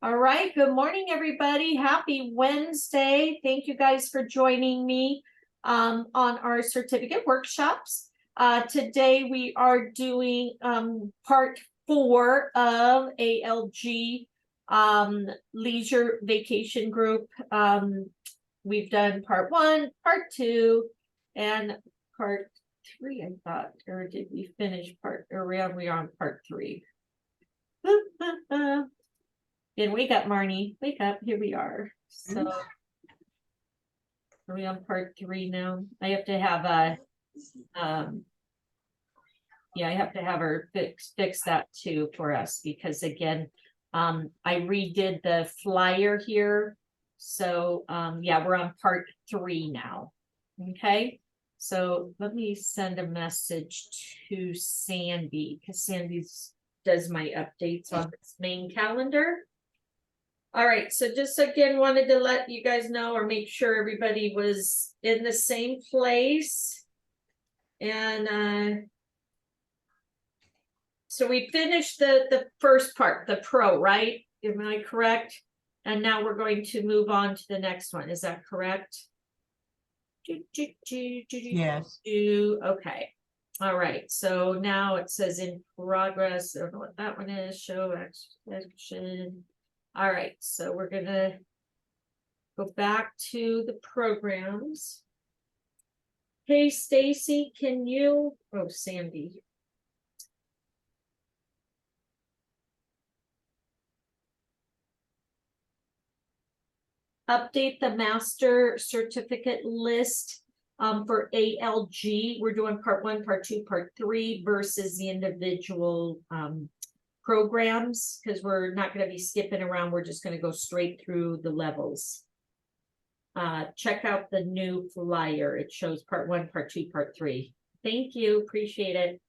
All right, good morning, everybody. Happy Wednesday. Thank you guys for joining me on our certificate workshops. Today we are doing part 4 of ALG Leisure Vacation Group. We've done part 1, part 2, and part 3, I thought, or did we finish we are on part 3. And wake up, Marnie. Wake up. Here we are. So are we on part 3 now? I have to have a yeah, I have to have her fix that too for us because again, I redid the flyer here. So yeah, we're on part 3 now. Okay. So let me send a message to Sandy because Sandy does my updates on this main calendar. All right, so just again wanted to let you guys know or make sure everybody was in the same place. And so we finished the first part, the pro, right? Am I correct? And now we're going to move on to the next one. Is that correct? Yes. Okay. All right, so now it says in progress. I don't know what that one is. Show action. All right, so we're gonna go back to the programs. Hey, Stacy, can you, oh, Sandy. Update the master certificate list for ALG. We're doing part 1, part 2, part 3 versus the individual programs because we're not going to be skipping around. We're just going to go straight through the levels. Check out the new flyer. It shows part 1, part 2, part 3. Thank you. Appreciate it.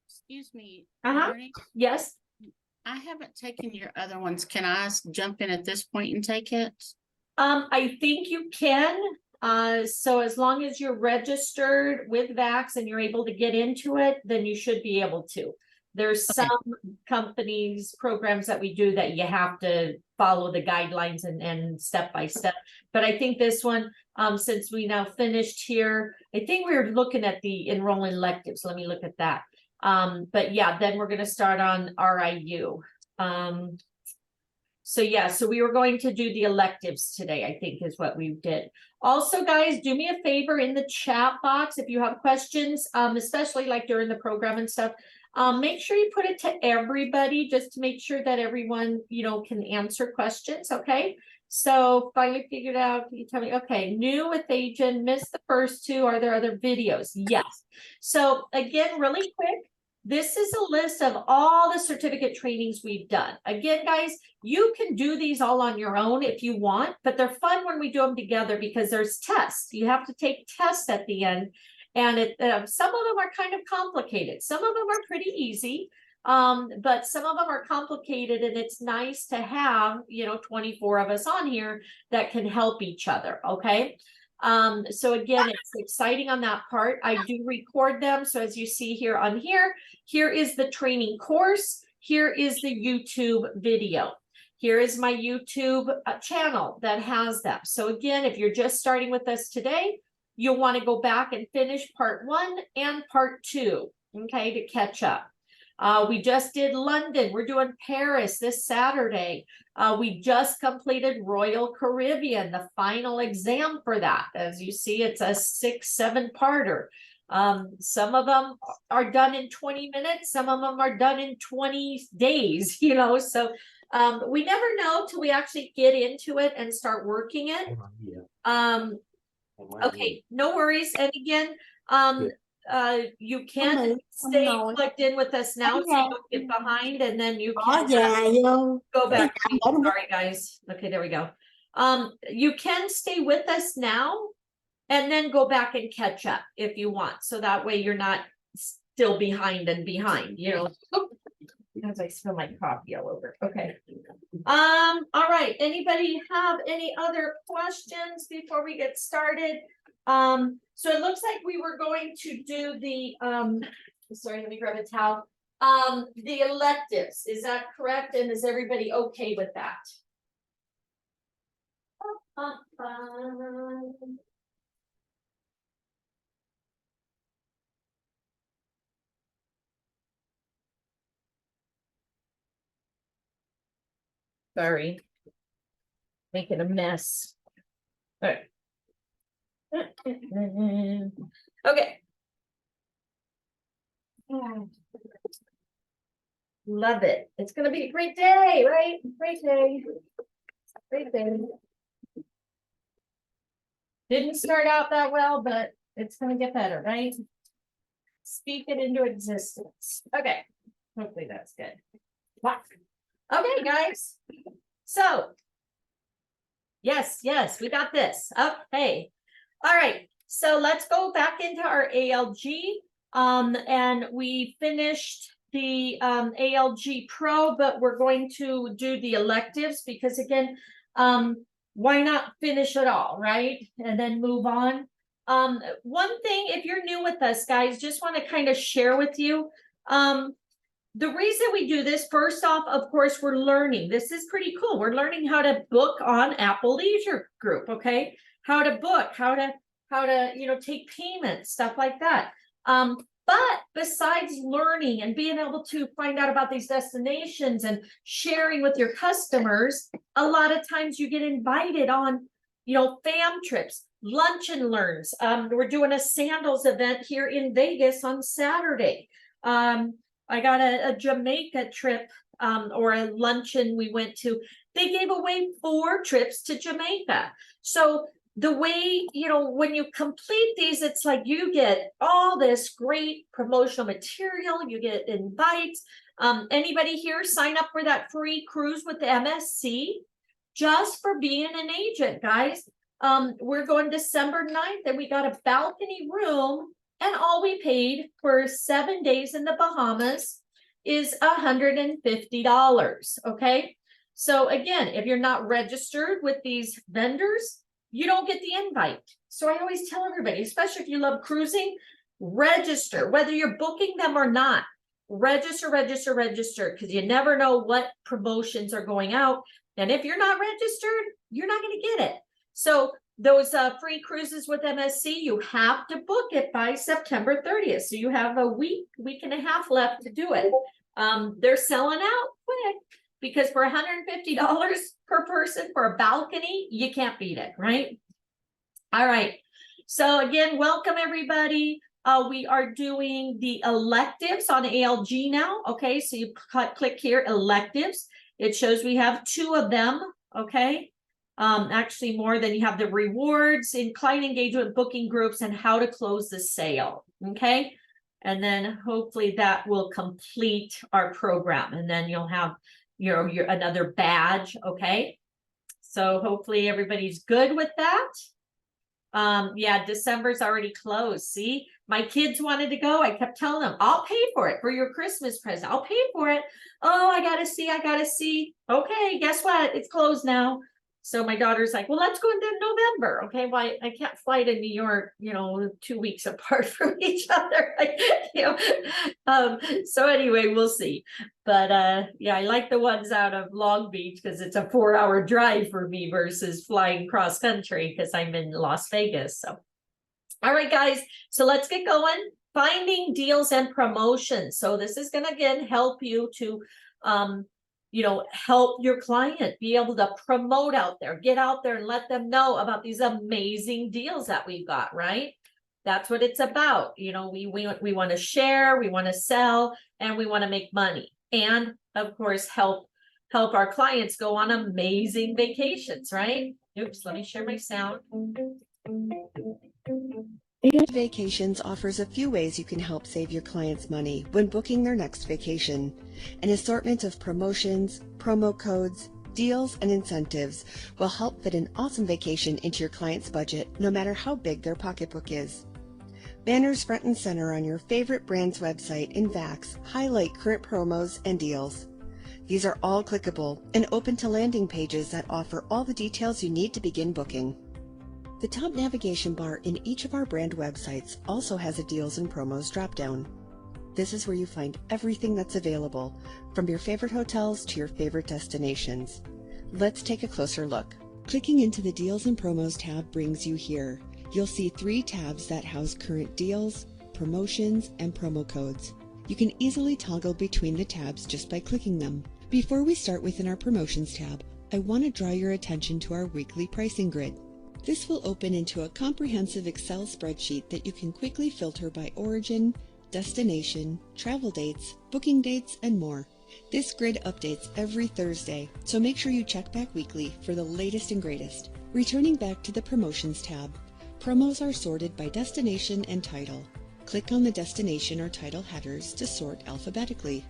Excuse me. Yes. I haven't taken your other ones. Can I jump in at this point and take it? I think you can. So as long as you're registered with VAX and you're able to get into it, then you should be able to. There's some companies, programs that we do that you have to follow the guidelines and step by step. But I think this one, since we now finished here, I think we were looking at the enroll in electives. Let me look at that. But yeah, then we're going to start on RIU. So yeah, so we were going to do the electives today, I think is what we did. Also, guys, do me a favor in the chat box if you have questions, especially like during the program and stuff. Make sure you put it to everybody just to make sure that everyone, you know, can answer questions. Okay. So finally figured out, can you tell me, okay, new with agent, missed the first 2. Are there other videos? Yes. So again, really quick, this is a list of all the certificate trainings we've done. Again, guys, you can do these all on your own if you want, but they're fun when we do them together because there's tests. You have to take tests at the end. And some of them are kind of complicated. Some of them are pretty easy, but some of them are complicated. And it's nice to have, you know, 24 of us on here that can help each other. Okay. So again, it's exciting on that part. I do record them. So as you see here on here is the training course. Here is the YouTube video. Here is my YouTube channel that has them. So again, if you're just starting with us today, you'll want to go back and finish part 1 and part 2, okay, to catch up. We just did London. We're doing Paris this Saturday. We just completed Royal Caribbean, the final exam for that. As you see, it's a 6-7 parter. Some of them are done in 20 minutes. Some of them are done in 20 days, you know, so we never know till we actually get into it and start working it. Okay, no worries. And again, you can stay plugged in with us now so you don't get behind and then you can go back. Sorry, guys. Okay, there we go. You can stay with us now and then go back and catch up if you want. So that way you're not still behind, you know. As I spill my coffee all over. Okay. All right. Anybody have any other questions before we get started? So it looks like we were going to do the sorry, let me grab a towel. The electives, is that correct? And is everybody okay with that? Sorry. Making a mess. All right. Okay. Love it. It's gonna be a great day, right? Great day. Great day. Didn't start out that well, but it's gonna get better, right? Speak it into existence. Okay. Hopefully that's good. Okay, guys. So. Yes, we got this. Okay. All right. So let's go back into our ALG. And we finished the ALG Pro, but we're going to do the electives because again, why not finish it all, right? And then move on. One thing, if you're new with us, guys, just want to kind of share with you. The reason we do this, first off, of course, we're learning. This is pretty cool. We're learning how to book on Apple Leisure Group, okay? How to book, how to take payments, stuff like that. But besides learning and being able to find out about these destinations and sharing with your customers, a lot of times you get invited on, fam trips, lunch and learns. We're doing a sandals event here in Vegas on Saturday. I got a Jamaica trip, or a luncheon we went to. They gave away 4 trips to Jamaica. So the way, when you complete these, it's like you get all this great promotional material, you get invites. Anybody here sign up for that free cruise with the MSC just for being an agent, guys? We're going December 9th and we got a balcony room. And all we paid for 7 days in the Bahamas is $150. Okay. So again, if you're not registered with these vendors, you don't get the invite. So I always tell everybody, especially if you love cruising, register, whether you're booking them or not, register, because you never know what promotions are going out. And if you're not registered, you're not going to get it. So those free cruises with MSC, you have to book it by September 30th. So you have a week and a half left to do it. They're selling out quick because for $150 per person for a balcony, you can't beat it, right? All right. So again, welcome everybody. We are doing the electives on ALG now. Okay, so you click here, electives. It shows we have 2 of them. Okay. Actually more than you have the rewards in client engagement, booking groups, and how to close the sale. Okay. And then hopefully that will complete our program. And then you'll have your another badge. Okay. So hopefully everybody's good with that. Yeah, December's already closed. See, my kids wanted to go. I kept telling them, I'll pay for it for your Christmas present. I'll pay for it. Oh, I gotta see. Okay, guess what? It's closed now. So my daughter's like, well, let's go into November. Okay, well, I can't fly to New York, 2 weeks apart from each other. So anyway, we'll see. But yeah, I like the ones out of Long Beach because it's a 4-hour drive for me versus flying cross country because I'm in Las Vegas. So, all right, guys. So let's get going. Finding deals and promotions. So this is going to again help you to help your client be able to promote out there, get out there and let them know about these amazing deals that we've got, right? That's what it's about. We want to share, we want to sell, and we want to make money. And of course, help our clients go on amazing vacations, right? Oops, let me share my sound. Vacations offers a few ways you can help save your clients money when booking their next vacation. An assortment of promotions, promo codes, deals, and incentives will help fit an awesome vacation into your client's budget, no matter how big their pocketbook is. Banners front and center on your favorite brand's website in VAX highlight current promos and deals. These are all clickable and open to landing pages that offer all the details you need to begin booking. The top navigation bar in each of our brand websites also has a Deals and Promos dropdown. This is where you find everything that's available, from your favorite hotels to your favorite destinations. Let's take a closer look. Clicking into the Deals and Promos tab brings you here. You'll see 3 tabs that house current deals, promotions, and promo codes. You can easily toggle between the tabs just by clicking them. Before we start within our Promotions tab, I want to draw your attention to our weekly pricing grid. This will open into a comprehensive Excel spreadsheet that you can quickly filter by origin, destination, travel dates, booking dates, and more. This grid updates every Thursday, so make sure you check back weekly for the latest and greatest. Returning back to the Promotions tab, promos are sorted by destination and title. Click on the destination or title headers to sort alphabetically.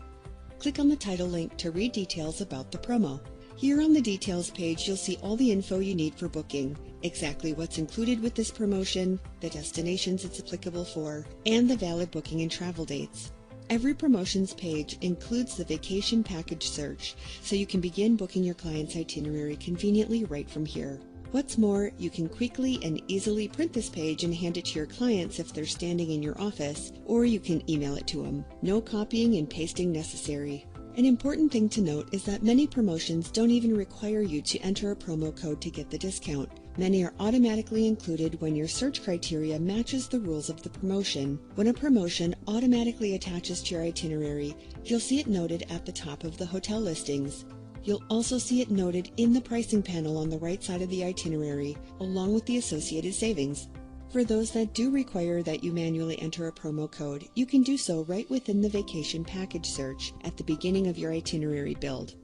Click on the title link to read details about the promo. Here on the details page, you'll see all the info you need for booking, exactly what's included with this promotion, the destinations it's applicable for, and the valid booking and travel dates. Every promotions page includes the vacation package search, so you can begin booking your client's itinerary conveniently right from here. What's more, you can quickly and easily print this page and hand it to your clients if they're standing in your office, or you can email it to them. No copying and pasting necessary. An important thing to note is that many promotions don't even require you to enter a promo code to get the discount. Many are automatically included when your search criteria matches the rules of the promotion. When a promotion automatically attaches to your itinerary, you'll see it noted at the top of the hotel listings. You'll also see it noted in the pricing panel on the right side of the itinerary, along with the associated savings. For those that do require that you manually enter a promo code, you can do so right within the vacation package search at the beginning of your itinerary build.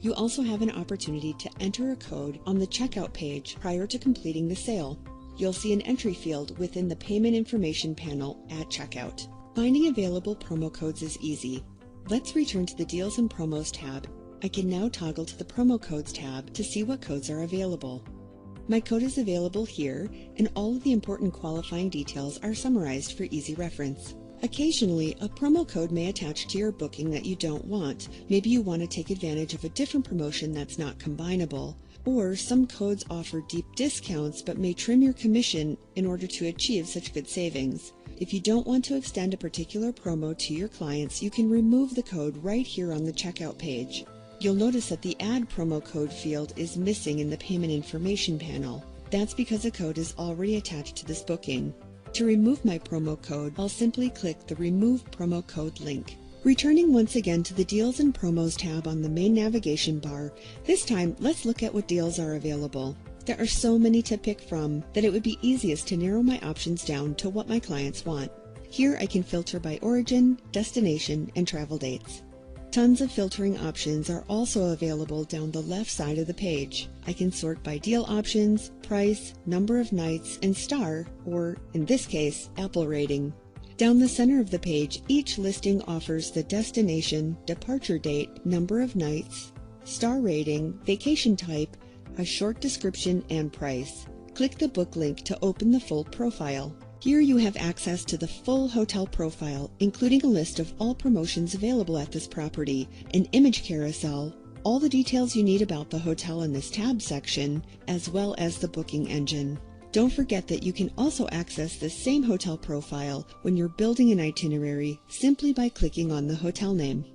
You also have an opportunity to enter a code on the checkout page prior to completing the sale. You'll see an entry field within the payment information panel at checkout. Finding available promo codes is easy. Let's return to the Deals and Promos tab. I can now toggle to the Promo Codes tab to see what codes are available. My code is available here, and all of the important qualifying details are summarized for easy reference. Occasionally, a promo code may attach to your booking that you don't want. Maybe you want to take advantage of a different promotion that's not combinable, or some codes offer deep discounts but may trim your commission in order to achieve such good savings. If you don't want to extend a particular promo to your clients, you can remove the code right here on the checkout page. You'll notice that the Add Promo Code field is missing in the Payment Information panel. That's because a code is already attached to this booking. To remove my promo code, I'll simply click the Remove Promo Code link. Returning once again to the Deals and Promos tab on the main navigation bar, this time let's look at what deals are available. There are so many to pick from that it would be easiest to narrow my options down to what my clients want. Here I can filter by origin, destination, and travel dates. Tons of filtering options are also available down the left side of the page. I can sort by deal options, price, number of nights, and star, or in this case, Apple rating. Down the center of the page, each listing offers the destination, departure date, number of nights, star rating, vacation type, a short description, and price. Click the book link to open the full profile. Here you have access to the full hotel profile, including a list of all promotions available at this property, an image carousel, all the details you need about the hotel in this tab section, as well as the booking engine. Don't forget that you can also access the same hotel profile when you're building an itinerary simply by clicking on the hotel name.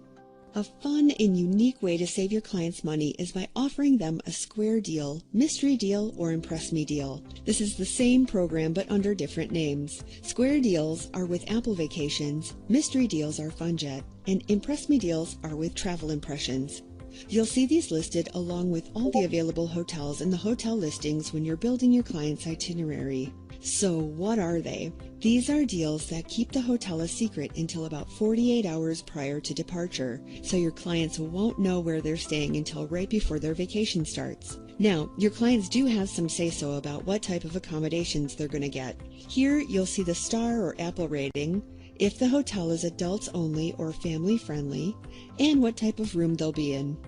A fun and unique way to save your clients money is by offering them a square deal, mystery deal, or impress me deal. This is the same program but under different names. Square deals are with Apple Vacations, mystery deals are FunJet, and impress me deals are with Travel Impressions. You'll see these listed along with all the available hotels in the hotel listings when you're building your client's itinerary. So what are they? These are deals that keep the hotel a secret until about 48 hours prior to departure, so your clients won't know where they're staying until right before their vacation starts. Now, your clients do have some say-so about what type of accommodations they're going to get. Here, you'll see the star or Apple rating, if the hotel is adults only or family friendly, and what type of room they'll be in.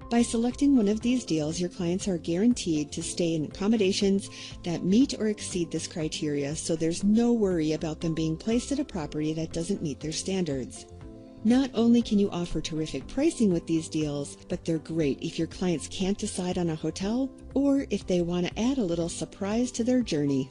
By selecting one of these deals, your clients are guaranteed to stay in accommodations that meet or exceed this criteria, so there's no worry about them being placed at a property that doesn't meet their standards. Not only can you offer terrific pricing with these deals, but they're great if your clients can't decide on a hotel or if they want to add a little surprise to their journey.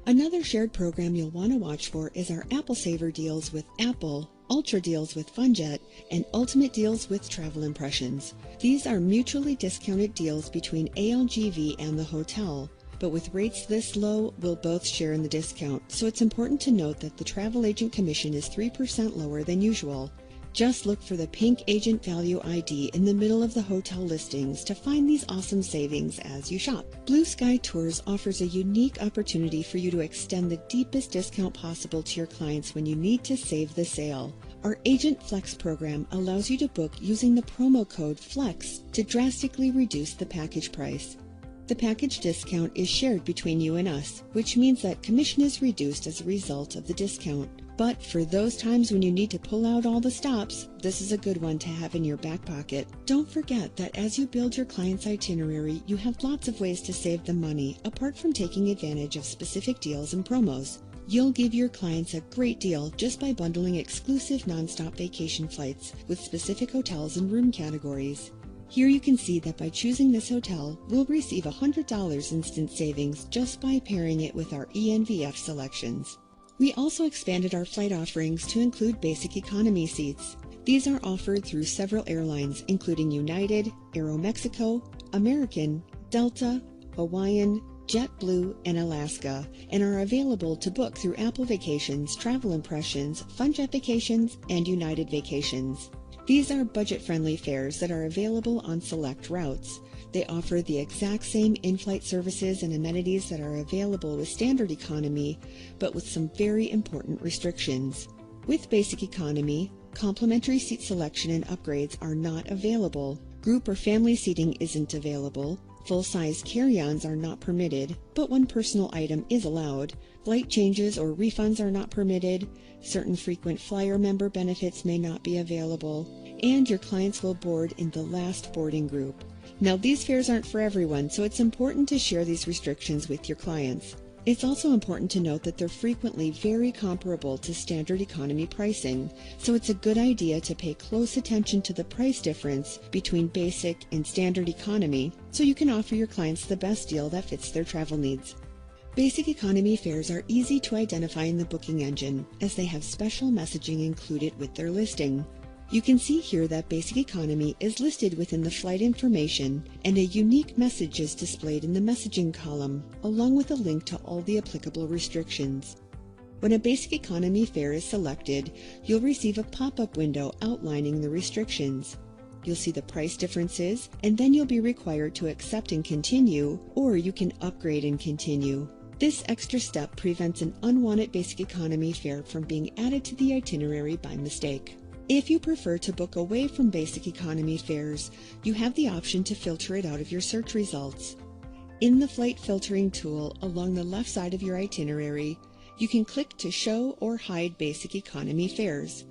Another shared program you'll want to watch for is our Apple Saver deals with Apple, Ultra deals with FunJet, and Ultimate deals with Travel Impressions. These are mutually discounted deals between ALGV and the hotel, but with rates this low, we'll both share in the discount, so it's important to note that the travel agent commission is 3% lower than usual. Just look for the pink Agent Value ID in the middle of the hotel listings to find these awesome savings as you shop. Blue Sky Tours offers a unique opportunity for you to extend the deepest discount possible to your clients when you need to save the sale. Our Agent Flex program allows you to book using the promo code FLEX to drastically reduce the package price. The package discount is shared between you and us, which means that commission is reduced as a result of the discount. But for those times when you need to pull out all the stops, this is a good one to have in your back pocket. Don't forget that as you build your client's itinerary, you have lots of ways to save them money, apart from taking advantage of specific deals and promos. You'll give your clients a great deal just by bundling exclusive nonstop vacation flights with specific hotels and room categories. Here you can see that by choosing this hotel, we'll receive $100 instant savings just by pairing it with our ENVF selections. We also expanded our flight offerings to include basic economy seats. These are offered through several airlines, including United, Aeromexico, American, Delta, Hawaiian, JetBlue, and Alaska, and are available to book through Apple Vacations, Travel Impressions, FunJet Vacations, and United Vacations. These are budget-friendly fares that are available on select routes. They offer the exact same in-flight services and amenities that are available with standard economy, but with some very important restrictions. With basic economy, complimentary seat selection and upgrades are not available. Group or family seating isn't available. Full-size carry-ons are not permitted, but one personal item is allowed. Flight changes or refunds are not permitted. Certain frequent flyer member benefits may not be available, and your clients will board in the last boarding group. Now, these fares aren't for everyone, so it's important to share these restrictions with your clients. It's also important to note that they're frequently very comparable to standard economy pricing, so it's a good idea to pay close attention to the price difference between basic and standard economy so you can offer your clients the best deal that fits their travel needs. Basic economy fares are easy to identify in the booking engine, as they have special messaging included with their listing. You can see here that basic economy is listed within the flight information, and a unique message is displayed in the messaging column, along with a link to all the applicable restrictions. When a basic economy fare is selected, you'll receive a pop-up window outlining the restrictions. You'll see the price differences, and then you'll be required to accept and continue, or you can upgrade and continue. This extra step prevents an unwanted basic economy fare from being added to the itinerary by mistake. If you prefer to book away from basic economy fares, you have the option to filter it out of your search results. In the flight filtering tool along the left side of your itinerary, you can click to show or hide basic economy fares.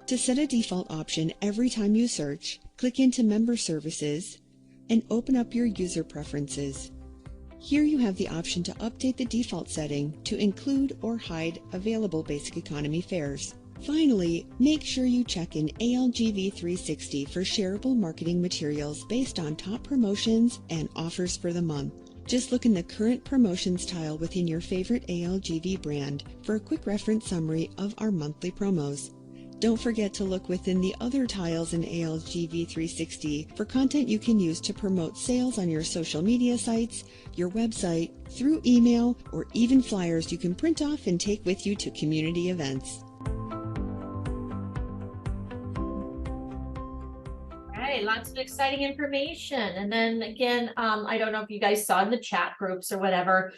To set a default option every time you search, click into Member Services and open up your user preferences. Here you have the option to update the default setting to include or hide available basic economy fares. Finally, make sure you check in ALGV 360 for shareable marketing materials based on top promotions and offers for the month. Just look in the current promotions tile within your favorite ALGV brand for a quick reference summary of our monthly promos. Don't forget to look within the other tiles in ALGV 360 for content you can use to promote sales on your social media sites, your website, through email, or even flyers you can print off and take with you to community events. Lots of exciting information. And then again, I don't know if you guys saw in the chat groups or whatever,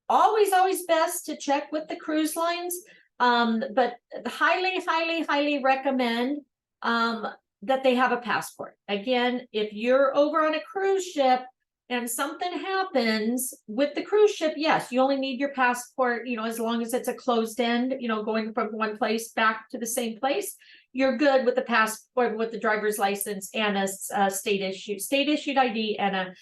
always best to check with the cruise lines, but highly recommend that they have a passport. Again, if you're over on a cruise ship and something happens with the cruise ship, yes, you only need your passport, as long as it's a closed end, going from one place back to the same place. You're good with the passport, with the driver's license and a state issued ID and a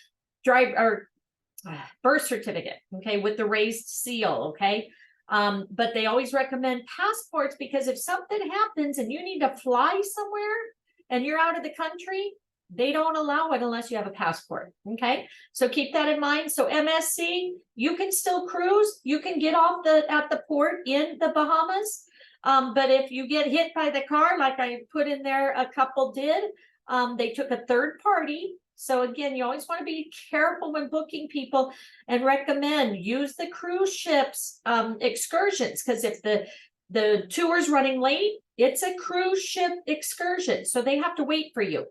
birth certificate, okay, with the raised seal, okay. But they always recommend passports, because if something happens and you need to fly somewhere and you're out of the country, They don't allow it unless you have a passport, okay? So keep that in mind. So MSC, you can still cruise, you can get off at the port in the Bahamas. But if you get hit by the car, like I put in there, a couple did, they took a third party. So again, you always want to be careful when booking people and recommend use the cruise ships excursions, because if the tour's running late, it's a cruise ship excursion, so they have to wait for you.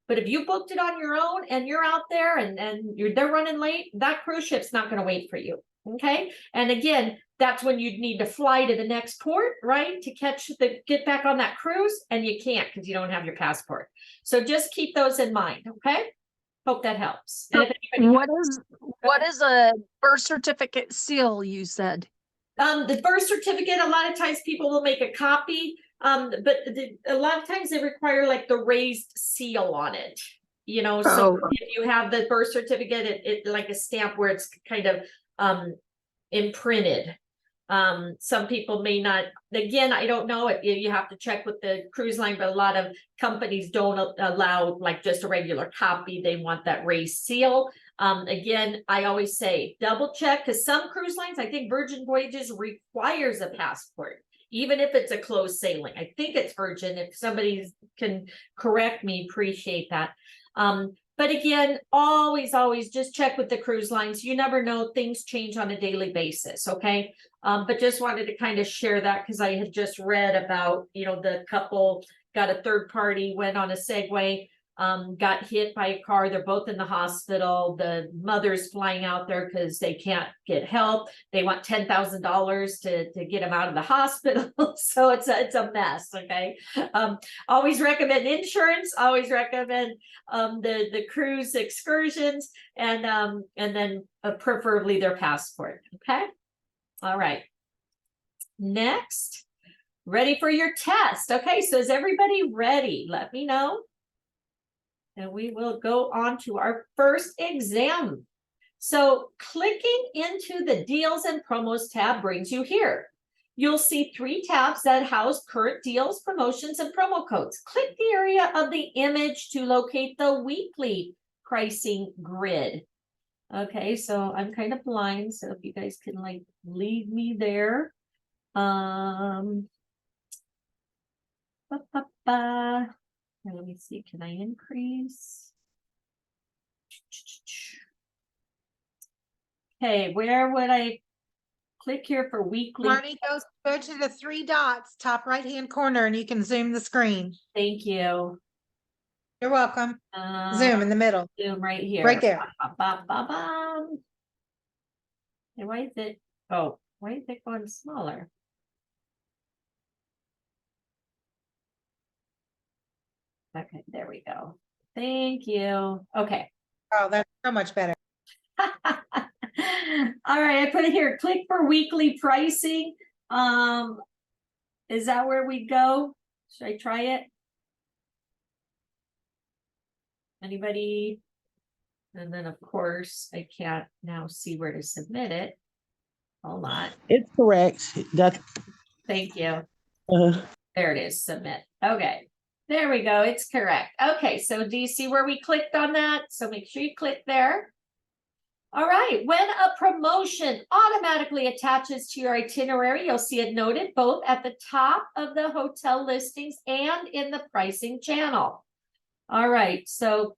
But if you booked it on your own and you're out there and they're running late, that cruise ship's not going to wait for you. Okay. And again, that's when you'd need to fly to the next port, right? To get back on that cruise, and you can't because you don't have your passport. So just keep those in mind. Okay. Hope that helps. And if anybody What is a birth certificate seal, you said? the birth certificate, a lot of times people will make a copy. But a lot of times they require like the raised seal on it, you know. So if you have the birth certificate, it like a stamp where it's kind of imprinted. Some people may not, again, I don't know, you have to check with the cruise line, but a lot of companies don't allow like just a regular copy. They want that raised seal. Again, I always say double check, because some cruise lines, I think Virgin Voyages requires a passport, even if it's a closed sailing. I think it's Virgin. If somebody can correct me, appreciate that. But again, always just check with the cruise lines. You never know, things change on a daily basis, okay? But just wanted to kind of share that because I had just read about, you know, the couple got a third party, went on a Segway, got hit by a car. They're both in the hospital. The mother's flying out there because they can't get help. They want $10,000 to get them out of the hospital. So it's a mess. Okay. Always recommend insurance. Always recommend the cruise excursions, and then preferably their passport. Okay. All right. Next, ready for your test. Okay. So is everybody ready? Let me know. And we will go on to our first exam. So clicking into the deals and promos tab brings you here. You'll see 3 tabs that house current deals, promotions, and promo codes. Click the area of the image to locate the weekly pricing grid. Okay, so I'm kind of blind, so if you guys can like lead me there. Let me see, can I increase? Okay, where would I click here for weekly? Marty, go to the 3 dots, top right-hand corner, and you can zoom the screen. Thank you. You're welcome. Zoom in the middle. Zoom right here. Right there. And why is it? Oh, why is it going smaller? Okay, there we go. Thank you. Okay. Oh, that's so much better. All right, I put it here. Click for weekly pricing. Is that where we go? Should I try it? Anybody? And then of course I can't now see where to submit it. Hold on. It's correct. Thank you. There it is, submit. Okay. There we go. It's correct. Okay, so do you see where we clicked on that? So make sure you click there. All right, when a promotion automatically attaches to your itinerary, you'll see it noted both at the top of the hotel listings and in the pricing channel. All right, so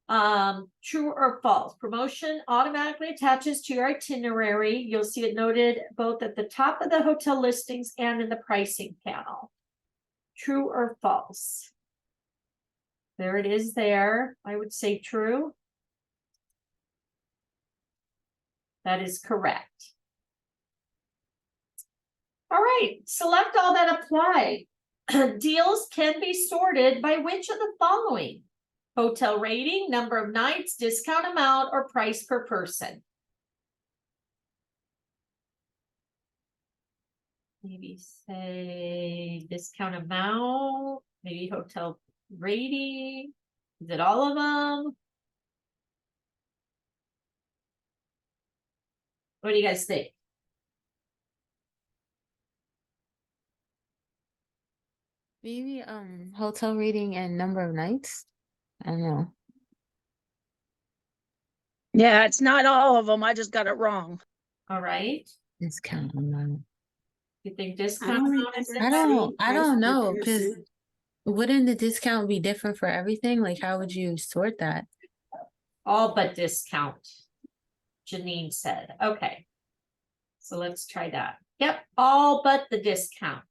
true or false, promotion automatically attaches to your itinerary. You'll see it noted both at the top of the hotel listings and in the pricing panel. True or false? There it is there. I would say true. That is correct. All right, select all that apply. Deals can be sorted by which of the following? Hotel rating, number of nights, discount amount, or price per person. Maybe say discount amount, maybe hotel rating. Is it all of them? What do you guys think? Maybe hotel rating and number of nights. I don't know. Yeah, it's not all of them. I just got it wrong. All right. Discount amount. You think I discount don't amount is remember I in there? don't, seeing I price don't per know, because person. wouldn't the discount be different for everything? Like, how would you sort that? All but discount. Janine said, okay. So let's try that. Yep, all but the discount.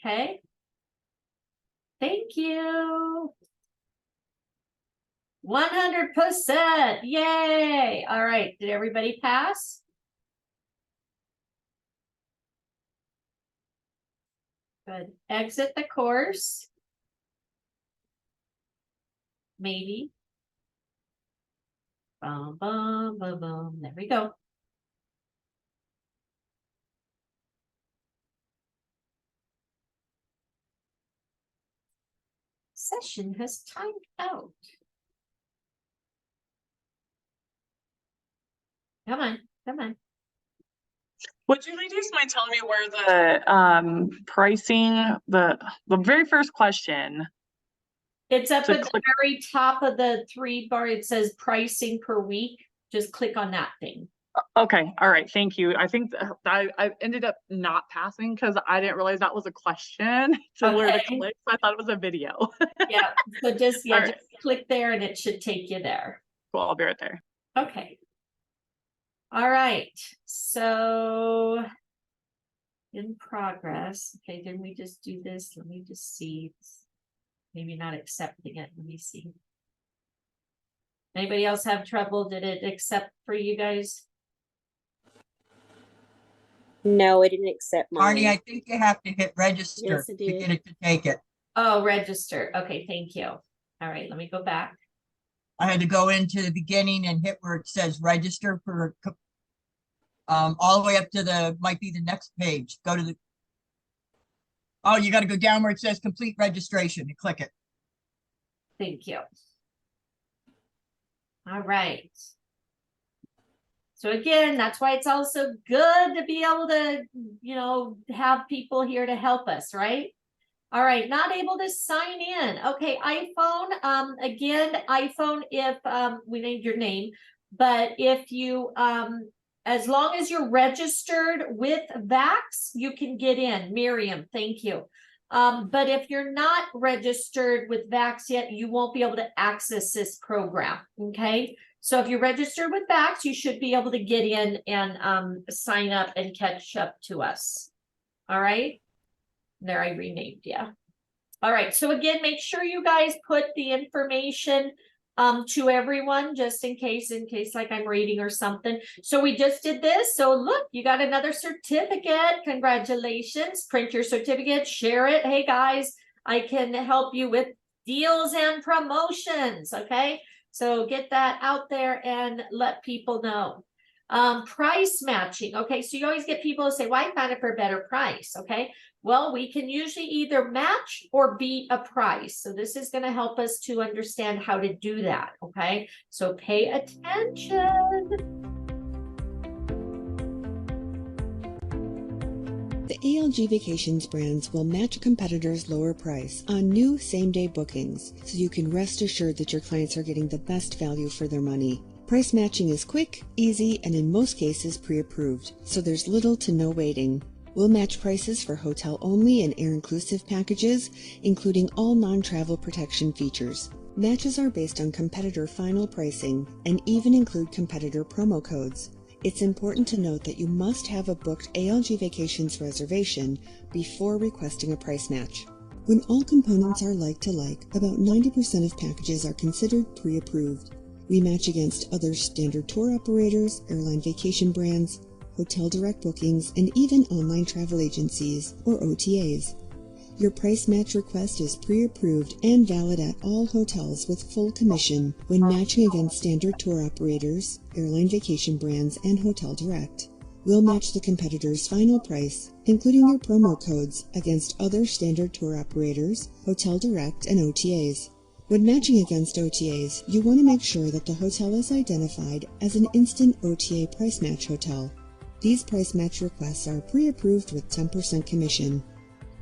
Okay. Thank you. 100%. Yay. All right. Did everybody pass? Good. Exit the course. Maybe. Boom, boom, boom, boom. There we go. Session has timed out. Come on, come on. Would you ladies mind telling me where the pricing, the very first question? It's up So at the click- very top of the 3 bar. It says pricing per week. Just click on that thing. Okay, all right, thank you. I think I ended up not passing because I didn't realize that was a question to where to Okay. click. So I thought it was a video. Yeah. So just All right. just click there and it should take you there. Cool, I'll be right there. Okay. All right. So in progress. Okay, didn't we just do this? Let me just see. Maybe not accepting it. Let me see. Anybody else have trouble? Did it accept for you guys? No, I didn't accept mine. Arnie, I think you have to hit register Yes, it to did. get it to take it. Oh, register. Okay, thank you. All right, let me go back. I had to go into the beginning and hit where it says register for all the way up to the, might be the next page. Go to the, oh, you got to go down where it says complete registration and click it. Thank you. All right. So again, that's why it's also good to be able to, you know, have people here to help us, right? All right, not able to sign in. Okay, iPhone, again, iPhone, if we named your name, but if you as long as you're registered with Vax, you can get in. Miriam, thank you. But if you're not registered with Vax yet, you won't be able to access this program. Okay. So if you're registered with Vax, you should be able to get in and sign up and catch up to us. All right. There, I renamed you. All right. So again, make sure you guys put the information to everyone, just in case like I'm reading or something. So we just did this. So look, you got another certificate. Congratulations. Print your certificate, share it. Hey guys, I can help you with deals and promotions. Okay. So get that out there and let people know. Price matching. Okay. So you always get people who say, well, I found it for a better price. Okay. Well, we can usually either match or beat a price. So this is going to help us to understand how to do that. Okay. So pay attention. The ALG Vacations brands will match a competitor's lower price on new same-day bookings, so you can rest assured that your clients are getting the best value for their money. Price matching is quick, easy, and in most cases pre-approved, so there's little to no waiting. We'll match prices for hotel-only and air-inclusive packages, including all non-travel protection features. Matches are based on competitor final pricing and even include competitor promo codes. It's important to note that you must have a booked ALG Vacations reservation before requesting a price match. When all components are like to like, about 90% of packages are considered pre-approved. We match against other standard tour operators, airline vacation brands, hotel direct bookings, and even online travel agencies, or OTAs. Your price match request is pre-approved and valid at all hotels with full commission when matching against standard tour operators, airline vacation brands, and hotel direct. We'll match the competitor's final price, including their promo codes, against other standard tour operators, hotel direct, and OTAs. When matching against OTAs, you want to make sure that the hotel is identified as an instant OTA price match hotel. These price match requests are pre-approved with 10% commission.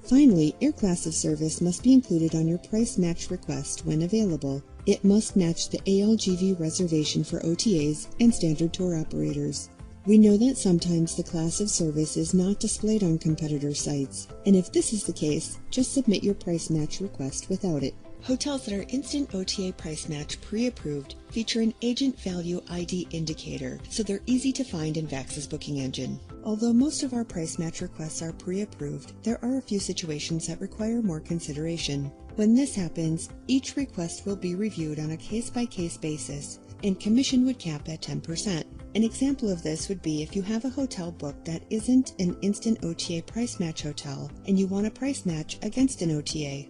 Finally, air class of service must be included on your price match request when available. It must match the ALGV reservation for OTAs and standard tour operators. We know that sometimes the class of service is not displayed on competitor sites, and if this is the case, just submit your price match request without it. Hotels that are instant OTA price match pre-approved feature an agent value ID indicator, so they're easy to find in VAX's booking engine. Although most of our price match requests are pre-approved, there are a few situations that require more consideration. When this happens, each request will be reviewed on a case-by-case basis, and commission would cap at 10%. An example of this would be if you have a hotel booked that isn't an instant OTA price match hotel, and you want a price match against an OTA.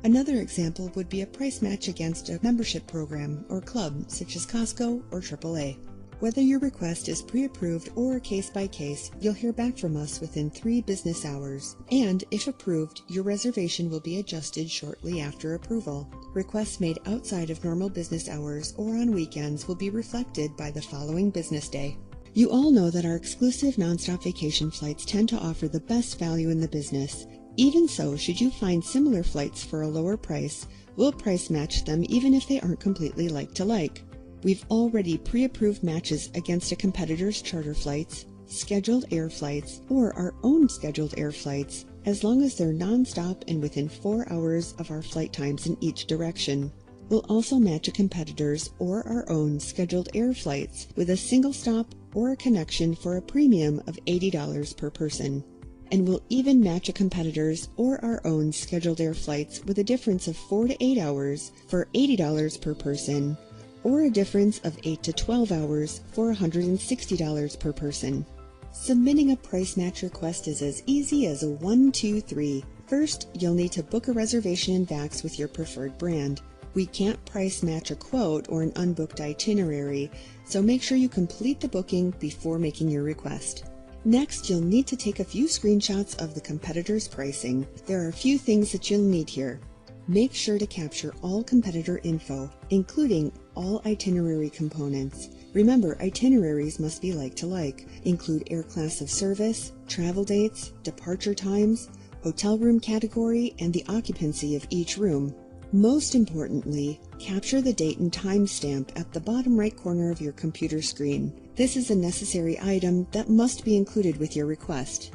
Another example would be a price match against a membership program or club, such as Costco or AAA. Whether your request is pre-approved or case-by-case, you'll hear back from us within 3 business hours. And if approved, your reservation will be adjusted shortly after approval. Requests made outside of normal business hours or on weekends will be reflected by the following business day. You all know that our exclusive nonstop vacation flights tend to offer the best value in the business. Even so, should you find similar flights for a lower price, we'll price match them even if they aren't completely like to like. We've already pre-approved matches against a competitor's charter flights, scheduled air flights, or our own scheduled air flights, as long as they're non-stop and within 4 hours of our flight times in each direction. We'll also match a competitor's or our own scheduled air flights with a single stop or a connection for a premium of $80 per person. And we'll even match a competitor's or our own scheduled air flights with a difference of 4 to 8 hours for $80 per person, or a difference of 8 to 12 hours for $160 per person. Submitting a price match request is as easy as a 1, 2, 3. First, you'll need to book a reservation in VAX with your preferred brand. We can't price match a quote or an unbooked itinerary, so make sure you complete the booking before making your request. Next, you'll need to take a few screenshots of the competitor's pricing. There are a few things that you'll need here. Make sure to capture all competitor info, including all itinerary components. Remember, itineraries must be like to like. Include air class of service, travel dates, departure times, hotel room category, and the occupancy of each room. Most importantly, capture the date and time stamp at the bottom right corner of your computer screen. This is a necessary item that must be included with your request.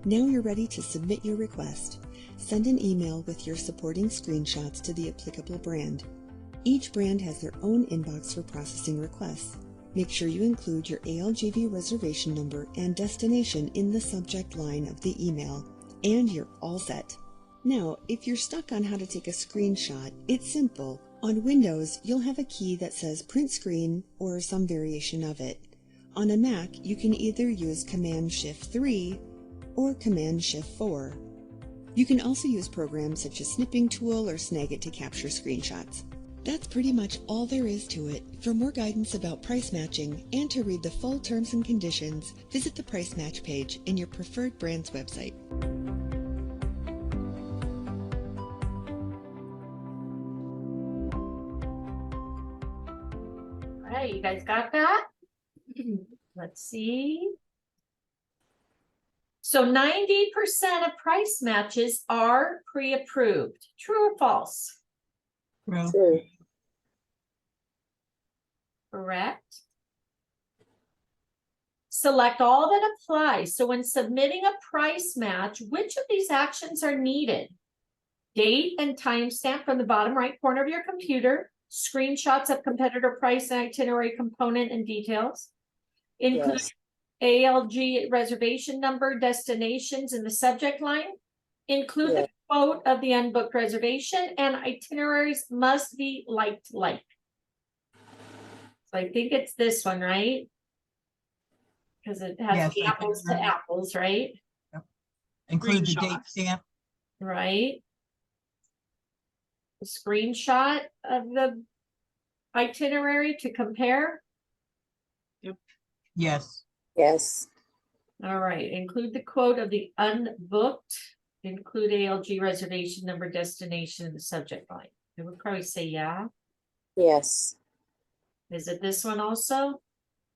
Now you're ready to submit your request. Send an email with your supporting screenshots to the applicable brand. Each brand has their own inbox for processing requests. Make sure you include your ALGV reservation number and destination in the subject line of the email, and you're all set. Now, if you're stuck on how to take a screenshot, it's simple. On Windows, you'll have a key that says Print Screen or some variation of it. On a Mac, you can either use Command-Shift-3 or Command-Shift-4. You can also use programs such as Snipping Tool or Snagit to capture screenshots. That's pretty much all there is to it. For more guidance about price matching and to read the full terms and conditions, visit the Price Match page in your preferred brand's website. All right, you guys got that? Let's see. So 90% of price matches are pre-approved. True or false? True. True. Correct. Select all that apply. So when submitting a price match, which of these actions are needed? Date and timestamp from the bottom right corner of your computer. Screenshots of competitor price and itinerary component and details. Include Yes. ALG reservation number, destinations in the subject line. Include Yeah. the quote of the unbooked reservation, and itineraries must be like to like. So I think it's this one, right? Because it has Yes, I think apples to so. apples, right? Include the date Screenshot. stamp. Right. A screenshot of the itinerary to compare. Yes. Yes. All right, include the quote of the unbooked, include ALG reservation number, destination in the subject line. I would probably say yeah. Yes. Is it this one also?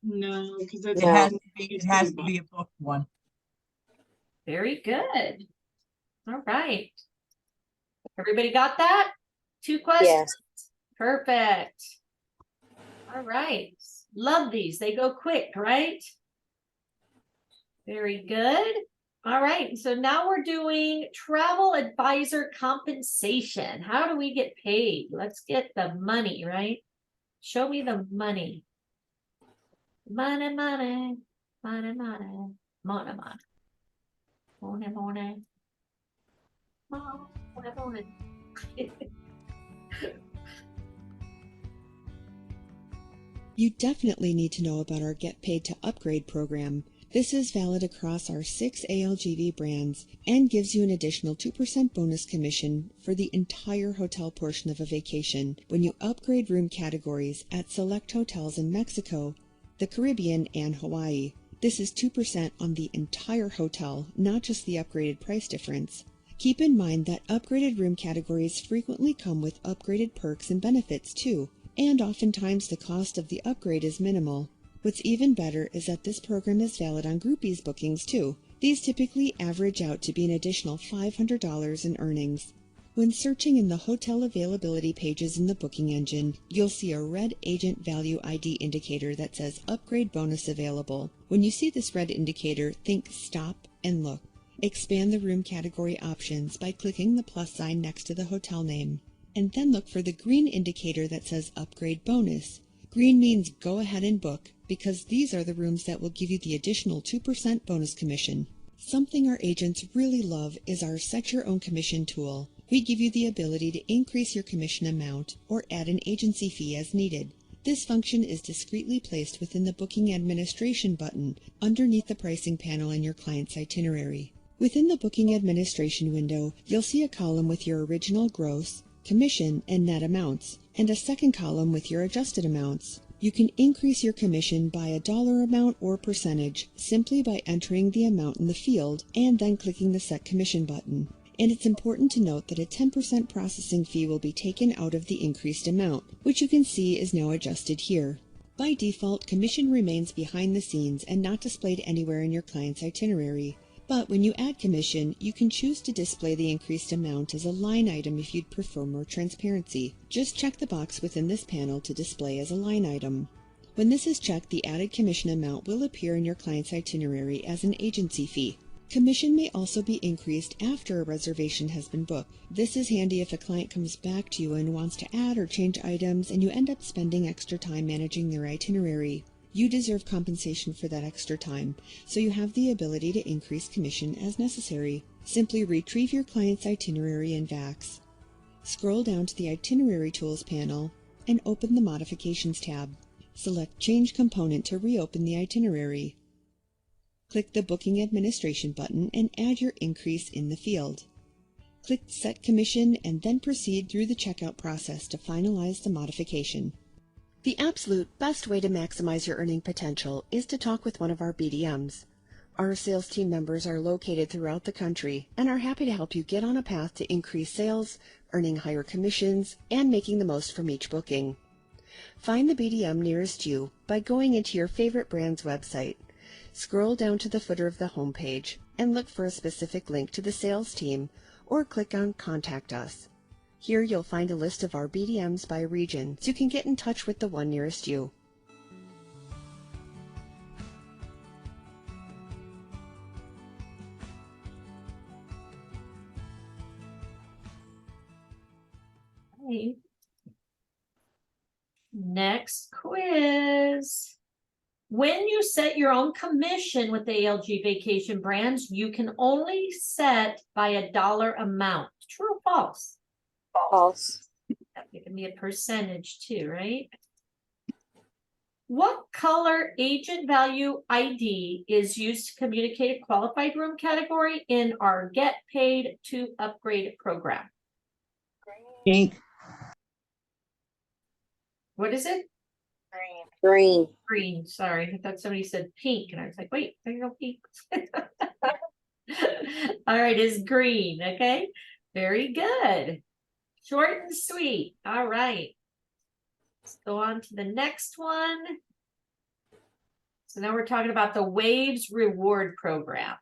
No, because It it's. No. has to be, it has to be a booked one. Very good. All right. Everybody got that? 2 questions? Yes. Perfect. All right. Love these. They go quick, right? Very good. All right. So now we're doing travel advisor compensation. How do we get paid? Let's get the money, right? Show me the money. Money, money, money, money, money, money. Money, money. Money, money. You definitely need to know about our Get Paid to Upgrade program. This is valid across our 6 ALGV brands and gives you an additional 2% bonus commission for the entire hotel portion of a vacation when you upgrade room categories at select hotels in Mexico, the Caribbean, and Hawaii. This is 2% on the entire hotel, not just the upgraded price difference. Keep in mind that upgraded room categories frequently come with upgraded perks and benefits too, and oftentimes the cost of the upgrade is minimal. What's even better is that this program is valid on groupies bookings too. These typically average out to be an additional $500 in earnings. When searching in the hotel availability pages in the booking engine, you'll see a red agent value ID indicator that says upgrade bonus available. When you see this red indicator, think stop and look. Expand the room category options by clicking the plus sign next to the hotel name, and then look for the green indicator that says upgrade bonus. Green means go ahead and book, because these are the rooms that will give you the additional 2% bonus commission. Something our agents really love is our Set Your Own Commission tool. We give you the ability to increase your commission amount or add an agency fee as needed. This function is discreetly placed within the Booking Administration button underneath the pricing panel in your client's itinerary. Within the Booking Administration window, you'll see a column with your original gross, commission, and net amounts, and a second column with your adjusted amounts. You can increase your commission by a dollar amount or percentage simply by entering the amount in the field and then clicking the Set Commission button. And it's important to note that a 10% processing fee will be taken out of the increased amount, which you can see is now adjusted here. By default, commission remains behind the scenes and not displayed anywhere in your client's itinerary. But when you add commission, you can choose to display the increased amount as a line item if you'd prefer more transparency. Just check the box within this panel to display as a line item. When this is checked, the added commission amount will appear in your client's itinerary as an agency fee. Commission may also be increased after a reservation has been booked. This is handy if a client comes back to you and wants to add or change items and you end up spending extra time managing their itinerary. You deserve compensation for that extra time, so you have the ability to increase commission as necessary. Simply retrieve your client's itinerary in VAX. Scroll down to the Itinerary Tools panel and open the Modifications tab. Select Change Component to reopen the itinerary. Click the Booking Administration button and add your increase in the field. Click Set Commission and then proceed through the checkout process to finalize the modification. The absolute best way to maximize your earning potential is to talk with one of our BDMs. Our sales team members are located throughout the country and are happy to help you get on a path to increase sales, earning higher commissions, and making the most from each booking. Find the BDM nearest you by going into your favorite brand's website. Scroll down to the footer of the homepage and look for a specific link to the sales team or click on Contact Us. Here you'll find a list of our BDMs by region, so you can get in touch with the one nearest you. Okay. Next quiz. When you set your own commission with the ALG vacation brands, you can only set by a dollar amount. True or false? False. It can be a percentage too, right? What color agent value ID is used to communicate a qualified room category in our Get Paid to Upgrade program? Pink. What is it? Green. Green, sorry. I thought somebody said pink, and I was like, wait, there you go, pink. All right, it's green, okay? Very good. Short and sweet. All right. Let's go on to the next one. So now we're talking about the Waves Reward Program.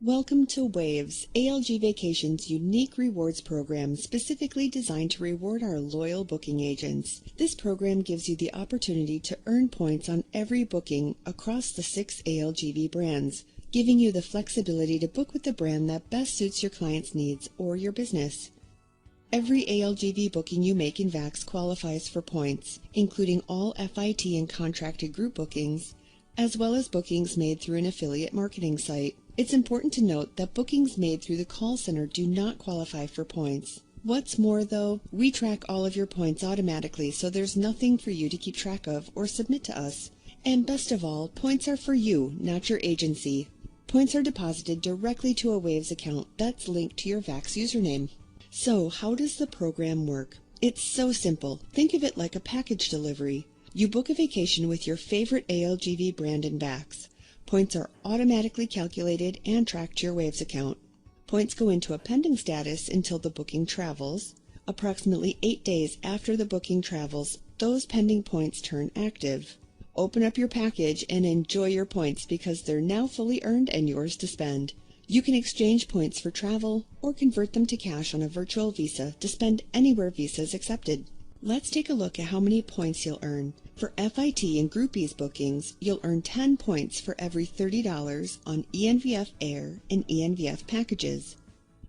Welcome to Waves, ALG Vacation's unique rewards program specifically designed to reward our loyal booking agents. This program gives you the opportunity to earn points on every booking across the 6 ALGV brands, giving you the flexibility to book with the brand that best suits your client's needs or your business. Every ALGV booking you make in VAX qualifies for points, including all FIT and contracted group bookings, as well as bookings made through an affiliate marketing site. It's important to note that bookings made through the call center do not qualify for points. What's more, though, we track all of your points automatically, so there's nothing for you to keep track of or submit to us. And best of all, points are for you, not your agency. Points are deposited directly to a Waves account that's linked to your VAX username. So, how does the program work? It's so simple. Think of it like a package delivery. You book a vacation with your favorite ALGV brand in VAX. Points are automatically calculated and tracked to your Waves account. Points go into a pending status until the booking travels. Approximately 8 days after the booking travels, those pending points turn active. Open up your package and enjoy your points because they're now fully earned and yours to spend. You can exchange points for travel or convert them to cash on a virtual visa to spend anywhere Visa is accepted. Let's take a look at how many points you'll earn. For FIT and Groupies bookings, you'll earn 10 points for every $30 on ENVF Air and ENVF packages,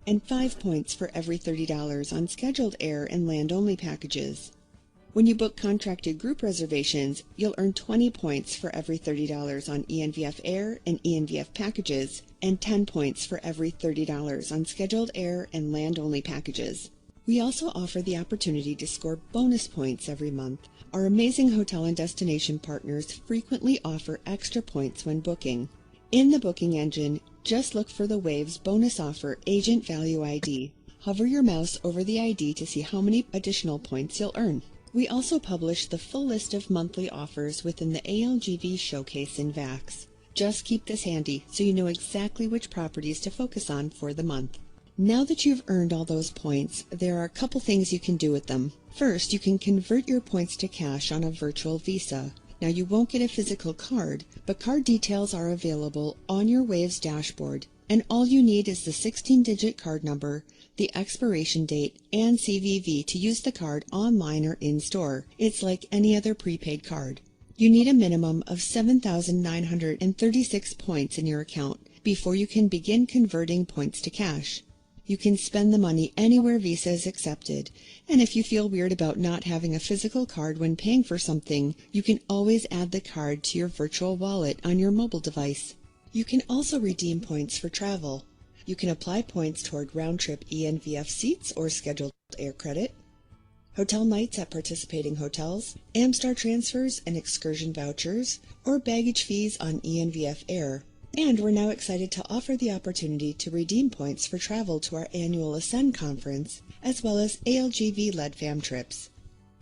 and 5 points for every $30 on scheduled air and land-only packages. When you book contracted group reservations, you'll earn 20 points for every $30 on ENVF Air and ENVF packages, and 10 points for every $30 on scheduled air and land-only packages. We also offer the opportunity to score bonus points every month. Our amazing hotel and destination partners frequently offer extra points when booking. In the booking engine, just look for the Waves bonus offer Agent Value ID. Hover your mouse over the ID to see how many additional points you'll earn. We also publish the full list of monthly offers within the ALGV showcase in VAX. Just keep this handy so you know exactly which properties to focus on for the month. Now that you've earned all those points, there are a couple things you can do with them. First, you can convert your points to cash on a virtual visa. Now, you won't get a physical card, but card details are available on your Waves dashboard, and all you need is the 16-digit card number, the expiration date, and CVV to use the card online or in-store. It's like any other prepaid card. You need a minimum of 7,936 points in your account before you can begin converting points to cash. You can spend the money anywhere Visa is accepted, and if you feel weird about not having a physical card when paying for something, you can always add the card to your virtual wallet on your mobile device. You can also redeem points for travel. You can apply points toward round-trip ENVF seats or scheduled air credit, hotel nights at participating hotels, Amstar transfers and excursion vouchers, or baggage fees on ENVF Air. And we're now excited to offer the opportunity to redeem points for travel to our annual Ascend conference, as well as ALGV-led fam trips.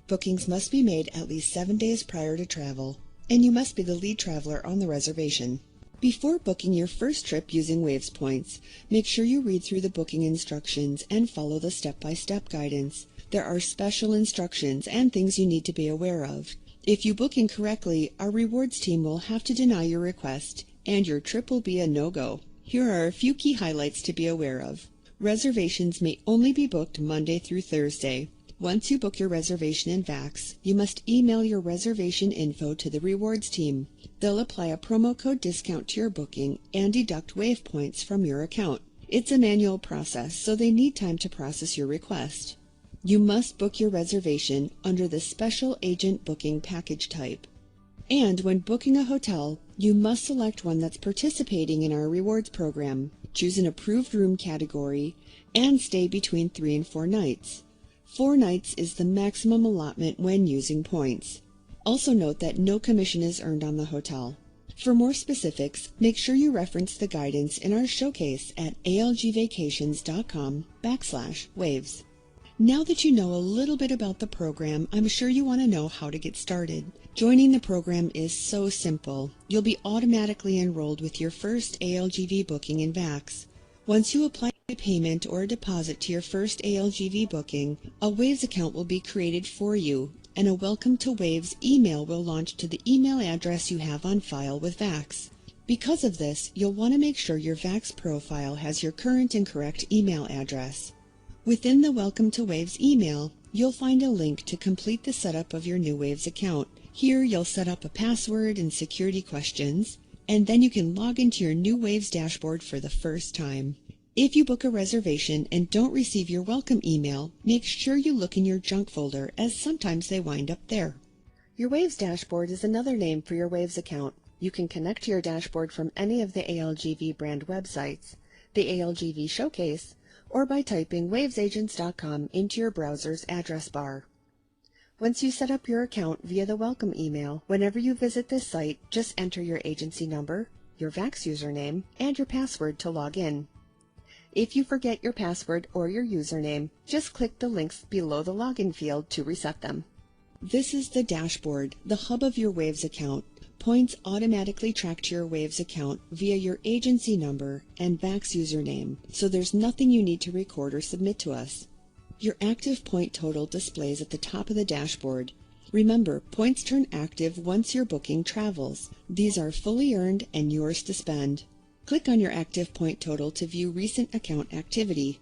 Bookings must be made at least 7 days prior to travel, and you must be the lead traveler on the reservation. Before booking your first trip using Waves points, make sure you read through the booking instructions and follow the step-by-step guidance. There are special instructions and things you need to be aware of. If you book incorrectly, our rewards team will have to deny your request, and your trip will be a no-go. Here are a few key highlights to be aware of. Reservations may only be booked Monday through Thursday. Once you book your reservation in VAX, you must email your reservation info to the rewards team. They'll apply a promo code discount to your booking and deduct Wave points from your account. It's a manual process, so they need time to process your request. You must book your reservation under the Special Agent Booking Package type. And when booking a hotel, you must select one that's participating in our rewards program, choose an approved room category, and stay between 3 and 4 nights. 4 nights is the maximum allotment when using points. Also note that no commission is earned on the hotel. For more specifics, make sure you reference the guidance in our showcase at algvacations.com/waves. Now that you know a little bit about the program, I'm sure you want to know how to get started. Joining the program is so simple. You'll be automatically enrolled with your first ALGV booking in VAX. Once you apply a payment or a deposit to your first ALGV booking, a Waves account will be created for you, and a Welcome to Waves email will launch to the email address you have on file with VAX. Because of this, you'll want to make sure your VAX profile has your current and correct email address. Within the Welcome to Waves email, you'll find a link to complete the setup of your new Waves account. Here you'll set up a password and security questions, and then you can log into your new Waves dashboard for the first time. If you book a reservation and don't receive your welcome email, make sure you look in your junk folder, as sometimes they wind up there. Your Waves dashboard is another name for your Waves account. You can connect to your dashboard from any of the ALGV brand websites, the ALGV Showcase, or by typing wavesagents.com into your browser's address bar. Once you set up your account via the welcome email, whenever you visit this site, just enter your agency number, your VAX username, and your password to log in. If you forget your password or your username, just click the links below the login field to reset them. This is the dashboard, the hub of your Waves account. Points automatically track to your Waves account via your agency number and VAX username, so there's nothing you need to record or submit to us. Your active point total displays at the top of the dashboard. Remember, points turn active once your booking travels. These are fully earned and yours to spend. Click on your active point total to view recent account activity.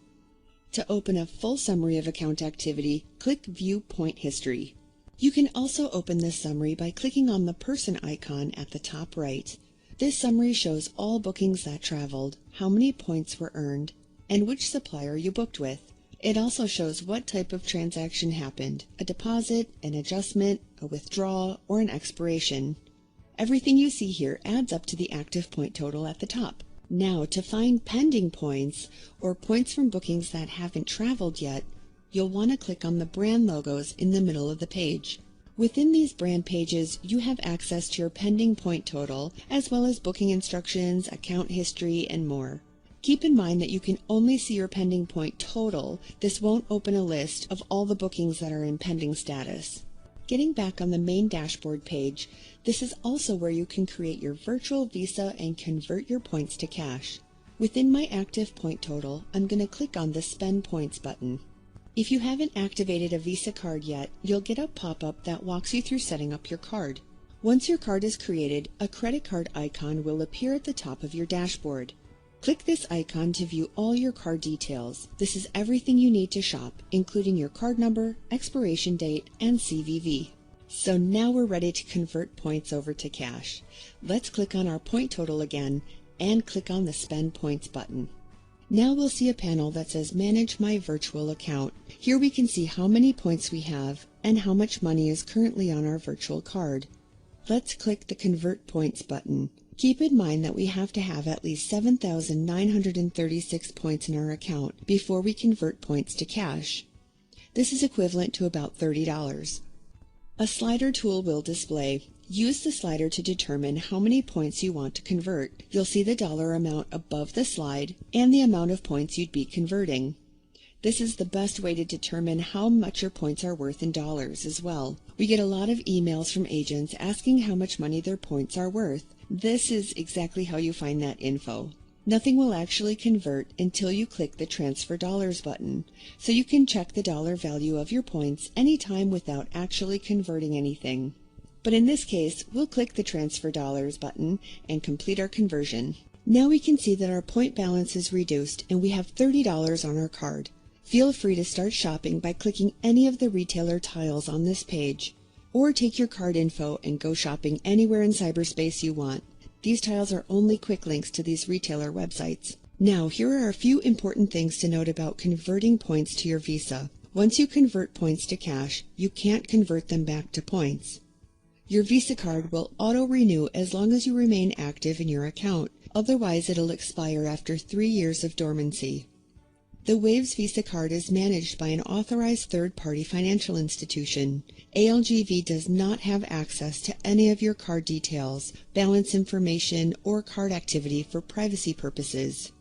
To open a full summary of account activity, click View Point History. You can also open this summary by clicking on the person icon at the top right. This summary shows all bookings that traveled, how many points were earned, and which supplier you booked with. It also shows what type of transaction happened, a deposit, an adjustment, a withdrawal, or an expiration. Everything you see here adds up to the active point total at the top. Now, to find pending points, or points from bookings that haven't traveled yet, you'll want to click on the brand logos in the middle of the page. Within these brand pages, you have access to your pending point total, as well as booking instructions, account history, and more. Keep in mind that you can only see your pending point total. This won't open a list of all the bookings that are in pending status. Getting back on the main dashboard page, this is also where you can create your virtual Visa and convert your points to cash. Within my active point total, I'm going to click on the Spend Points button. If you haven't activated a Visa card yet, you'll get a pop-up that walks you through setting up your card. Once your card is created, a credit card icon will appear at the top of your dashboard. Click this icon to view all your card details. This is everything you need to shop, including your card number, expiration date, and CVV. So now we're ready to convert points over to cash. Let's click on our point total again and click on the Spend Points button. Now we'll see a panel that says Manage My Virtual Account. Here we can see how many points we have and how much money is currently on our virtual card. Let's click the Convert Points button. Keep in mind that we have to have at least 7,936 points in our account before we convert points to cash. This is equivalent to about $30. A slider tool will display. Use the slider to determine how many points you want to convert. You'll see the dollar amount above the slide and the amount of points you'd be converting. This is the best way to determine how much your points are worth in dollars as well. We get a lot of emails from agents asking how much money their points are worth. This is exactly how you find that info. Nothing will actually convert until you click the Transfer Dollars button, so you can check the dollar value of your points anytime without actually converting anything. But in this case, we'll click the Transfer Dollars button and complete our conversion. Now we can see that our point balance is reduced and we have $30 on our card. Feel free to start shopping by clicking any of the retailer tiles on this page, or take your card info and go shopping anywhere in cyberspace you want. These tiles are only quick links to these retailer websites. Now, here are a few important things to note about converting points to your Visa. Once you convert points to cash, you can't convert them back to points. Your Visa card will auto-renew as long as you remain active in your account. Otherwise, it'll expire after 3 years of dormancy. The Waves Visa card is managed by an authorized third-party financial institution. ALGV does not have access to any of your card details, balance information, or card activity for privacy purposes.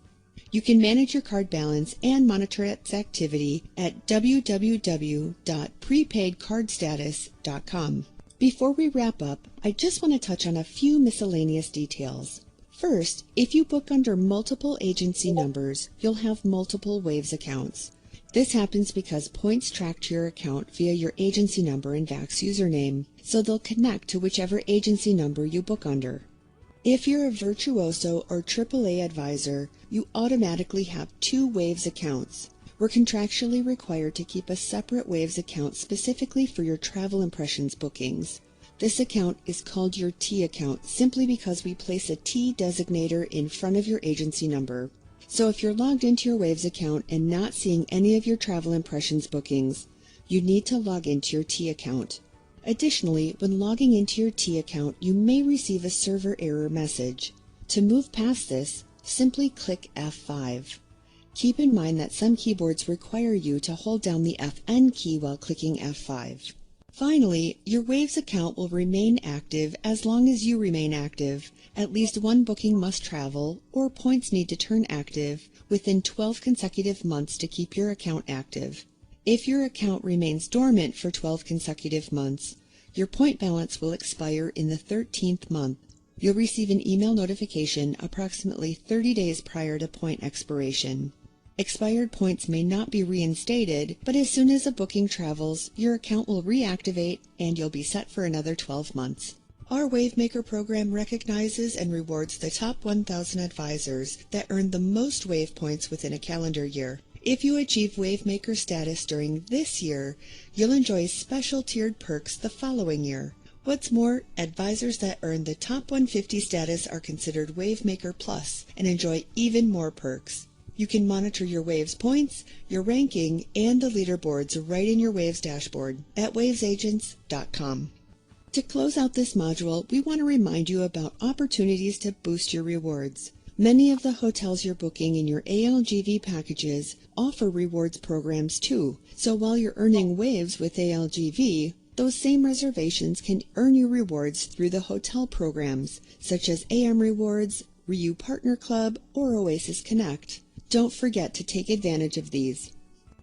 You can manage your card balance and monitor its activity at www.prepaidcardstatus.com. Before we wrap up, I just want to touch on a few miscellaneous details. First, if you book under multiple agency numbers, you'll have multiple Waves accounts. This happens because points track to your account via your agency number and VAX username, so they'll connect to whichever agency number you book under. If you're a Virtuoso or AAA advisor, you automatically have 2 Waves accounts. We're contractually required to keep a separate Waves account specifically for your travel impressions bookings. This account is called your T account simply because we place a T designator in front of your agency number. So if you're logged into your Waves account and not seeing any of your travel impressions bookings, you need to log into your T account. Additionally, when logging into your T account, you may receive a server error message. To move past this, simply click F5. Keep in mind that some keyboards require you to hold down the Fn key while clicking F5. Finally, your Waves account will remain active as long as you remain active. At least 1 booking must travel, or points need to turn active, within 12 consecutive months to keep your account active. If your account remains dormant for 12 consecutive months, your point balance will expire in the 13th month. You'll receive an email notification approximately 30 days prior to point expiration. Expired points may not be reinstated, but as soon as a booking travels, your account will reactivate and you'll be set for another 12 months. Our Wavemaker program recognizes and rewards the top 1,000 advisors that earn the most Wave points within a calendar year. If you achieve Wavemaker status during this year, you'll enjoy special tiered perks the following year. What's more, advisors that earn the top 150 status are considered Wavemaker Plus and enjoy even more perks. You can monitor your Waves points, your ranking, and the leaderboards right in your Waves dashboard at wavesagents.com. To close out this module, we want to remind you about opportunities to boost your rewards. Many of the hotels you're booking in your ALGV packages offer rewards programs too, so while you're earning Waves with ALGV, those same reservations can earn you rewards through the hotel programs, such as AM Rewards, RIU Partner Club, or Oasis Connect. Don't forget to take advantage of these.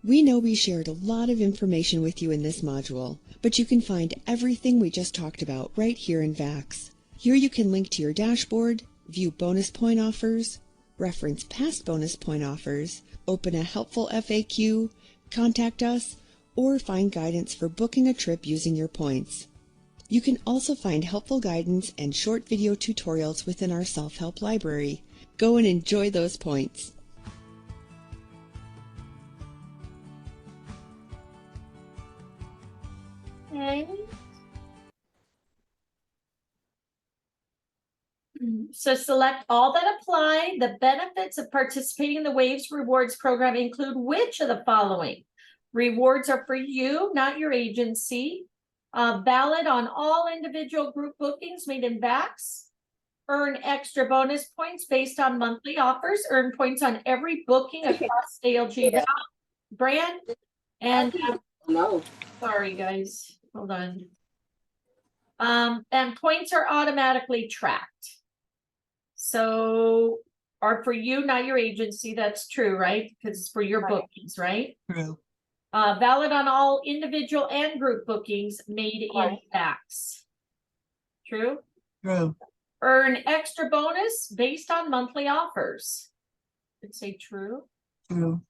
We know we shared a lot of information with you in this module, but you can find everything we just talked about right here in VAX. Here you can link to your dashboard, view bonus point offers, reference past bonus point offers, open a helpful FAQ, contact us, or find guidance for booking a trip using your points. You can also find helpful guidance and short video tutorials within our self-help library. Go and enjoy those points. Okay. So select all that apply. The benefits of participating in the Waves Rewards program include which of the following? Rewards are for you, not your agency. Valid on all individual group bookings made in VAX. Earn extra bonus points based on monthly offers. Earn points on every booking across ALG brand. And No. sorry, guys, hold on. And points are automatically tracked. So are for you, not your agency. That's true, right? Because it's for your bookings, right? True. Valid on all individual and group bookings made in VAX. True. True. Earn extra bonus based on monthly offers. Could say true. True.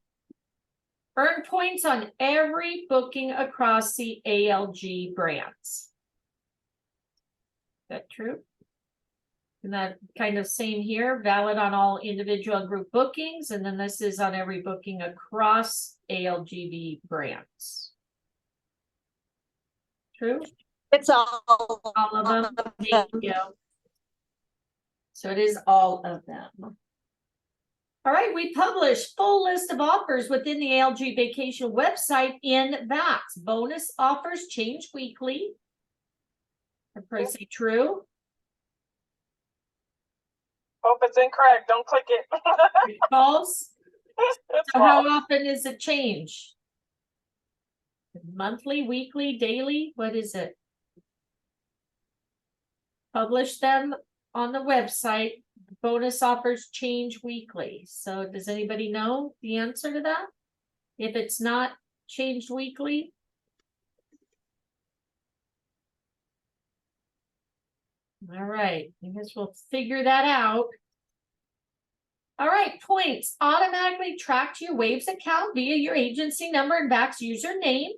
Earn points on every booking across the ALG brands. Is that true? And that kind of same here, valid on all individual and group bookings, and then this is on every booking across ALGV brands. True? It's all. All of them? Thank you. So it is all of them. All right, we publish full list of offers within the ALG Vacation website in VAX. Bonus offers change weekly. I'd probably say true. Hope it's incorrect. Don't click it. False. It's So how false. often is it change? Monthly, weekly, daily? What is it? Publish them on the website. Bonus offers change weekly. So does anybody know the answer to that? If it's not changed weekly? All right, I guess we'll figure that out. All right, points automatically track to your Waves account via your agency number and VAX username.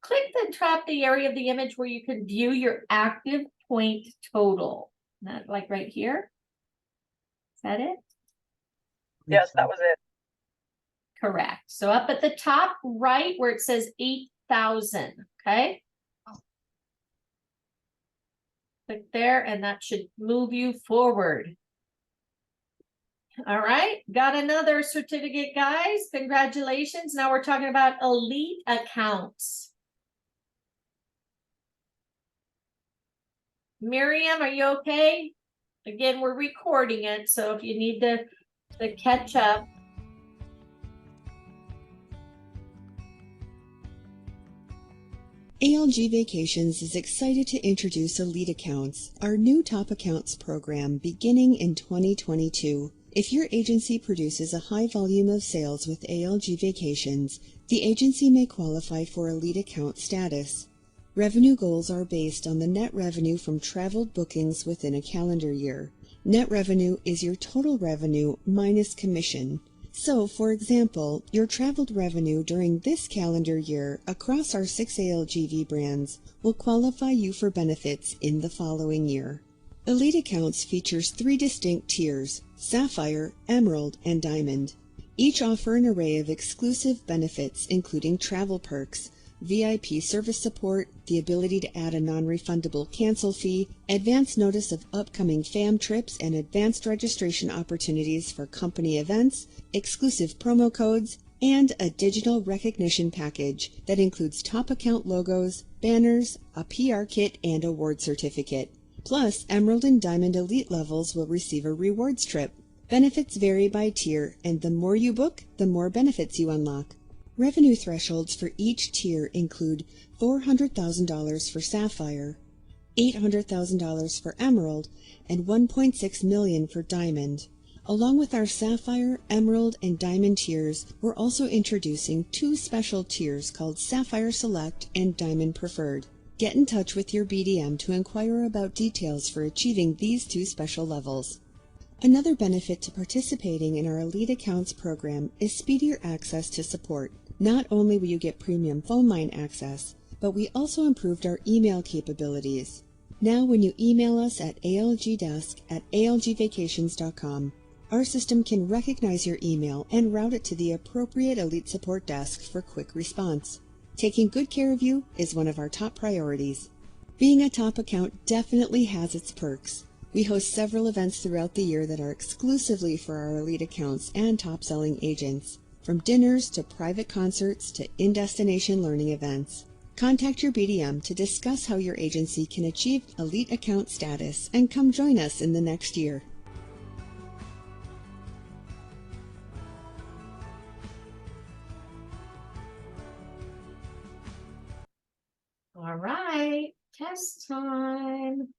Click and tap the area of the image where you can view your active point total. Not like right here. Is that it? Yes, that was it. Correct. So up at the top right where it says 8,000, okay? Click there and that should move you forward. All right, got another certificate, guys. Congratulations. Now we're talking about elite accounts. Miriam, are you okay? Again, we're recording it, so if you need to catch up. ALG Vacations is excited to introduce Elite Accounts, our new top accounts program beginning in 2022. If your agency produces a high volume of sales with ALG Vacations, the agency may qualify for Elite Account status. Revenue goals are based on the net revenue from traveled bookings within a calendar year. Net revenue is your total revenue minus commission. So, for example, your traveled revenue during this calendar year across our 6 ALGV brands will qualify you for benefits in the following year. Elite Accounts features 3 distinct tiers: Sapphire, Emerald, and Diamond. Each offer an array of exclusive benefits including travel perks, VIP service support, the ability to add a non-refundable cancel fee, advance notice of upcoming FAM trips and advanced registration opportunities for company events, exclusive promo codes, and a digital recognition package that includes top account logos, banners, a PR kit, and award certificate. Plus, Emerald and Diamond Elite levels will receive a rewards trip. Benefits vary by tier, and the more you book, the more benefits you unlock. Revenue thresholds for each tier include $400,000 for Sapphire, $800,000 for Emerald, and $1.6 million for Diamond. Along with our Sapphire, Emerald, and Diamond tiers, we're also introducing 2 special tiers called Sapphire Select and Diamond Preferred. Get in touch with your BDM to inquire about details for achieving these 2 special levels. Another benefit to participating in our Elite Accounts program is speedier access to support. Not only will you get premium phone line access, but we also improved our email capabilities. Now when you email us at algdesk@algvacations.com, our system can recognize your email and route it to the appropriate Elite support desk for quick response. Taking good care of you is one of our top priorities. Being a top account definitely has its perks. We host several events throughout the year that are exclusively for our Elite accounts and top-selling agents, from dinners to private concerts to in-destination learning events. Contact your BDM to discuss how your agency can achieve Elite account status and come join us in the next year. All right, test time.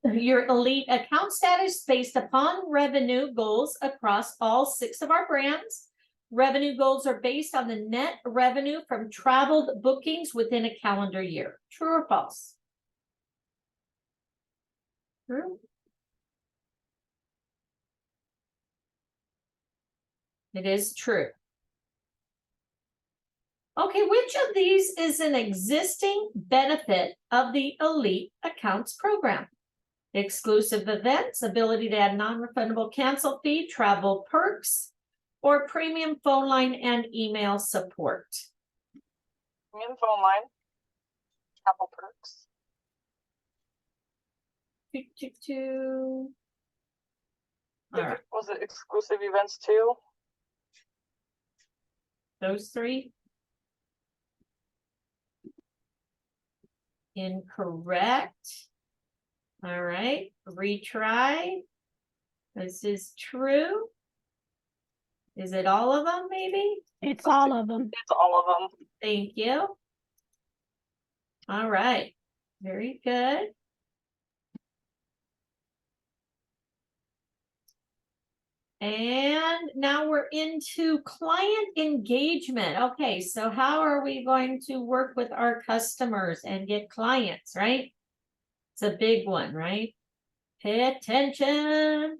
Your Elite account status based upon revenue goals across all 6 of our brands. Revenue goals are based on the net revenue from traveled bookings within a calendar year. True or false? True. It is true. Okay, which of these is an existing benefit of the Elite Accounts program? Exclusive events, ability to add non-refundable cancel fee, travel perks, or premium phone line and email support? Premium phone line, travel perks. All right, Was it exclusive events too? those 3. Incorrect. All right, retry. This is true. Is it all of them, maybe? It's all of them. It's all of them. Thank you. All right, very good. And now we're into client engagement. Okay, so how are we going to work with our customers and get clients, right? It's a big one, right? Pay attention.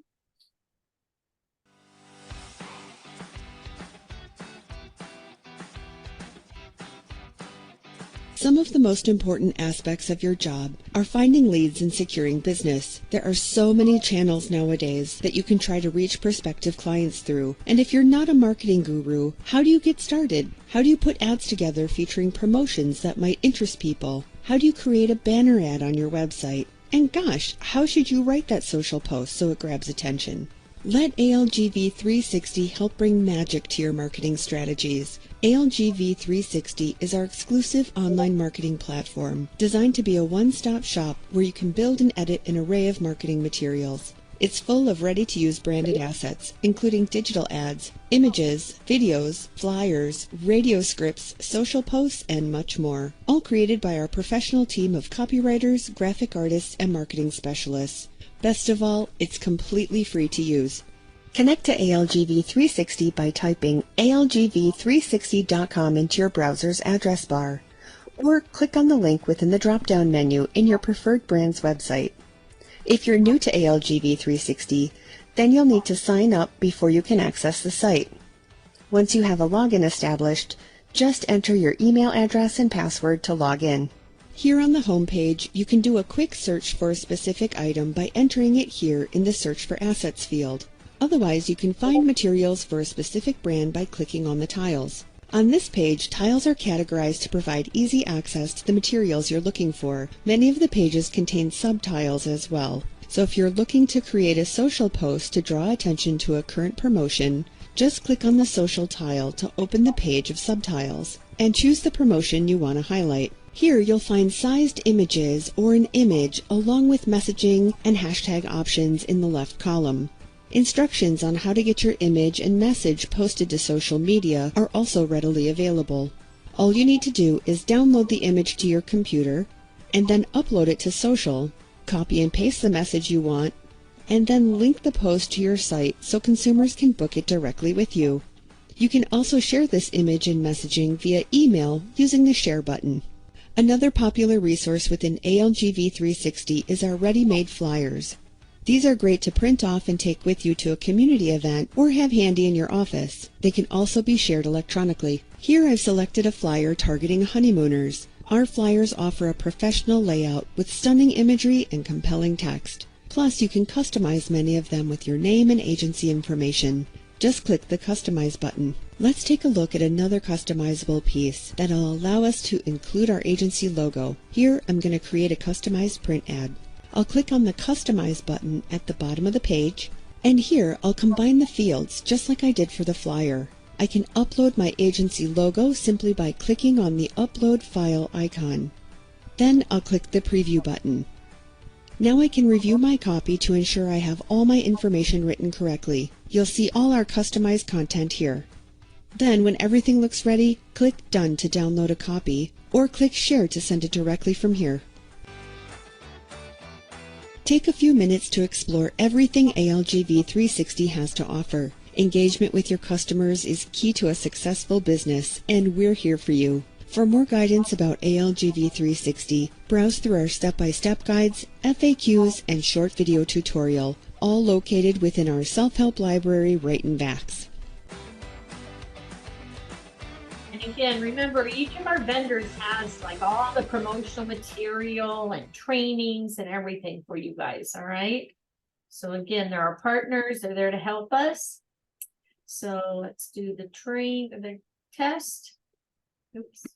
Some of the most important aspects of your job are finding leads and securing business. There are so many channels nowadays that you can try to reach prospective clients through. And if you're not a marketing guru, how do you get started? How do you put ads together featuring promotions that might interest people? How do you create a banner ad on your website? And gosh, how should you write that social post so it grabs attention? Let ALGV 360 help bring magic to your marketing strategies. ALGV 360 is our exclusive online marketing platform designed to be a one-stop shop where you can build and edit an array of marketing materials. It's full of ready-to-use branded assets, including digital ads, images, videos, flyers, radio scripts, social posts, and much more. All created by our professional team of copywriters, graphic artists, and marketing specialists. Best of all, it's completely free to use. Connect to ALGV 360 by typing algv360.com into your browser's address bar, or click on the link within the drop-down menu in your preferred brand's website. If you're new to ALGV 360, then you'll need to sign up before you can access the site. Once you have a login established, just enter your email address and password to log in. Here on the home page, you can do a quick search for a specific item by entering it here in the Search for Assets field. Otherwise, you can find materials for a specific brand by clicking on the tiles. On this page, tiles are categorized to provide easy access to the materials you're looking for. Many of the pages contain subtiles as well. So if you're looking to create a social post to draw attention to a current promotion, just click on the social tile to open the page of subtiles and choose the promotion you want to highlight. Here you'll find sized images or an image along with messaging and hashtag options in the left column. Instructions on how to get your image and message posted to social media are also readily available. All you need to do is download the image to your computer and then upload it to social, copy and paste the message you want, and then link the post to your site so consumers can book it directly with you. You can also share this image and messaging via email using the share button. Another popular resource within ALGV 360 is our ready-made flyers. These are great to print off and take with you to a community event or have handy in your office. They can also be shared electronically. Here I've selected a flyer targeting honeymooners. Our flyers offer a professional layout with stunning imagery and compelling text. Plus, you can customize many of them with your name and agency information. Just click the Customize button. Let's take a look at another customizable piece that'll allow us to include our agency logo. Here, I'm going to create a customized print ad. I'll click on the Customize button at the bottom of the page, and here I'll combine the fields just like I did for the flyer. I can upload my agency logo simply by clicking on the Upload File icon. Then I'll click the Preview button. Now I can review my copy to ensure I have all my information written correctly. You'll see all our customized content here. Then, when everything looks ready, click Done to download a copy, or click Share to send it directly from here. Take a few minutes to explore everything ALGV 360 has to offer. Engagement with your customers is key to a successful business, and we're here for you. For more guidance about ALGV 360, browse through our step-by-step guides, FAQs, and short video tutorial, all located within our self-help library right in VAX. And again, remember, each of our vendors has like all the promotional material and trainings and everything for you guys, all right? So again, they're our partners, they're there to help us. So let's do the test. Oops.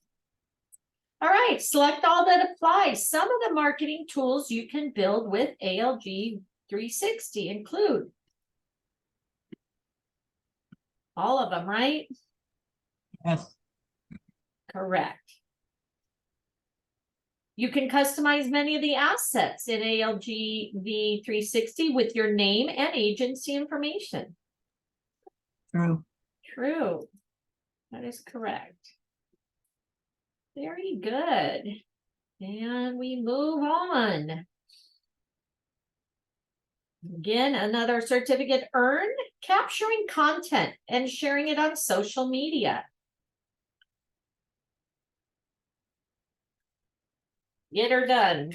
All right, select all that applies. Some of the marketing tools you can build with ALG 360 include all of them, right? Yes. Correct. You can customize many of the assets in ALG V360 with your name and agency information. True. True. That is correct. Very good. And we move on. Again, another certificate earned, capturing content and sharing it on social media. Get her done.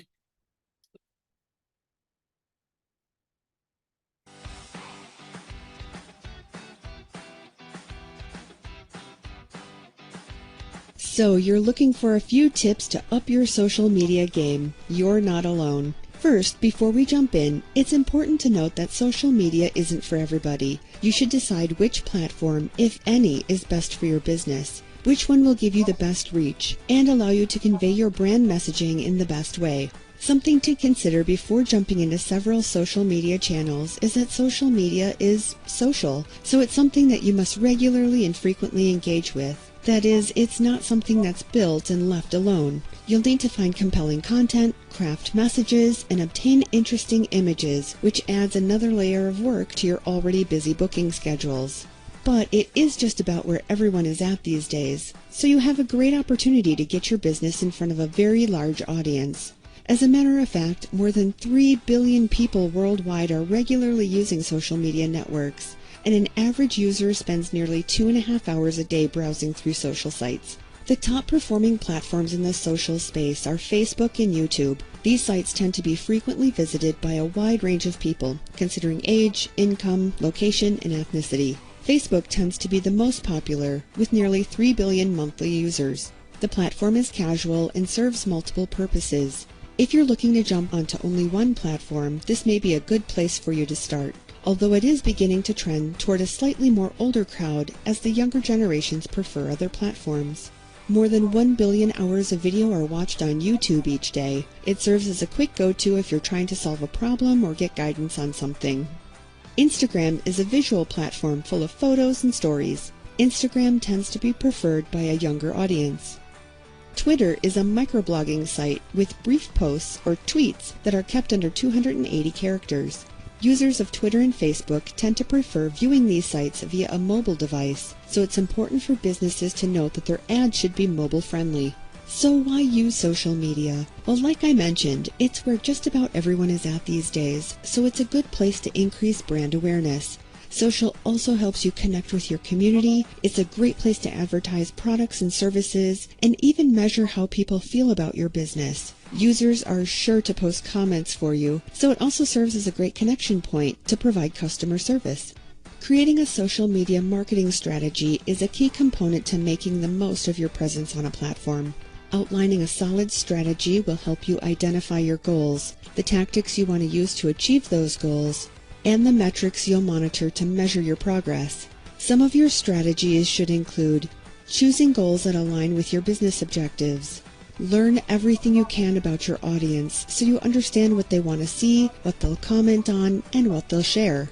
So you're looking for a few tips to up your social media game. You're not alone. First, before we jump in, it's important to note that social media isn't for everybody. You should decide which platform, if any, is best for your business. Which one will give you the best reach and allow you to convey your brand messaging in the best way. Something to consider before jumping into several social media channels is that social media is social, so it's something that you must regularly and frequently engage with. That is, it's not something that's built and left alone. You'll need to find compelling content, craft messages, and obtain interesting images, which adds another layer of work to your already busy booking schedules. But it is just about where everyone is at these days, so you have a great opportunity to get your business in front of a very large audience. As a matter of fact, more than 3 billion people worldwide are regularly using social media networks, and an average user spends nearly 2.5 hours a day browsing through social sites. The top performing platforms in the social space are Facebook and YouTube. These sites tend to be frequently visited by a wide range of people, considering age, income, location, and ethnicity. Facebook tends to be the most popular, with nearly 3 billion monthly users. The platform is casual and serves multiple purposes. If you're looking to jump onto only one platform, this may be a good place for you to start, although it is beginning to trend toward a slightly more older crowd as the younger generations prefer other platforms. More than 1 billion hours of video are watched on YouTube each day. It serves as a quick go-to if you're trying to solve a problem or get guidance on something. Instagram is a visual platform full of photos and stories. Instagram tends to be preferred by a younger audience. Twitter is a microblogging site with brief posts or tweets that are kept under 280 characters. Users of Twitter and Facebook tend to prefer viewing these sites via a mobile device, so it's important for businesses to note that their ads should be mobile-friendly. So why use social media? Well, like I mentioned, it's where just about everyone is at these days, so it's a good place to increase brand awareness. Social also helps you connect with your community. It's a great place to advertise products and services, and even measure how people feel about your business. Users are sure to post comments for you, so it also serves as a great connection point to provide customer service. Creating a social media marketing strategy is a key component to making the most of your presence on a platform. Outlining a solid strategy will help you identify your goals, the tactics you want to use to achieve those goals, and the metrics you'll monitor to measure your progress. Some of your strategies should include choosing goals that align with your business objectives. Learn everything you can about your audience so you understand what they want to see, what they'll comment on, and what they'll share.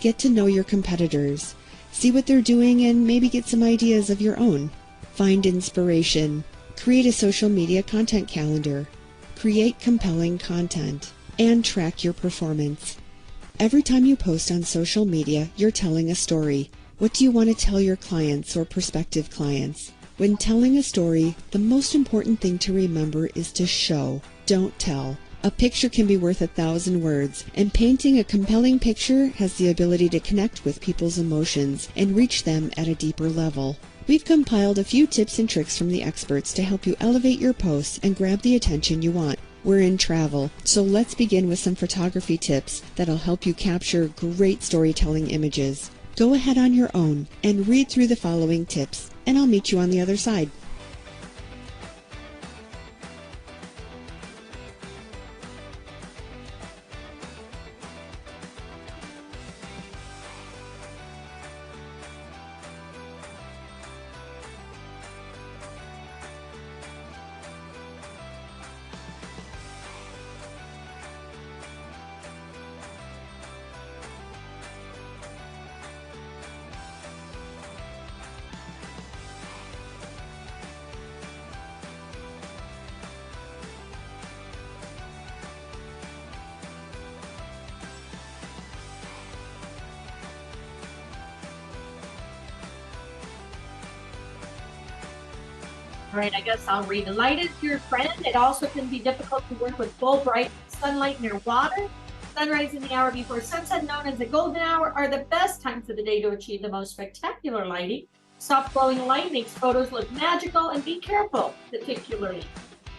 Get to know your competitors. See what they're doing and maybe get some ideas of your own. Find inspiration. Create a social media content calendar. Create compelling content. And track your performance. Every time you post on social media, you're telling a story. What do you want to tell your clients or prospective clients? When telling a story, the most important thing to remember is to show, don't tell. A picture can be worth 1,000 words, and painting a compelling picture has the ability to connect with people's emotions and reach them at a deeper level. We've compiled a few tips and tricks from the experts to help you elevate your posts and grab the attention you want. We're in travel, so let's begin with some photography tips that'll help you capture great storytelling images. Go ahead on your own and read through the following tips, and I'll meet you on the other side. All right, I guess I'll read. Light is your friend. It also can be difficult to work with full bright sunlight near water. Sunrise and the hour before sunset, known as the golden hour, are the best times of the day to achieve the most spectacular lighting. Soft glowing light makes photos look magical, and be careful, particularly.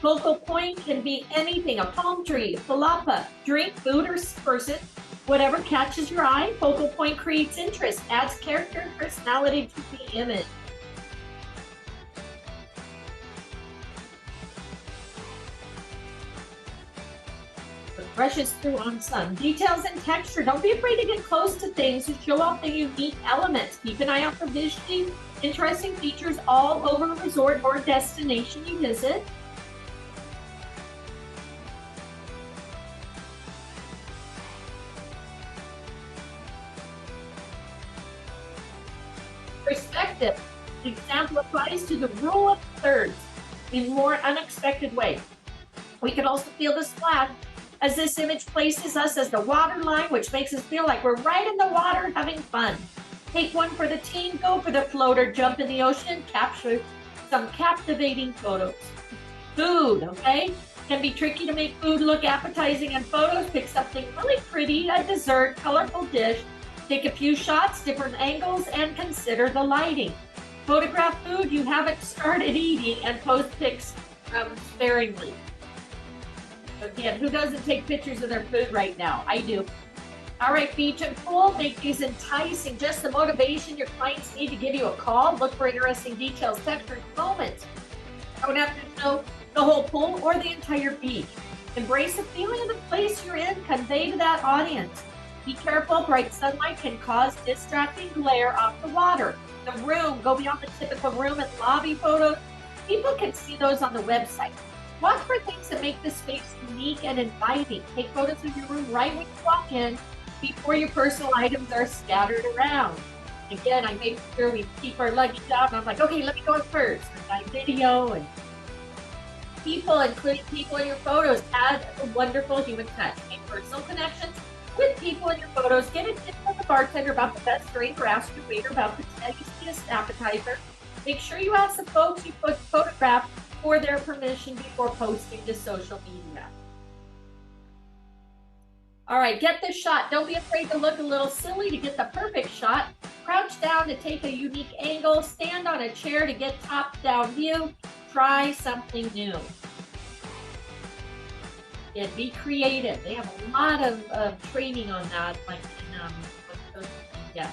Focal point can be anything, a palm tree, palapa, drink, food, or person. Whatever catches your eye, focal point creates interest, adds character and personality to the image. Brushes through on some. Details and texture. Don't be afraid to get close to things to show off the unique elements. Keep an eye out for visually interesting features all over a resort or destination you visit. Perspective. An example applies to the rule of thirds in more unexpected way. We can also feel the splash as this image places us as the water line, which makes us feel like we're right in the water having fun. Take one for the team, go for the floater, jump in the ocean, capture some captivating photos. Food, okay? Can be tricky to make food look appetizing in photos. Pick something really pretty, a dessert, colorful dish. Take a few shots, different angles, and consider the lighting. Photograph food you haven't started eating and post pics sparingly. Again, who doesn't take pictures of their food right now? I do. All right, beach and pool, make these enticing. Just the motivation your clients need to give you a call. Look for interesting details, textures, moments. Don't have to know the whole pool or the entire beach. Embrace the feeling of the place you're in. Convey to that audience. Be careful, bright sunlight can cause distracting glare off the water. The room, go beyond the typical room and lobby photos. People can see those on the website. Watch for things that make the space unique and inviting. Take photos of your room right when you walk in before your personal items are scattered around. Again, I make sure we keep our luggage out, and I'm like, okay, let me go in first. And I video and people, including people in your photos, add a wonderful human touch. Make personal connections with people in your photos. Get a tip from the bartender about the best drink, or ask your waiter about the tastiest appetizer. Make sure you ask the folks you photograph for their permission before posting to social media. All right, get this shot. Don't be afraid to look a little silly to get the perfect shot. Crouch down to take a unique angle. Stand on a chair to get top-down view. Try something new. And be creative. They have a lot of training on that, like in social media.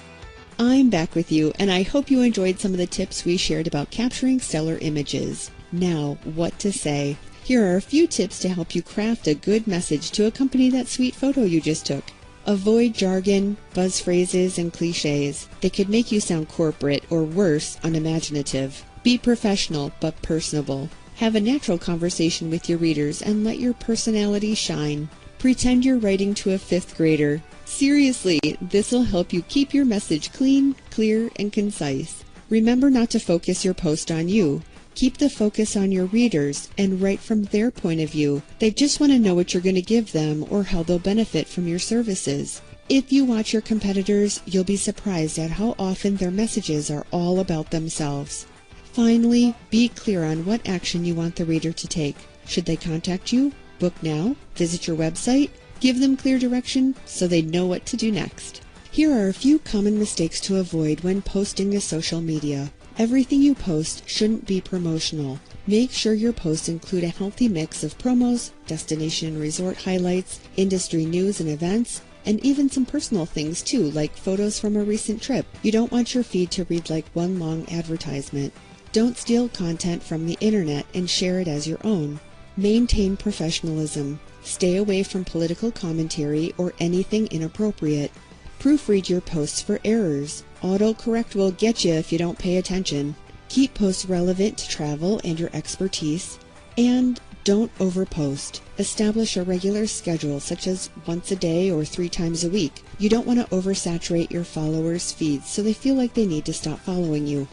I'm back with you, and I hope you enjoyed some of the tips we shared about capturing stellar images. Now, what to say? Here are a few tips to help you craft a good message to accompany that sweet photo you just took. Avoid jargon, buzz phrases, and cliches. They could make you sound corporate or worse, unimaginative. Be professional but personable. Have a natural conversation with your readers and let your personality shine. Pretend you're writing to a 5th grader. Seriously, this will help you keep your message clean, clear, and concise. Remember not to focus your post on you. Keep the focus on your readers and write from their point of view. They just want to know what you're going to give them or how they'll benefit from your services. If you watch your competitors, you'll be surprised at how often their messages are all about themselves. Finally, be clear on what action you want the reader to take. Should they contact you? Book now? Visit your website? Give them clear direction so they know what to do next. Here are a few common mistakes to avoid when posting to social media. Everything you post shouldn't be promotional. Make sure your posts include a healthy mix of promos, destination and resort highlights, industry news and events, and even some personal things too, like photos from a recent trip. You don't want your feed to read like one long advertisement. Don't steal content from the internet and share it as your own. Maintain professionalism. Stay away from political commentary or anything inappropriate. Proofread your posts for errors. Autocorrect will get you if you don't pay attention. Keep posts relevant to travel and your expertise. And don't overpost. Establish a regular schedule, such as once a day or 3 times a week. You don't want to oversaturate your followers' feeds so they feel like they need to stop following you.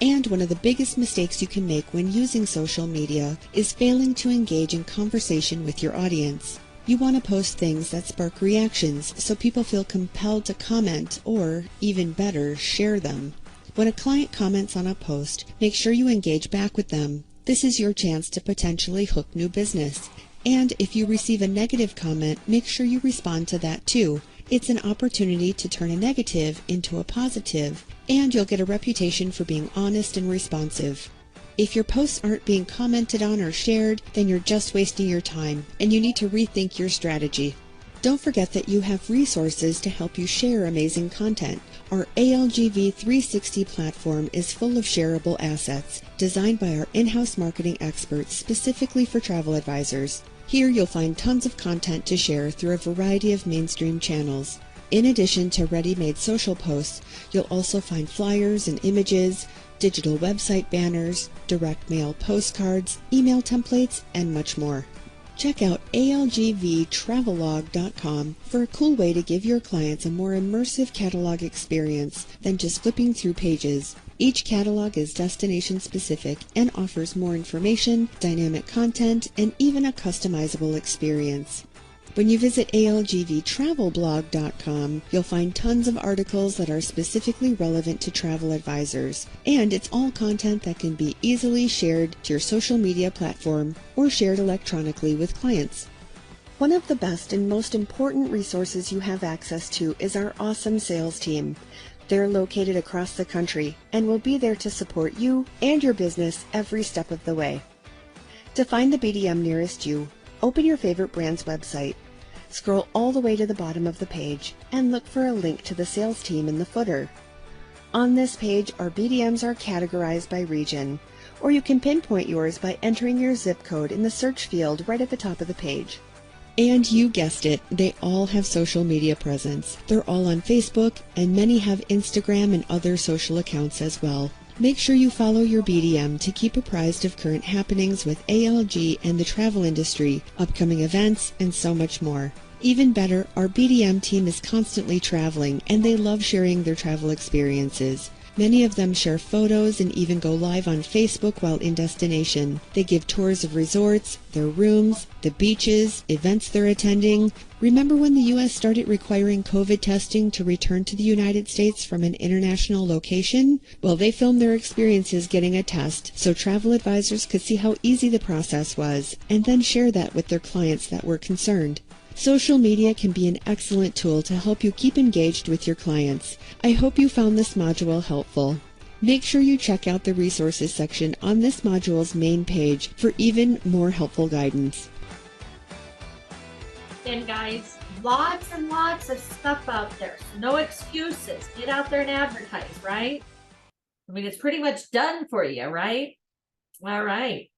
And one of the biggest mistakes you can make when using social media is failing to engage in conversation with your audience. You want to post things that spark reactions so people feel compelled to comment or, even better, share them. When a client comments on a post, make sure you engage back with them. This is your chance to potentially hook new business. And if you receive a negative comment, make sure you respond to that too. It's an opportunity to turn a negative into a positive, and you'll get a reputation for being honest and responsive. If your posts aren't being commented on or shared, then you're just wasting your time, and you need to rethink your strategy. Don't forget that you have resources to help you share amazing content. Our ALGV 360 platform is full of shareable assets, designed by our in-house marketing experts specifically for travel advisors. Here you'll find tons of content to share through a variety of mainstream channels. In addition to ready-made social posts, you'll also find flyers and images, digital website banners, direct mail postcards, email templates, and much more. Check out algvtravellog.com for a cool way to give your clients a more immersive catalog experience than just flipping through pages. Each catalog is destination specific and offers more information, dynamic content, and even a customizable experience. When you visit algvtravelblog.com, you'll find tons of articles that are specifically relevant to travel advisors, and it's all content that can be easily shared to your social media platform or shared electronically with clients. One of the best and most important resources you have access to is our awesome sales team. They're located across the country and will be there to support you and your business every step of the way. To find the BDM nearest you, open your favorite brand's website, scroll all the way to the bottom of the page, and look for a link to the sales team in the footer. On this page, our BDMs are categorized by region, or you can pinpoint yours by entering your zip code in the search field right at the top of the page. And you guessed it, they all have social media presence. They're all on Facebook, and many have Instagram and other social accounts as well. Make sure you follow your BDM to keep apprised of current happenings with ALG and the travel industry, upcoming events, and so much more. Even better, our BDM team is constantly traveling, and they love sharing their travel experiences. Many of them share photos and even go live on Facebook while in destination. They give tours of resorts, their rooms, the beaches, events they're attending. Remember when the U.S. started requiring COVID testing to return to the United States from an international location? Well, they filmed their experiences getting a test so travel advisors could see how easy the process was and then share that with their clients that were concerned. Social media can be an excellent tool to help you keep engaged with your clients. I hope you found this module helpful. Make sure you check out the resources section on this module's main page for even more helpful guidance. And guys, lots and lots of stuff out there. So no excuses. Get out there and advertise, right? I mean, it's pretty much done for you, right? All right.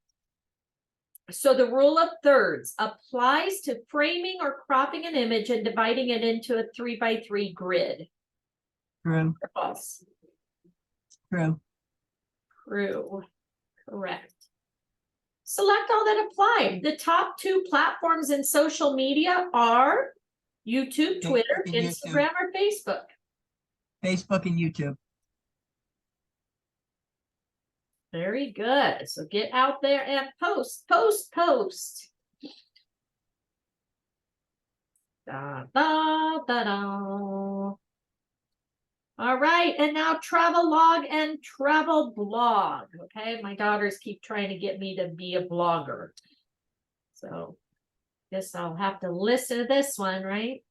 So the rule of thirds applies to framing or cropping an image and dividing it into a 3x3 grid. True, False. true. True. Correct. Select all that apply. The top two platforms in social media are YouTube, Twitter, Facebook and Instagram, or Facebook. Facebook and YouTube. Very good. So get out there and post. Da, da, da, da. All right, and now travel log and travel blog. Okay, my daughters keep trying to get me to be a blogger. So guess I'll have to listen to this one, right?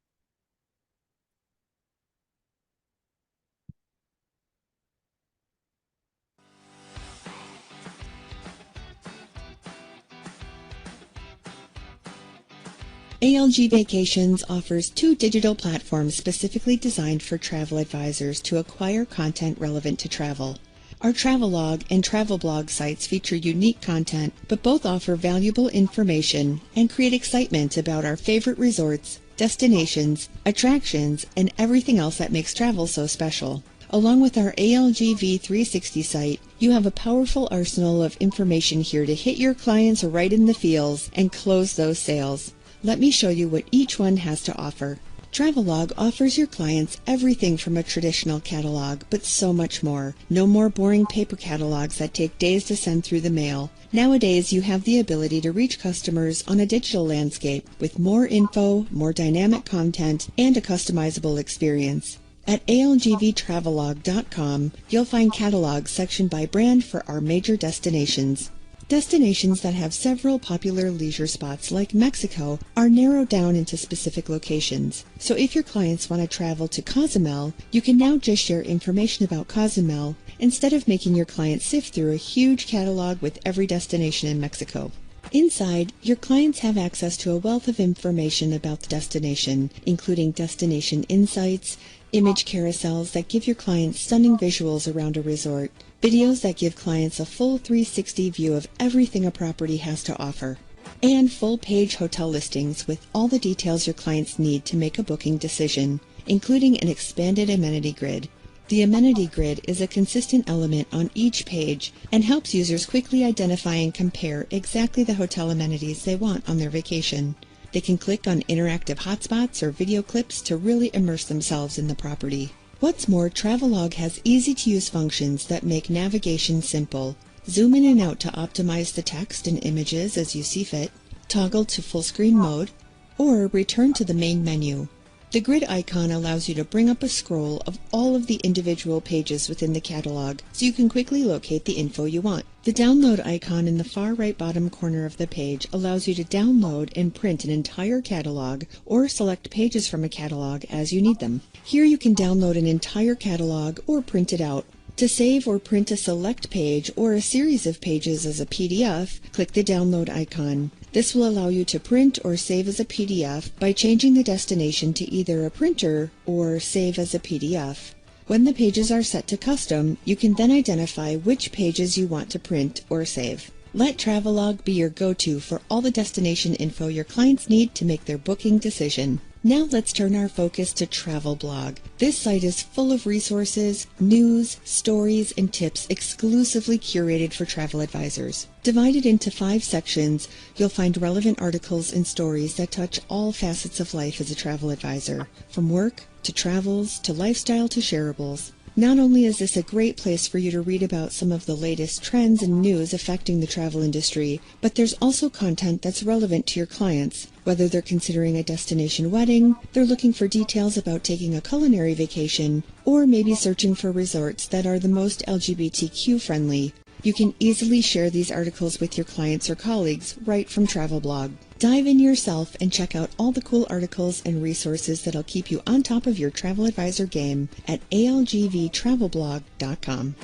ALG Vacations offers 2 digital platforms specifically designed for travel advisors to acquire content relevant to travel. Our Travelog and Travel Blog sites feature unique content, but both offer valuable information and create excitement about our favorite resorts, destinations, attractions, and everything else that makes travel so special. Along with our ALG V360 site, you have a powerful arsenal of information here to hit your clients right in the feels and close those sales. Let me show you what each one has to offer. Travelog offers your clients everything from a traditional catalog, but so much more. No more boring paper catalogs that take days to send through the mail. Nowadays, you have the ability to reach customers on a digital landscape with more info, more dynamic content, and a customizable experience. At algvtravelog.com, you'll find catalogs sectioned by brand for our major destinations. Destinations that have several popular leisure spots like Mexico are narrowed down into specific locations. So if your clients want to travel to Cozumel, you can now just share information about Cozumel instead of making your clients sift through a huge catalog with every destination in Mexico. Inside, your clients have access to a wealth of information about the destination, including destination insights, image carousels that give your clients stunning visuals around a resort, videos that give clients a full 360 view of everything a property has to offer. and full-page hotel listings with all the details your clients need to make a booking decision, including an expanded amenity grid. The amenity grid is a consistent element on each page and helps users quickly identify and compare exactly the hotel amenities they want on their vacation. They can click on interactive hotspots or video clips to really immerse themselves in the property. What's more, Travelog has easy-to-use functions that make navigation simple. Zoom in and out to optimize the text and images as you see fit, toggle to full screen mode, or return to the main menu. The grid icon allows you to bring up a scroll of all of the individual pages within the catalog so you can quickly locate the info you want. The download icon in the far right bottom corner of the page allows you to download and print an entire catalog or select pages from a catalog as you need them. Here you can download an entire catalog or print it out. To save or print a select page or a series of pages as a PDF, click the download icon. This will allow you to print or save as a PDF by changing the destination to either a printer or save as a PDF. When the pages are set to custom, you can then identify which pages you want to print or save. Let Travelog be your go-to for all the destination info your clients need to make their booking decision. Now let's turn our focus to Travelblog. This site is full of resources, news, stories, and tips exclusively curated for travel advisors. Divided into 5 sections, you'll find relevant articles and stories that touch all facets of life as a travel advisor, from work to travels to lifestyle to shareables. Not only is this a great place for you to read about some of the latest trends and news affecting the travel industry, but there's also content that's relevant to your clients, whether they're considering a destination wedding, they're looking for details about taking a culinary vacation, or maybe searching for resorts that are the most LGBTQ friendly. You can easily share these articles with your clients or colleagues right from Travelblog. Dive in yourself and check out all the cool articles and resources that'll keep you on top of your travel advisor game at algvtravelblog.com.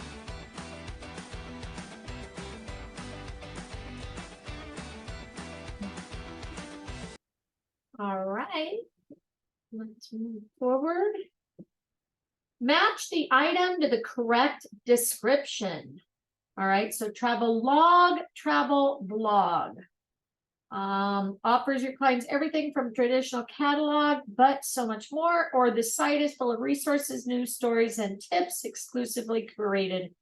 All right, let's move forward. Match the item to the correct description. All right, so Travelog, Travelblog. Offers your clients everything from traditional catalog, but so much more, or the site is full of resources, news, stories, and tips exclusively curated.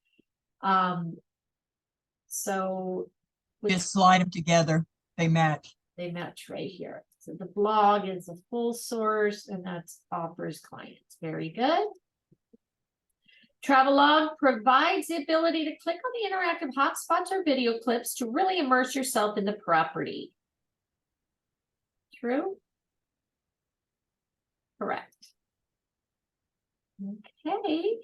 So Just slide them together. They match. they match right here. So the blog is a full source, and that's offers clients. Very good. Travelog provides the ability to click on the interactive hotspots or video clips to really immerse yourself in the property. True? Correct. Okay.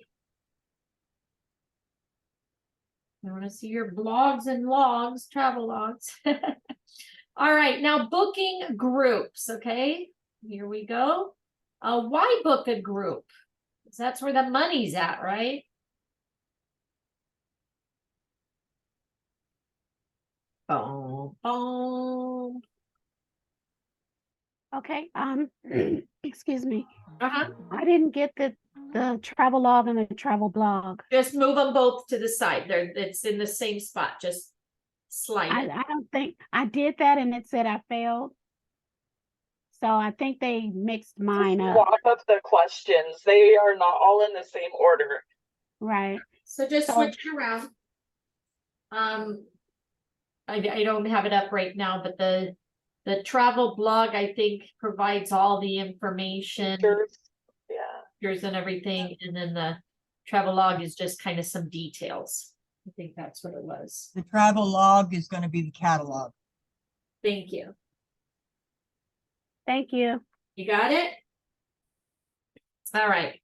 I want to see your blogs and logs, travel logs. All right, now booking groups, okay? Here we go. Why book a group? Because that's where the money's at, right? Boom, boom. Okay, excuse me. Uh-huh. I didn't get the travel log and the travel blog. Just move them both to the side. It's in the same spot. Just slide it. I don't think I did that and it said I failed. So I think they mixed mine up. Swap up the questions. They are not all in the same order. Right. So just So- switch it around. I don't have it up right now, but the travel blog, I think, provides all the information, Yeah. pictures and everything, and then the travel log is just kind of some details. I think that's what it was. The travel log is going to be the catalog. Thank you. Thank you. You got it? All right.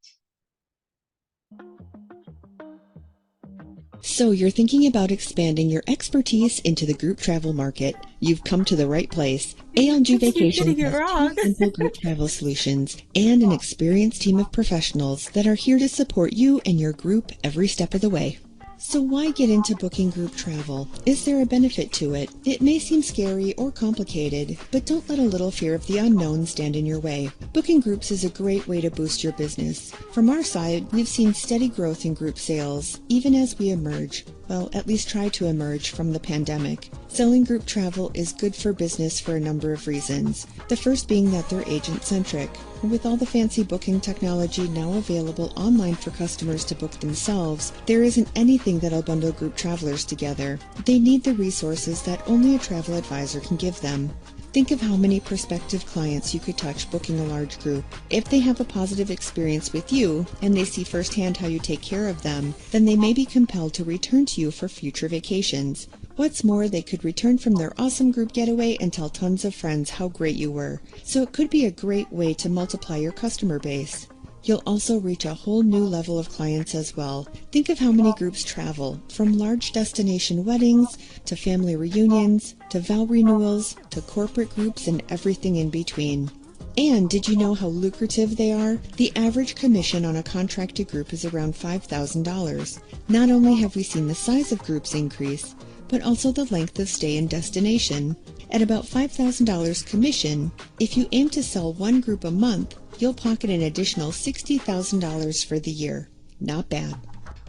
So you're thinking about expanding your expertise into the group travel market? You've come to the right place. ALG Vacations getting it has wrong. 2 simple group travel solutions and an experienced team of professionals that are here to support you and your group every step of the way. So why get into booking group travel? Is there a benefit to it? It may seem scary or complicated, but don't let a little fear of the unknown stand in your way. Booking groups is a great way to boost your business. From our side, we've seen steady growth in group sales, even as we emerge. well, at least try to emerge from the pandemic. Selling group travel is good for business for a number of reasons. The first being that they're agent-centric. With all the fancy booking technology now available online for customers to book themselves, there isn't anything that'll bundle group travelers together. They need the resources that only a travel advisor can give them. Think of how many prospective clients you could touch booking a large group. If they have a positive experience with you, and they see firsthand how you take care of them, then they may be compelled to return to you for future vacations. What's more, they could return from their awesome group getaway and tell tons of friends how great you were. So it could be a great way to multiply your customer base. You'll also reach a whole new level of clients as well. Think of how many groups travel, from large destination weddings, to family reunions, to vow renewals, to corporate groups and everything in between. And did you know how lucrative they are? The average commission on a contracted group is around $5,000. Not only have we seen the size of groups increase, but also the length of stay and destination. At about $5,000 commission, if you aim to sell one group a month, you'll pocket an additional $60,000 for the year. Not bad.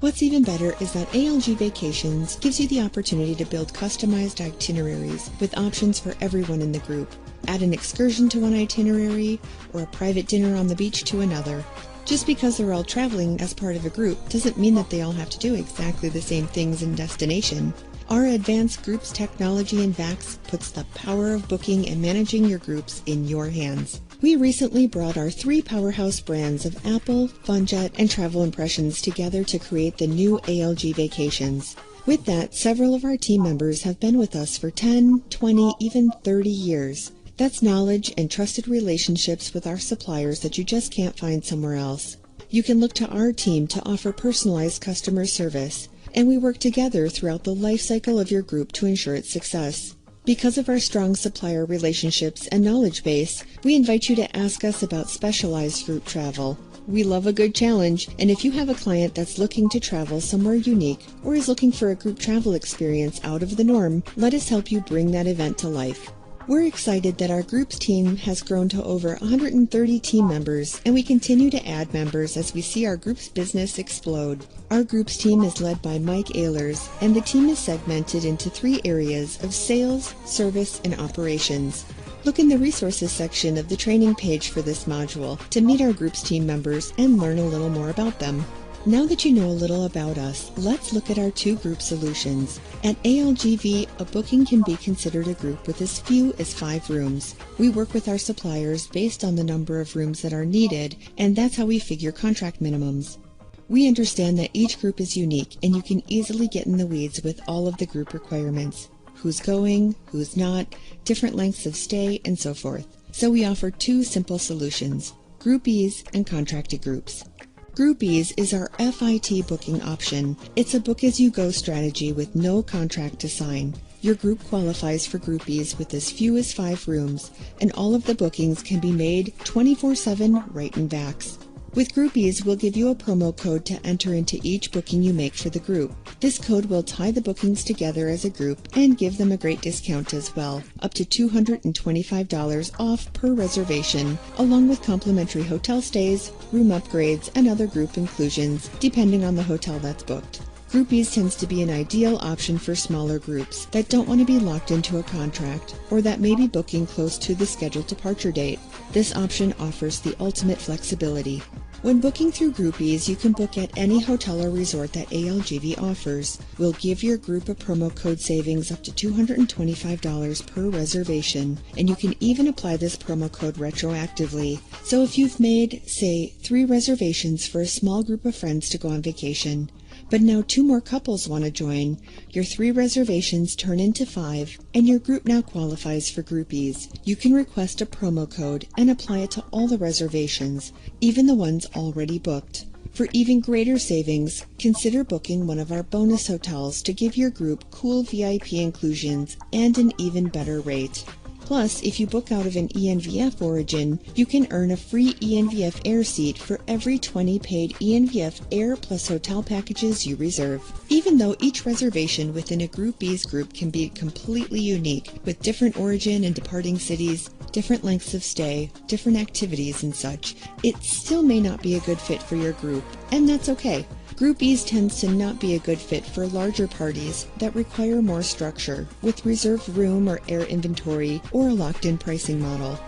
What's even better is that ALG Vacations gives you the opportunity to build customized itineraries with options for everyone in the group. Add an excursion to one itinerary or a private dinner on the beach to another. Just because they're all traveling as part of a group doesn't mean that they all have to do exactly the same things in destination. Our advanced groups technology in VAX puts the power of booking and managing your groups in your hands. We recently brought our 3 powerhouse brands of Apple, Funjet, and Travel Impressions together to create the new ALG Vacations. With that, several of our team members have been with us for 10, 20, even 30 years. That's knowledge and trusted relationships with our suppliers that you just can't find somewhere else. You can look to our team to offer personalized customer service, and we work together throughout the life cycle of your group to ensure its success. Because of our strong supplier relationships and knowledge base, we invite you to ask us about specialized group travel. We love a good challenge, and if you have a client that's looking to travel somewhere unique or is looking for a group travel experience out of the norm, let us help you bring that event to life. We're excited that our groups team has grown to over 130 team members, and we continue to add members as we see our groups business explode. Our groups team is led by Mike Ehlers, and the team is segmented into 3 areas of sales, service, and operations. Look in the resources section of the training page for this module to meet our groups team members and learn a little more about them. Now that you know a little about us, let's look at our 2 group solutions. At ALGV, a booking can be considered a group with as few as 5 rooms. We work with our suppliers based on the number of rooms that are needed, and that's how we figure contract minimums. We understand that each group is unique, and you can easily get in the weeds with all of the group requirements. Who's going, who's not, different lengths of stay, and so forth. So we offer 2 simple solutions, groupies and contracted groups. Groupies is our FIT booking option. It's a book-as-you-go strategy with no contract to sign. Your group qualifies for groupies with as few as 5 rooms, and all of the bookings can be made 24/7 right in VAX. With groupies, we'll give you a promo code to enter into each booking you make for the group. This code will tie the bookings together as a group and give them a great discount as well, up to $225 off per reservation, along with complimentary hotel stays, room upgrades, and other group inclusions, depending on the hotel that's booked. Groupies tends to be an ideal option for smaller groups that don't want to be locked into a contract or that may be booking close to the scheduled departure date. This option offers the ultimate flexibility. When booking through Groupies, you can book at any hotel or resort that ALGV offers. We'll give your group a promo code savings up to $225 per reservation, and you can even apply this promo code retroactively. So if you've made, say, 3 reservations for a small group of friends to go on vacation, but now 2 more couples want to join, your 3 reservations turn into 5, and your group now qualifies for Groupies. You can request a promo code and apply it to all the reservations, even the ones already booked. For even greater savings, consider booking one of our bonus hotels to give your group cool VIP inclusions and an even better rate. Plus, if you book out of an ENVF origin, you can earn a free ENVF air seat for every 20 paid ENVF air plus hotel packages you reserve. Even though each reservation within a Groupies group can be completely unique, with different origin and departing cities, different lengths of stay, different activities and such, it still may not be a good fit for your group, and that's okay. Groupies tends to not be a good fit for larger parties that require more structure, with reserved room or air inventory or a locked-in pricing model.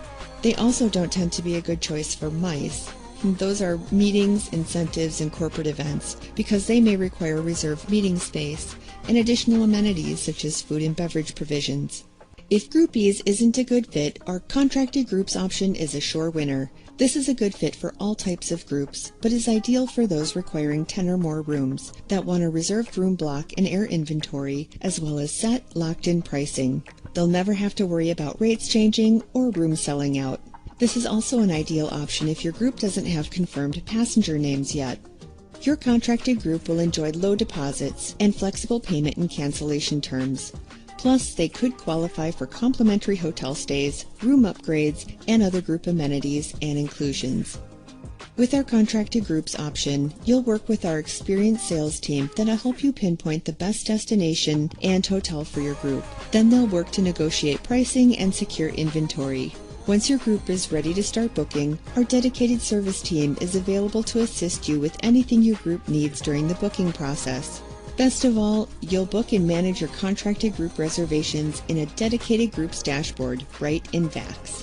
They also don't tend to be a good choice for mice. Those are meetings, incentives, and corporate events because they may require reserved meeting space and additional amenities such as food and beverage provisions. If groupies isn't a good fit, our contracted groups option is a sure winner. This is a good fit for all types of groups, but is ideal for those requiring 10 or more rooms that want a reserved room block and air inventory, as well as set, locked-in pricing. They'll never have to worry about rates changing or rooms selling out. This is also an ideal option if your group doesn't have confirmed passenger names yet. Your contracted group will enjoy low deposits and flexible payment and cancellation terms. Plus, they could qualify for complimentary hotel stays, room upgrades, and other group amenities and inclusions. With our contracted groups option, you'll work with our experienced sales team that'll help you pinpoint the best destination and hotel for your group. Then they'll work to negotiate pricing and secure inventory. Once your group is ready to start booking, our dedicated service team is available to assist you with anything your group needs during the booking process. Best of all, you'll book and manage your contracted group reservations in a dedicated group's dashboard right in VAX.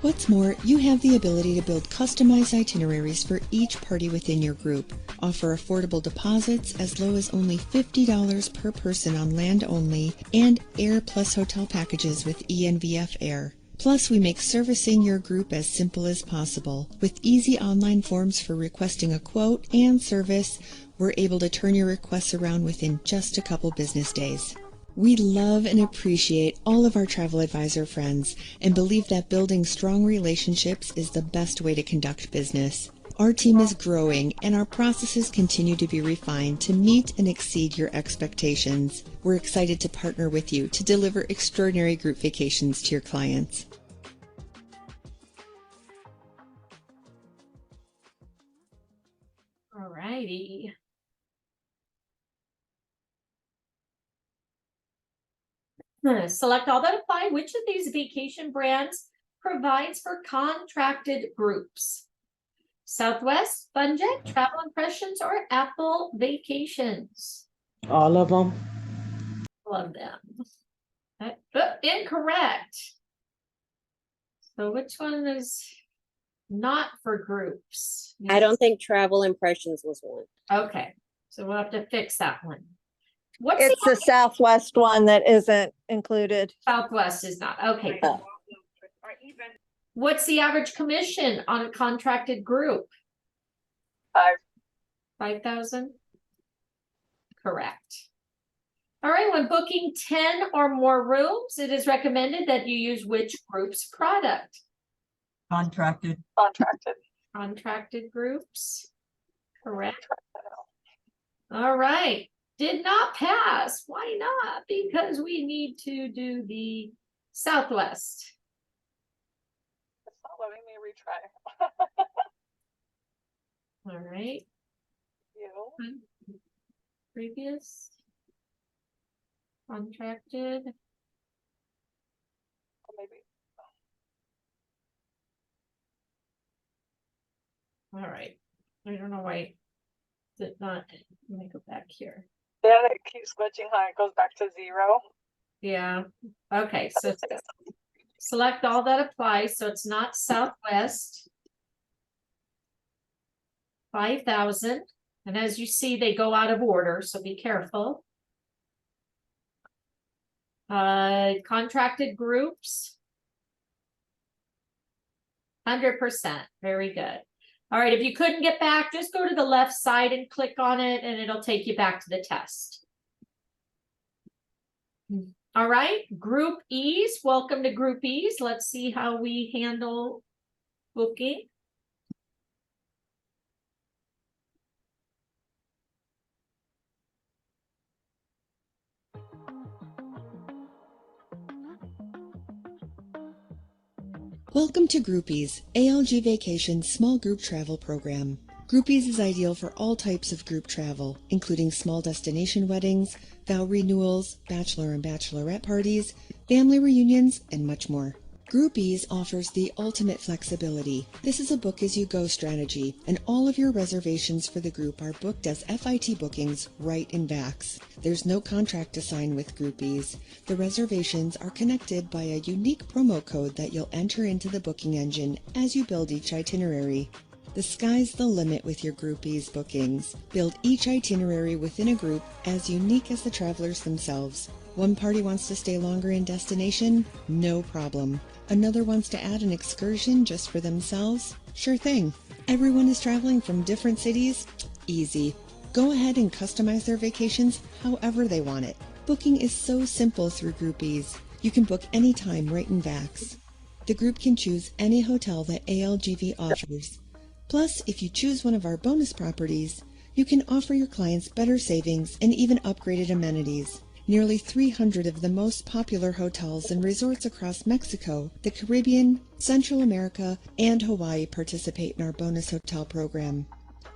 What's more, you have the ability to build customized itineraries for each party within your group, offer affordable deposits as low as only $50 per person on land only, and air plus hotel packages with ENVF Air. Plus, we make servicing your group as simple as possible. With easy online forms for requesting a quote and service, we're able to turn your requests around within just a couple business days. We love and appreciate all of our travel advisor friends and believe that building strong relationships is the best way to conduct business. Our team is growing and our processes continue to be refined to meet and exceed your expectations. We're excited to partner with you to deliver extraordinary group vacations to your clients. All righty. Select all that apply. Which of these vacation brands provides for contracted groups? Southwest, Funjet, Travel Impressions, or Apple Vacations? All of them. All of them. Incorrect. So which one is not for groups? I don't think Travel Impressions was one. Okay, so we'll have to fix that one. What's It's the Southwest one that isn't included. Southwest is not. Okay. What's the average commission on a contracted group? 5,000? Correct. All right, when booking 10 or more rooms, it is recommended that you use which group's product? Contracted. Contracted groups. Correct. All right. Did not pass. Why not? Because we need to do the Southwest. It's not letting me retry. All right. Previous. Contracted. Maybe. All right. I don't know why did not. Let me go back here. Yeah, it keeps glitching, huh? It goes back to 0. Yeah. Okay. So select all that applies. So it's not Southwest. 5,000. And as you see, they go out of order. So be careful. Contracted groups. 100%. Very good. All right, if you couldn't get back, just go to the left side and click on it and it'll take you back to the test. All right, Group E's. Welcome to Group E's. Let's see how we handle booking. Welcome to Groupies, ALG Vacation's small group travel program. Groupies is ideal for all types of group travel, including small destination weddings, vow renewals, bachelor and bachelorette parties, family reunions, and much more. Groupies offers the ultimate flexibility. This is a book-as-you-go strategy, and all of your reservations for the group are booked as FIT bookings right in Vax. There's no contract to sign with Groupies. The reservations are connected by a unique promo code that you'll enter into the booking engine as you build each itinerary. The sky's the limit with your Groupies bookings. Build each itinerary within a group as unique as the travelers themselves. One party wants to stay longer in destination? No problem. Another wants to add an excursion just for themselves? Sure thing. Everyone is traveling from different cities? Easy. Go ahead and customize their vacations however they want it. Booking is so simple through Groupies. You can book anytime right in Vax. The group can choose any hotel that ALGV offers. Plus, if you choose one of our bonus properties, you can offer your clients better savings and even upgraded amenities. Nearly 300 of the most popular hotels and resorts across Mexico, the Caribbean, Central America, and Hawaii participate in our bonus hotel program.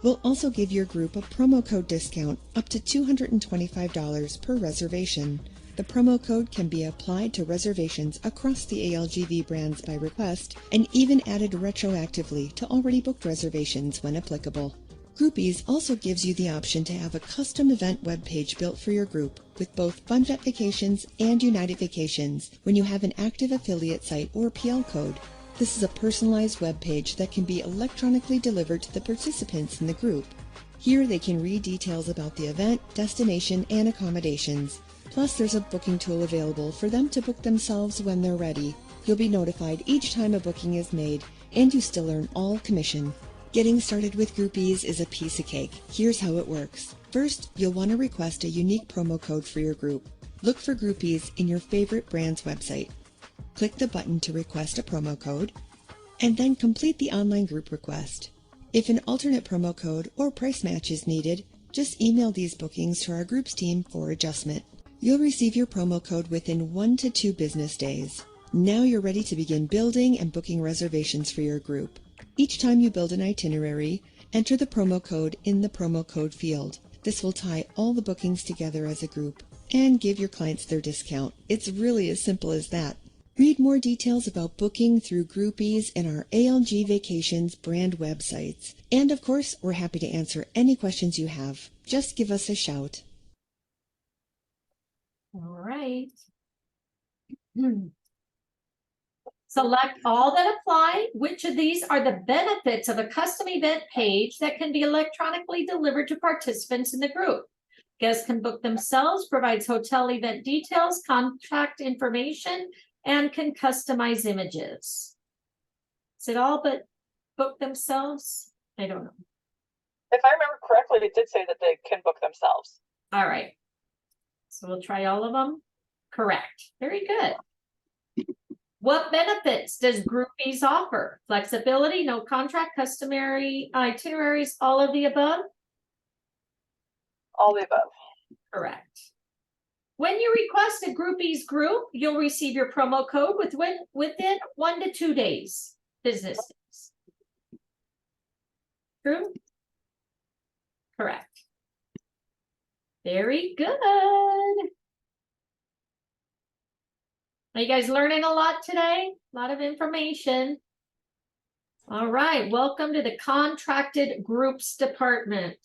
We'll also give your group a promo code discount up to $225 per reservation. The promo code can be applied to reservations across the ALGV brands by request and even added retroactively to already booked reservations when applicable. Groupies also gives you the option to have a custom event webpage built for your group with both FunVet Vacations and United Vacations when you have an active affiliate site or PL code. This is a personalized webpage that can be electronically delivered to the participants in the group. Here they can read details about the event, destination, and accommodations. Plus there's a booking tool available for them to book themselves when they're ready. You'll be notified each time a booking is made, and you still earn all commission. Getting started with Groupies is a piece of cake. Here's how it works. First, you'll want to request a unique promo code for your group. Look for Groupies in your favorite brand's website. Click the button to request a promo code, and then complete the online group request. If an alternate promo code or price match is needed, just email these bookings to our groups team for adjustment. You'll receive your promo code within 1 to 2 business days. Now you're ready to begin building and booking reservations for your group. Each time you build an itinerary, enter the promo code in the promo code field. This will tie all the bookings together as a group and give your clients their discount. It's really as simple as that. Read more details about booking through Groupies in our ALG Vacations brand websites. And of course, we're happy to answer any questions you have. Just give us a shout. All right. Select all that apply. Which of these are the benefits of a custom event page that can be electronically delivered to participants in the group? Guests can book themselves, provides hotel event details, contact information, and can customize images. Is it all but book themselves? I don't know. If I remember correctly, it did say that they can book themselves. All right. So we'll try all of them. Correct. Very good. What benefits does Groupies offer? Flexibility, no contract, customary itineraries, all of the above? All the above. Correct. When you request a Groupies group, you'll receive your promo code within 1 to 2 days, business days. True? Correct. Very good. Are you guys learning a lot today? A lot of information. All right, welcome to the contracted groups department.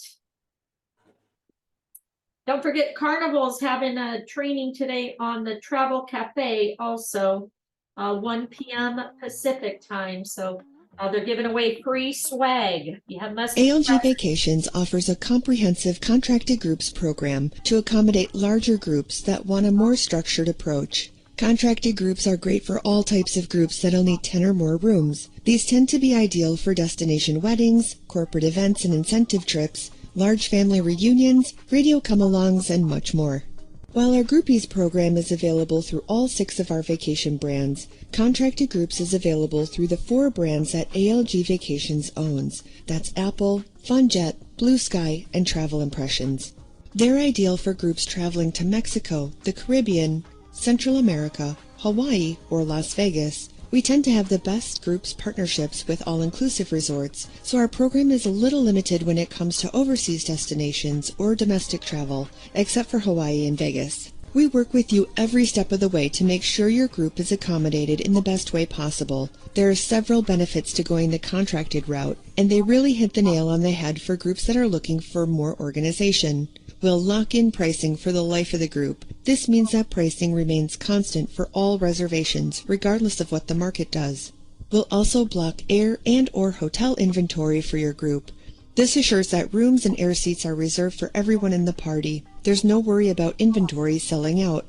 Don't forget Carnival's having a training today on the Travel Cafe also, 1 p.m. Pacific time. So they're giving away free swag. You have must. ALG Vacations offers a comprehensive contracted groups program to accommodate larger groups that want a more structured approach. Contracted groups are great for all types of groups that'll need 10 or more rooms. These tend to be ideal for destination weddings, corporate events and incentive trips, large family reunions, radio come-alongs, and much more. While our Groupies program is available through all 6 of our vacation brands, Contracted Groups is available through the 4 brands that ALG Vacations owns. That's Apple, FunJet, Blue Sky, and Travel Impressions. They're ideal for groups traveling to Mexico, the Caribbean, Central America, Hawaii, or Las Vegas. We tend to have the best groups partnerships with all-inclusive resorts, so our program is a little limited when it comes to overseas destinations or domestic travel, except for Hawaii and Vegas. We work with you every step of the way to make sure your group is accommodated in the best way possible. There are several benefits to going the contracted route, and they really hit the nail on the head for groups that are looking for more organization. We'll lock in pricing for the life of the group. This means that pricing remains constant for all reservations, regardless of what the market does. We'll also block air and/or hotel inventory for your group. This assures that rooms and air seats are reserved for everyone in the party. There's no worry about inventory selling out.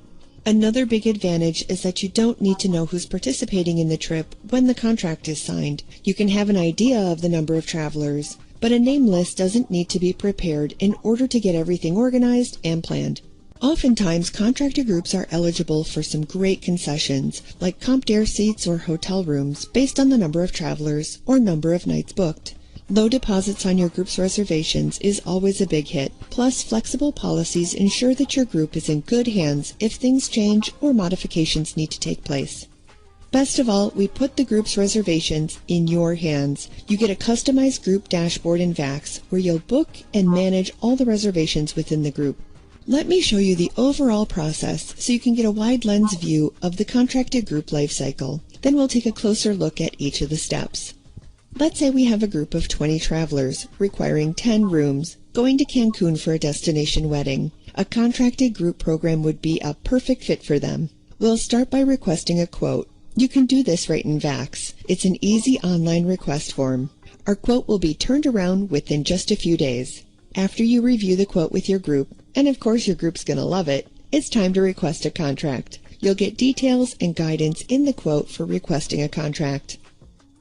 Another big advantage is that you don't need to know who's participating in the trip when the contract is signed. You can have an idea of the number of travelers, but a name list doesn't need to be prepared in order to get everything organized and planned. Oftentimes, contractor groups are eligible for some great concessions, like comped air seats or hotel rooms, based on the number of travelers or number of nights booked. Low deposits on your group's reservations is always a big hit. Plus, flexible policies ensure that your group is in good hands if things change or modifications need to take place. Best of all, we put the group's reservations in your hands. You get a customized group dashboard in VAX where you'll book and manage all the reservations within the group. Let me show you the overall process so you can get a wide lens view of the contracted group life cycle. Then we'll take a closer look at each of the steps. Let's say we have a group of 20 travelers requiring 10 rooms going to Cancun for a destination wedding. A contracted group program would be a perfect fit for them. We'll start by requesting a quote. You can do this right in VAX. It's an easy online request form. Our quote will be turned around within just a few days. After you review the quote with your group, and of course your group's going to love it, it's time to request a contract. You'll get details and guidance in the quote for requesting a contract.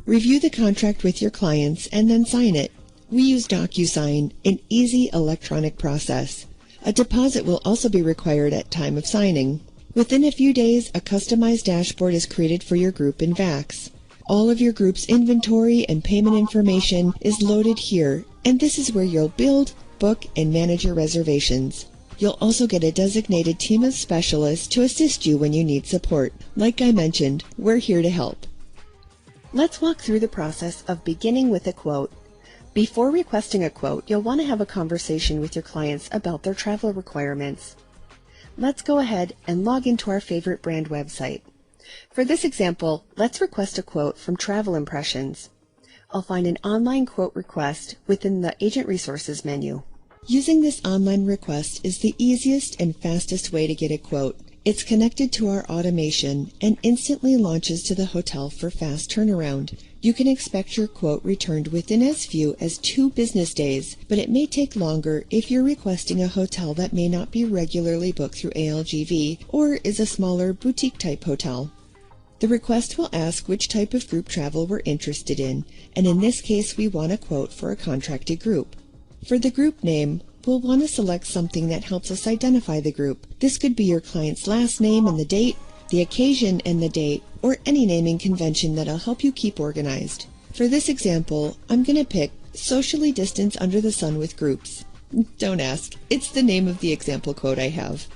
Review the contract with your clients and then sign it. We use DocuSign, an easy electronic process. A deposit will also be required at time of signing. Within a few days, a customized dashboard is created for your group in VAX. All of your group's inventory and payment information is loaded here, and this is where you'll build, book, and manage your reservations. You'll also get a designated team of specialists to assist you when you need support. Like I mentioned, we're here to help. Let's walk through the process of beginning with a quote. Before requesting a quote, you'll want to have a conversation with your clients about their travel requirements. Let's go ahead and log into our favorite brand website. For this example, let's request a quote from Travel Impressions. I'll find an online quote request within the Agent Resources menu. Using this online request is the easiest and fastest way to get a quote. It's connected to our automation and instantly launches to the hotel for fast turnaround. You can expect your quote returned within as few as 2 business days, but it may take longer if you're requesting a hotel that may not be regularly booked through ALGV or is a smaller boutique-type hotel. The request will ask which type of group travel we're interested in, and in this case we want a quote for a contracted group. For the group name, we'll want to select something that helps us identify the group. This could be your client's last name and the date, the occasion and the date, or any naming convention that'll help you keep organized. For this example, I'm going to pick Socially Distance Under the Sun with Groups. Don't ask, it's the name of the example quote I have.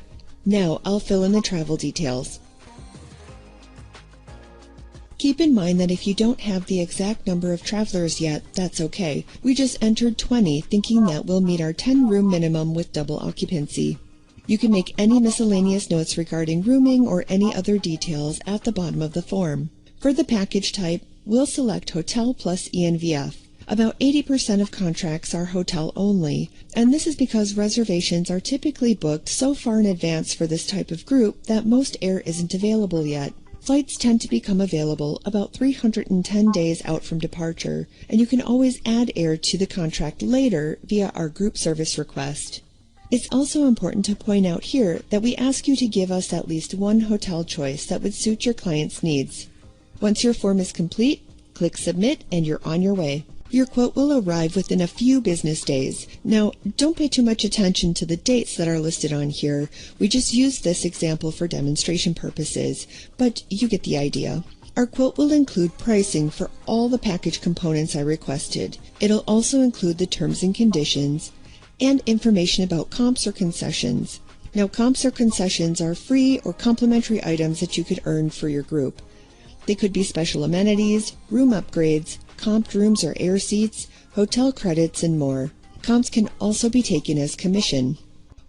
Now I'll fill in the travel details. Keep in mind that if you don't have the exact number of travelers yet, that's okay. We just entered 20 thinking that we'll meet our 10-room minimum with double occupancy. You can make any miscellaneous notes regarding rooming or any other details at the bottom of the form. For the package type, we'll select Hotel plus ENVF. About 80% of contracts are hotel only, and this is because reservations are typically booked so far in advance for this type of group that most air isn't available yet. Flights tend to become available about 310 days out from departure, and you can always add air to the contract later via our group service request. It's also important to point out here that we ask you to give us at least one hotel choice that would suit your client's needs. Once your form is complete, click Submit and you're on your way. Your quote will arrive within a few business days. Now, don't pay too much attention to the dates that are listed on here. We just use this example for demonstration purposes, but you get the idea. Our quote will include pricing for all the package components I requested. It'll also include the terms and conditions and information about comps or concessions. Now, comps or concessions are free or complimentary items that you could earn for your group. They could be special amenities, room upgrades, comped rooms or air seats, hotel credits, and more. Comps can also be taken as commission.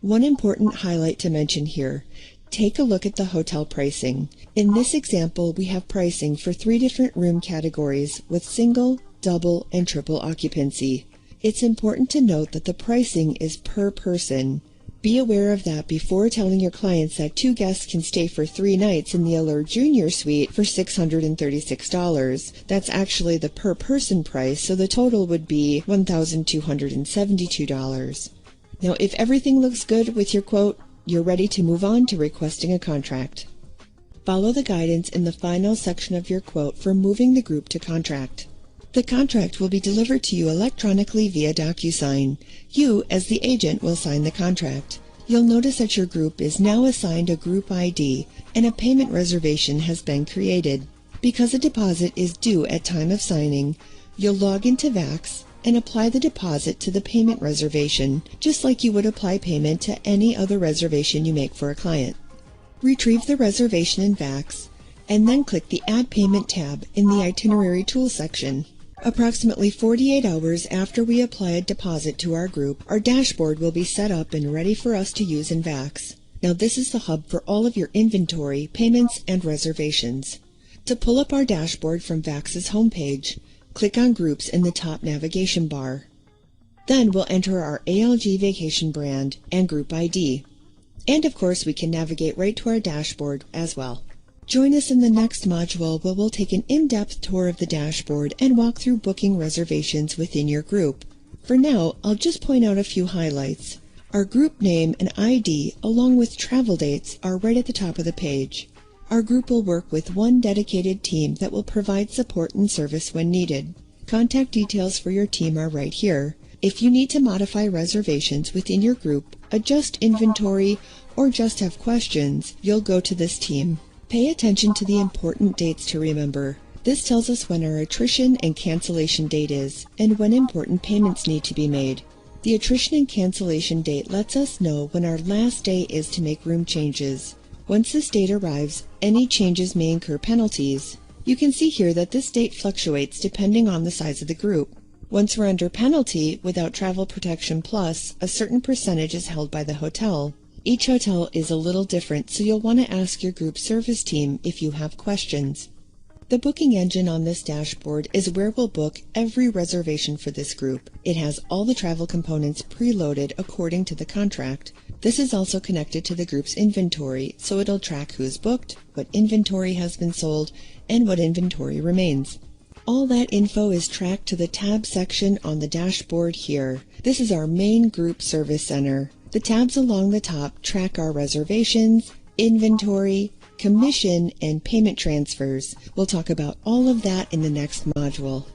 One important highlight to mention here, Take a look at the hotel pricing. In this example, we have pricing for 3 different room categories with single, double, and triple occupancy. It's important to note that the pricing is per person. Be aware of that before telling your clients that 2 guests can stay for 3 nights in the Allure Junior Suite for $636. That's actually the per person price, so the total would be $1,272. Now, if everything looks good with your quote, you're ready to move on to requesting a contract. Follow the guidance in the final section of your quote for moving the group to contract. The contract will be delivered to you electronically via DocuSign. You, as the agent, will sign the contract. You'll notice that your group is now assigned a group ID and a payment reservation has been created. Because a deposit is due at time of signing, you'll log into VAX and apply the deposit to the payment reservation, just like you would apply payment to any other reservation you make for a client. Retrieve the reservation in VAX, and then click the Add Payment tab in the Itinerary Tools section. Approximately 48 hours after we apply a deposit to our group, our dashboard will be set up and ready for us to use in VAX. Now this is the hub for all of your inventory, payments, and reservations. To pull up our dashboard from VAX's homepage, click on Groups in the top navigation bar. Then we'll enter our ALG Vacation brand and group ID. And of course, we can navigate right to our dashboard as well. Join us in the next module where we'll take an in-depth tour of the dashboard and walk through booking reservations within your group. For now, I'll just point out a few highlights. Our group name and ID, along with travel dates, are right at the top of the page. Our group will work with one dedicated team that will provide support and service when needed. Contact details for your team are right here. If you need to modify reservations within your group, adjust inventory, or just have questions, you'll go to this team. Pay attention to the important dates to remember. This tells us when our attrition and cancellation date is, and when important payments need to be made. The attrition and cancellation date lets us know when our last day is to make room changes. Once this date arrives, any changes may incur penalties. You can see here that this date fluctuates depending on the size of the group. Once we're under penalty, without Travel Protection Plus, a certain percentage is held by the hotel. Each hotel is a little different, so you'll want to ask your group service team if you have questions. The booking engine on this dashboard is where we'll book every reservation for this group. It has all the travel components preloaded according to the contract. This is also connected to the group's inventory, so it'll track who's booked, what inventory has been sold, and what inventory remains. All that info is tracked to the tab section on the dashboard here. This is our main group service center. The tabs along the top track our reservations, inventory, commission, and payment transfers. We'll talk about all of that in the next module.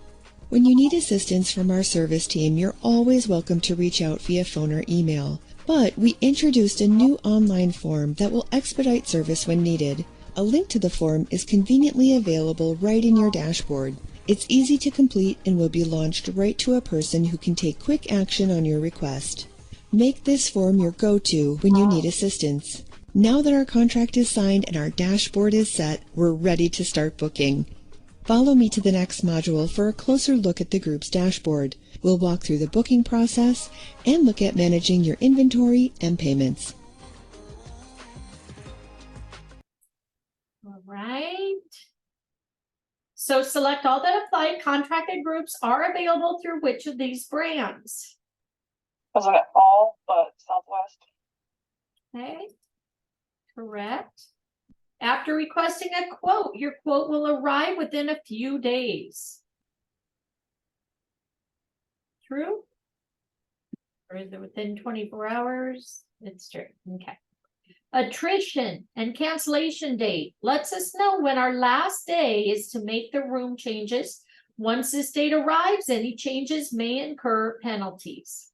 When you need assistance from our service team, you're always welcome to reach out via phone or email. But we introduced a new online form that will expedite service when needed. A link to the form is conveniently available right in your dashboard. It's easy to complete and will be launched right to a person who can take quick action on your request. Make this form your go-to when you need assistance. Now that our contract is signed and our dashboard is set, we're ready to start booking. Follow me to the next module for a closer look at the group's dashboard. We'll walk through the booking process and look at managing your inventory and payments. All right. So select all that applied contracted groups are available through which of these brands? Isn't it all but Southwest? Okay, correct. After requesting a quote, your quote will arrive within a few days. True? Or is it within 24 hours? It's true. Okay. Attrition and cancellation date lets us know when our last day is to make the room changes. Once this date arrives, any changes may incur penalties.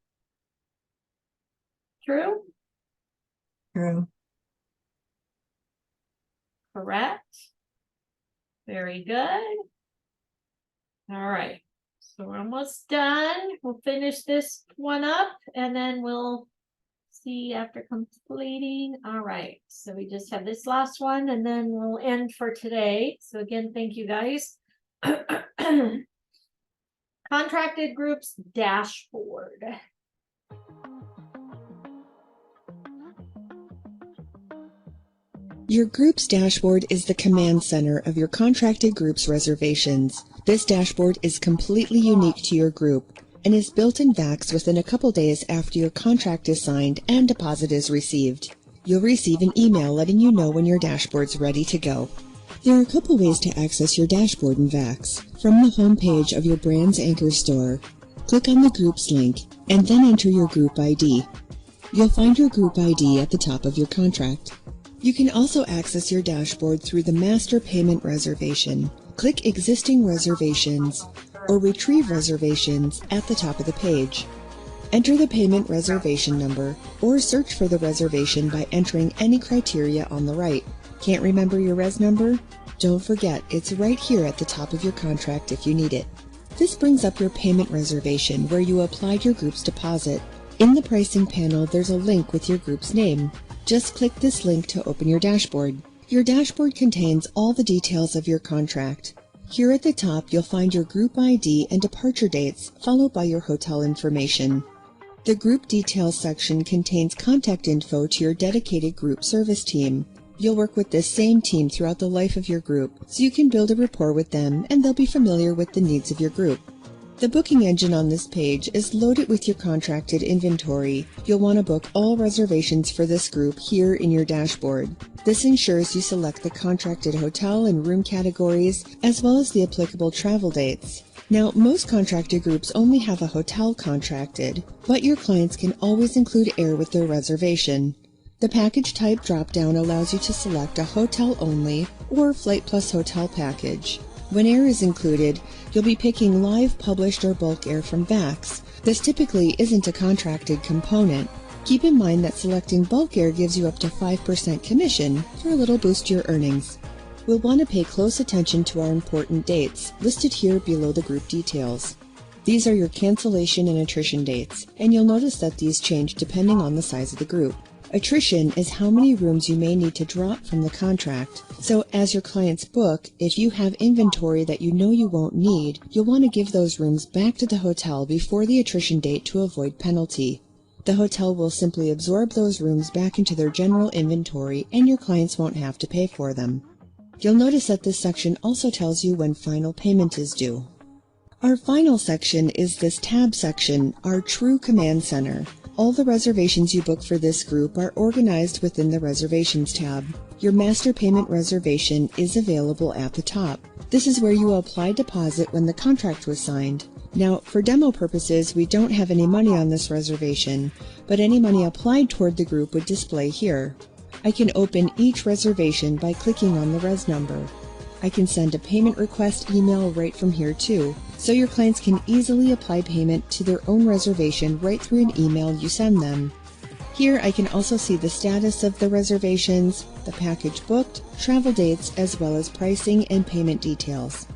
True? True. Correct. Very good. All right. So we're almost done. We'll finish this one up and then we'll see after completing. All right. So we just have this last one and then we'll end for today. So again, thank you guys. Contracted groups dashboard. Your group's dashboard is the command center of your contracted group's reservations. This dashboard is completely unique to your group and is built in VAX within a couple days after your contract is signed and deposit is received. You'll receive an email letting you know when your dashboard's ready to go. There are a couple ways to access your dashboard in VAX. From the home page of your brand's anchor store, click on the Groups link and then enter your group ID. You'll find your group ID at the top of your contract. You can also access your dashboard through the Master Payment Reservation. Click Existing Reservations or Retrieve Reservations at the top of the page. Enter the payment reservation number or search for the reservation by entering any criteria on the right. Can't remember your res number? Don't forget, it's right here at the top of your contract if you need it. This brings up your payment reservation where you applied your group's deposit. In the pricing panel, there's a link with your group's name. Just click this link to open your dashboard. Your dashboard contains all the details of your contract. Here at the top, you'll find your group ID and departure dates, followed by your hotel information. The group details section contains contact info to your dedicated group service team. You'll work with this same team throughout the life of your group, so you can build a rapport with them and they'll be familiar with the needs of your group. The booking engine on this page is loaded with your contracted inventory. You'll want to book all reservations for this group here in your dashboard. This ensures you select the contracted hotel and room categories, as well as the applicable travel dates. Now, most contracted groups only have a hotel contracted, but your clients can always include air with their reservation. The package type dropdown allows you to select a hotel only or flight plus hotel package. When air is included, you'll be picking live, published, or bulk air from VAX. This typically isn't a contracted component. Keep in mind that selecting bulk air gives you up to 5% commission for a little boost to your earnings. We'll want to pay close attention to our important dates, listed here below the group details. These are your cancellation and attrition dates, and you'll notice that these change depending on the size of the group. Attrition is how many rooms you may need to drop from the contract. So as your clients book, if you have inventory that you know you won't need, you'll want to give those rooms back to the hotel before the attrition date to avoid penalty. The hotel will simply absorb those rooms back into their general inventory and your clients won't have to pay for them. You'll notice that this section also tells you when final payment is due. Our final section is this tab section, our True Command Center. All the reservations you book for this group are organized within the Reservations tab. Your Master Payment Reservation is available at the top. This is where you will apply deposit when the contract was signed. Now, for demo purposes, we don't have any money on this reservation, but any money applied toward the group would display here. I can open each reservation by clicking on the res number. I can send a payment request email right from here too, so your clients can easily apply payment to their own reservation right through an email you send them. Here I can also see the status of the reservations, the package booked, travel dates, as well as pricing and payment details.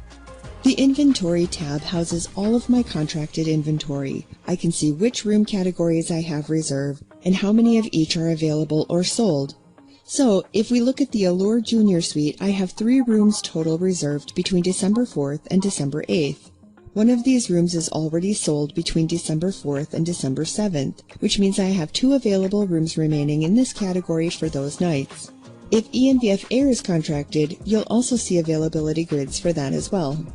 The Inventory tab houses all of my contracted inventory. I can see which room categories I have reserved and how many of each are available or sold. So, if we look at the Allure Junior Suite, I have 3 rooms total reserved between December 4th and December 8th. One of these rooms is already sold between December 4th and December 7th, which means I have 2 available rooms remaining in this category for those nights. If ENVF Air is contracted, you'll also see availability grids for that as well.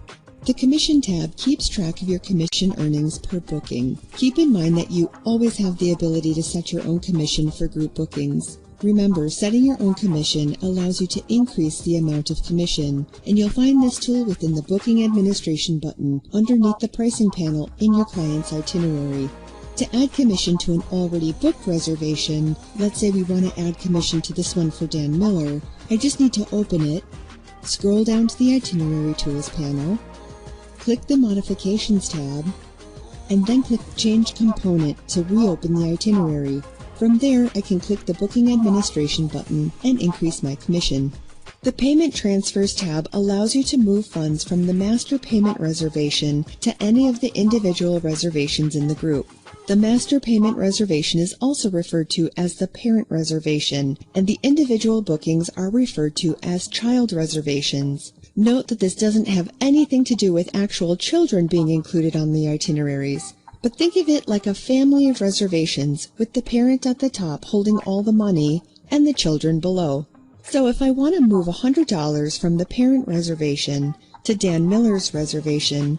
The Commission tab keeps track of your commission earnings per booking. Keep in mind that you always have the ability to set your own commission for group bookings. Remember, setting your own commission allows you to increase the amount of commission, and you'll find this tool within the Booking Administration button underneath the pricing panel in your client's itinerary. To add commission to an already booked reservation, let's say we want to add commission to this one for Dan Miller, I just need to open it, scroll down to the Itinerary Tools panel, click the Modifications tab, and then click Change Component to reopen the itinerary. From there, I can click the Booking Administration button and increase my commission. The Payment Transfers tab allows you to move funds from the Master Payment Reservation to any of the individual reservations in the group. The Master Payment Reservation is also referred to as the Parent Reservation, and the individual bookings are referred to as Child Reservations. Note that this doesn't have anything to do with actual children being included on the itineraries. But think of it like a family of reservations with the parent at the top holding all the money and the children below. So if I want to move $100 from the parent reservation to Dan Miller's reservation,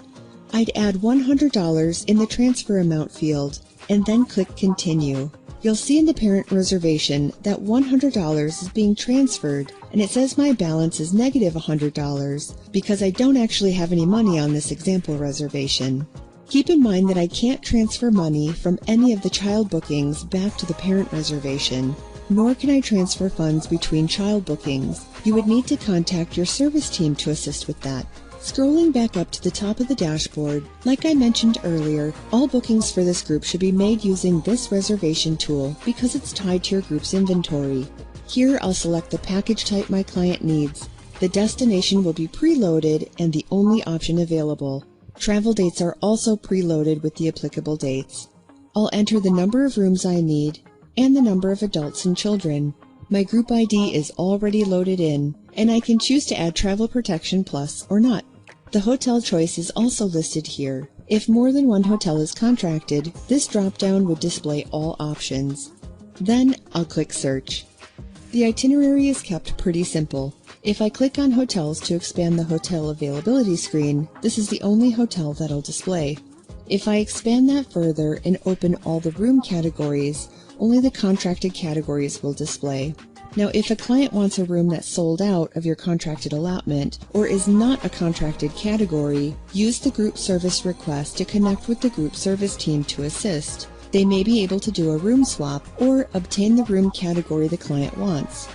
I'd add $100 in the transfer amount field and then click Continue. You'll see in the parent reservation that $100 is being transferred, and it says my balance is negative $100 because I don't actually have any money on this example reservation. Keep in mind that I can't transfer money from any of the child bookings back to the parent reservation, nor can I transfer funds between child bookings. You would need to contact your service team to assist with that. Scrolling back up to the top of the dashboard, like I mentioned earlier, all bookings for this group should be made using this reservation tool because it's tied to your group's inventory. Here I'll select the package type my client needs. The destination will be preloaded and the only option available. Travel dates are also preloaded with the applicable dates. I'll enter the number of rooms I need and the number of adults and children. My group ID is already loaded in, and I can choose to add Travel Protection Plus or not. The hotel choice is also listed here. If more than one hotel is contracted, this drop-down would display all options. Then I'll click Search. The itinerary is kept pretty simple. If I click on Hotels to expand the hotel availability screen, this is the only hotel that'll display. If I expand that further and open all the room categories, only the contracted categories will display. Now, if a client wants a room that's sold out of your contracted allotment or is not a contracted category, use the group service request to connect with the group service team to assist. They may be able to do a room swap or obtain the room category the client wants.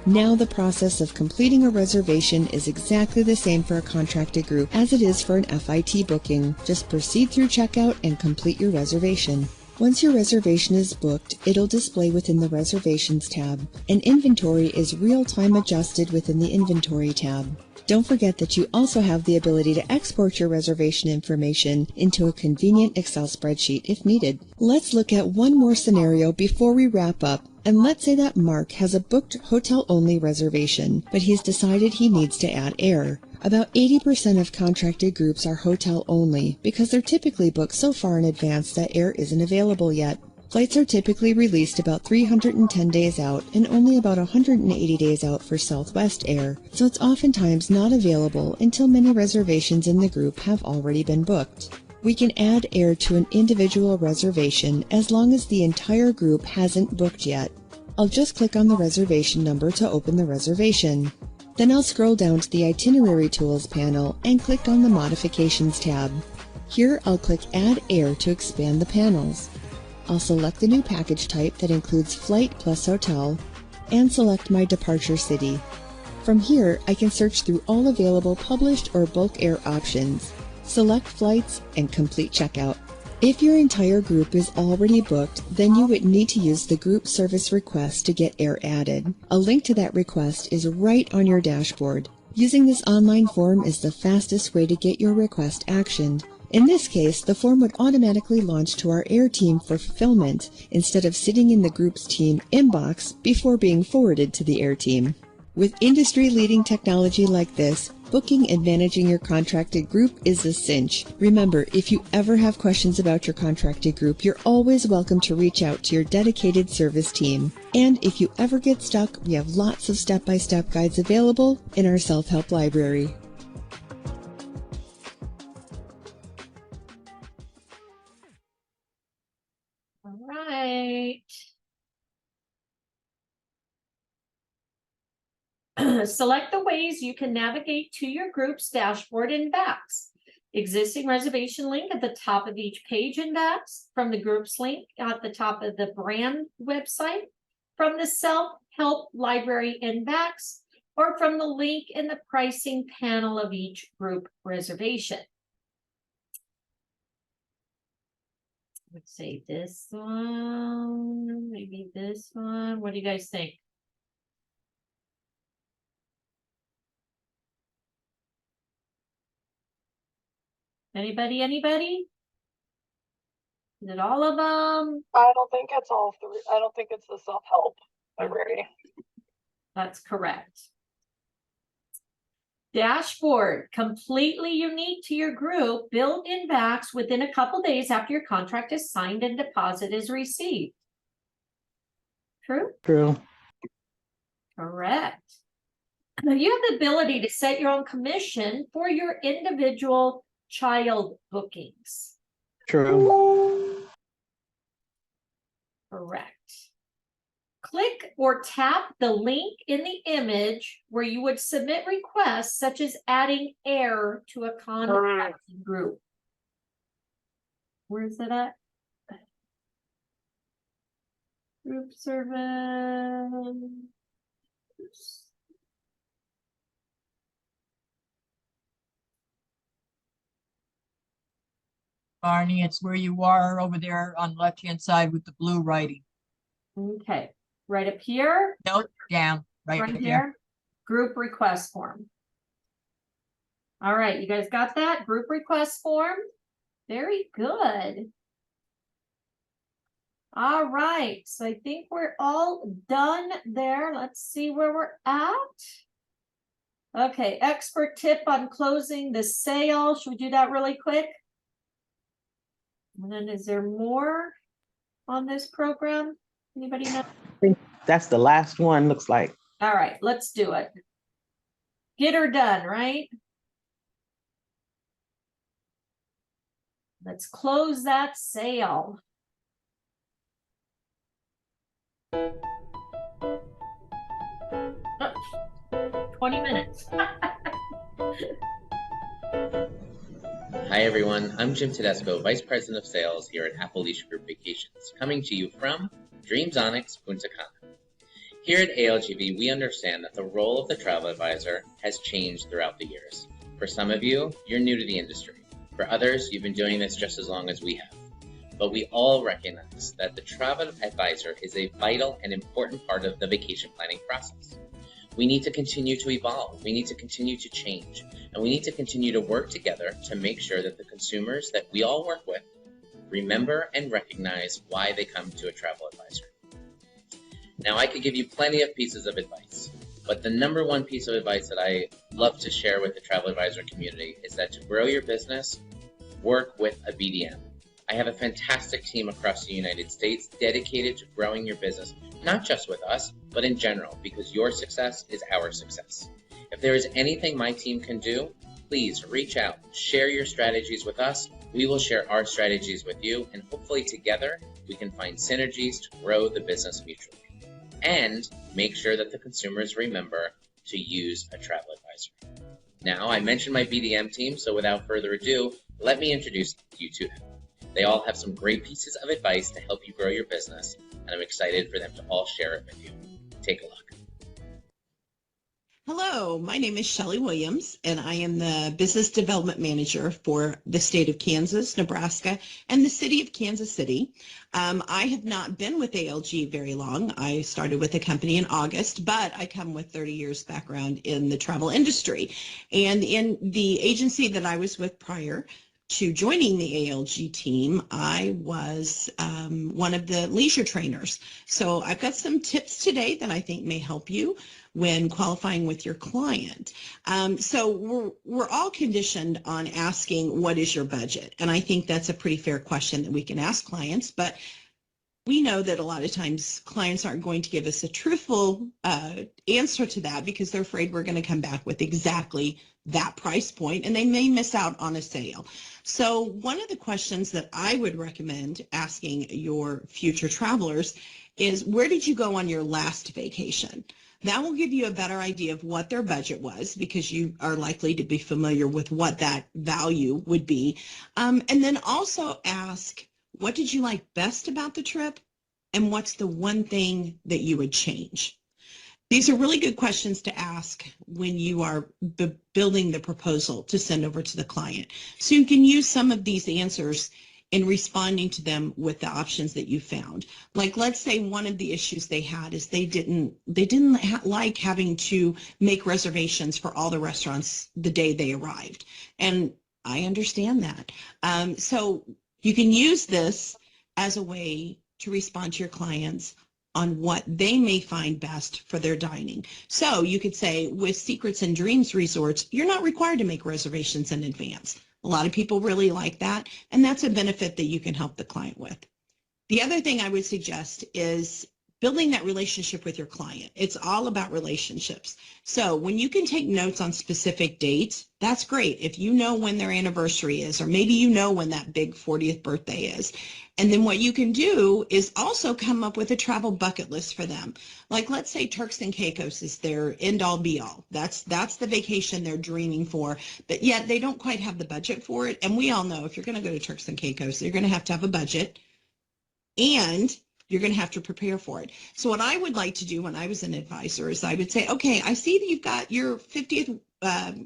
Now the process of completing a reservation is exactly the same for a contracted group as it is for an FIT booking. Just proceed through checkout and complete your reservation. Once your reservation is booked, it'll display within the Reservations tab, and inventory is real-time adjusted within the Inventory tab. Don't forget that you also have the ability to export your reservation information into a convenient Excel spreadsheet if needed. Let's look at one more scenario before we wrap up, and let's say that Mark has a booked hotel-only reservation, but he's decided he needs to add air. About 80% of contracted groups are hotel only because they're typically booked so far in advance that air isn't available yet. Flights are typically released about 310 days out and only about 180 days out for Southwest Air, so it's oftentimes not available until many reservations in the group have already been booked. We can add air to an individual reservation as long as the entire group hasn't booked yet. I'll just click on the reservation number to open the reservation. Then I'll scroll down to the Itinerary Tools panel and click on the Modifications tab. Here I'll click Add Air to expand the panels. I'll select the new package type that includes flight plus hotel and select my departure city. From here, I can search through all available published or bulk air options, select flights, and complete checkout. If your entire group is already booked, then you would need to use the group service request to get air added. A link to that request is right on your dashboard. Using this online form is the fastest way to get your request actioned. In this case, the form would automatically launch to our air team for fulfillment instead of sitting in the group's team inbox before being forwarded to the air team. With industry-leading technology like this, booking and managing your contracted group is a cinch. Remember, if you ever have questions about your contracted group, you're always welcome to reach out to your dedicated service team. And if you ever get stuck, we have lots of step-by-step guides available in our self-help library. All right. Select the ways you can navigate to your group's dashboard in VAX. Existing reservation link at the top of each page in VAX, from the groups link at the top of the brand website, from the self-help library in VAX, or from the link in the pricing panel of each group reservation. Let's say this one, maybe this one. What do you guys think? Anybody? Is it all of them? I don't think it's all three. I don't think it's the self-help library. That's correct. Dashboard, completely unique to your group, built in VAX within a couple days after your contract is signed and deposit is received. True? True. Correct. Now you have the ability to set your own commission for your individual child bookings. True. Correct. Click or tap the link in the image where you would submit requests such as adding air to a contracting group. Where is it at? Group service. Barney, it's where you are over there on the left-hand side with the blue writing. Okay, right up here. Nope, down, right Right there. here, group request form. All right, you guys got that group request form? Very good. All right, so I think we're all done there. Let's see where we're at. Okay, expert tip on closing the sale. Should we do that really quick? And then is there more on this program? Anybody know? I think that's the last one, looks like. All right, let's do it. Get her done, right? Let's close that sale. Oh, 20 minutes. Hi everyone, I'm Jim Tedesco, Vice President of Sales here at Appalachia Group Vacations, coming to you from Dreams Onyx, Punta Cana. Here at ALGV, we understand that the role of the travel advisor has changed throughout the years. For some of you, you're new to the industry. For others, you've been doing this just as long as we have. But we all recognize that the travel advisor is a vital and important part of the vacation planning process. We need to continue to evolve, we need to continue to change, and we need to continue to work together to make sure that the consumers that we all work with remember and recognize why they come to a travel advisor. Now, I could give you plenty of pieces of advice, but the number one piece of advice that I love to share with the travel advisor community is that to grow your business, work with a BDM. I have a fantastic team across the United States dedicated to growing your business, not just with us, but in general, because your success is our success. If there is anything my team can do, please reach out, share your strategies with us. We will share our strategies with you, and hopefully together we can find synergies to grow the business mutually and make sure that the consumers remember to use a travel advisor. Now, I mentioned my BDM team, so without further ado, let me introduce you to them. They all have some great pieces of advice to help you grow your business, and I'm excited for them to all share it with you. Take a look. Hello, my name is Shelley Williams, and I am the Business Development Manager for the state of Kansas, Nebraska, and the city of Kansas City. I have not been with ALG very long. I started with the company in August, but I come with 30 years background in the travel industry. And in the agency that I was with prior to joining the ALG team, I was one of the leisure trainers. So I've got some tips today that I think may help you when qualifying with your client. So we're all conditioned on asking, what is your budget? And I think that's a pretty fair question that we can ask clients, but we know that a lot of times clients aren't going to give us a truthful answer to that because they're afraid we're going to come back with exactly that price point and they may miss out on a sale. So one of the questions that I would recommend asking your future travelers is, where did you go on your last vacation? That will give you a better idea of what their budget was because you are likely to be familiar with what that value would be. And then also ask, what did you like best about the trip? And what's the one thing that you would change? These are really good questions to ask when you are building the proposal to send over to the client. So you can use some of these answers in responding to them with the options that you found. Like, let's say one of the issues they had is they didn't like having to make reservations for all the restaurants the day they arrived. And I understand that. So you can use this as a way to respond to your clients on what they may find best for their dining. So you could say, with Secrets and Dreams Resorts, you're not required to make reservations in advance. A lot of people really like that, and that's a benefit that you can help the client with. The other thing I would suggest is building that relationship with your client. It's all about relationships. So when you can take notes on specific dates, that's great. If you know when their anniversary is, or maybe you know when that big 40th birthday is. And then what you can do is also come up with a travel bucket list for them. Like, let's say Turks and Caicos is their end all be all. That's the vacation they're dreaming for, but yet they don't quite have the budget for it. And we all know if you're going to go to Turks and Caicos, you're going to have a budget, and you're going to have to prepare for it. So what I would like to do when I was an advisor is I would say, okay, I see that you've got your 50th,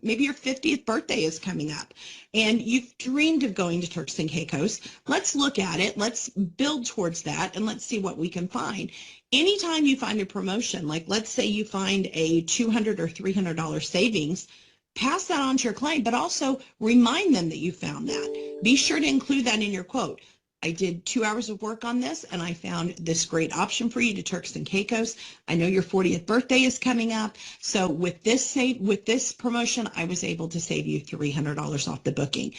maybe your 50th birthday is coming up, and you've dreamed of going to Turks and Caicos. Let's look at it. Let's build towards that, and let's see what we can find. Anytime you find a promotion, like let's say you find a $200 or $300 savings, pass that on to your client, but also remind them that you found that. Be sure to include that in your quote. I did 2 hours of work on this, and I found this great option for you to Turks and Caicos. I know your 40th birthday is coming up, so with this promotion, I was able to save you $300 off the booking.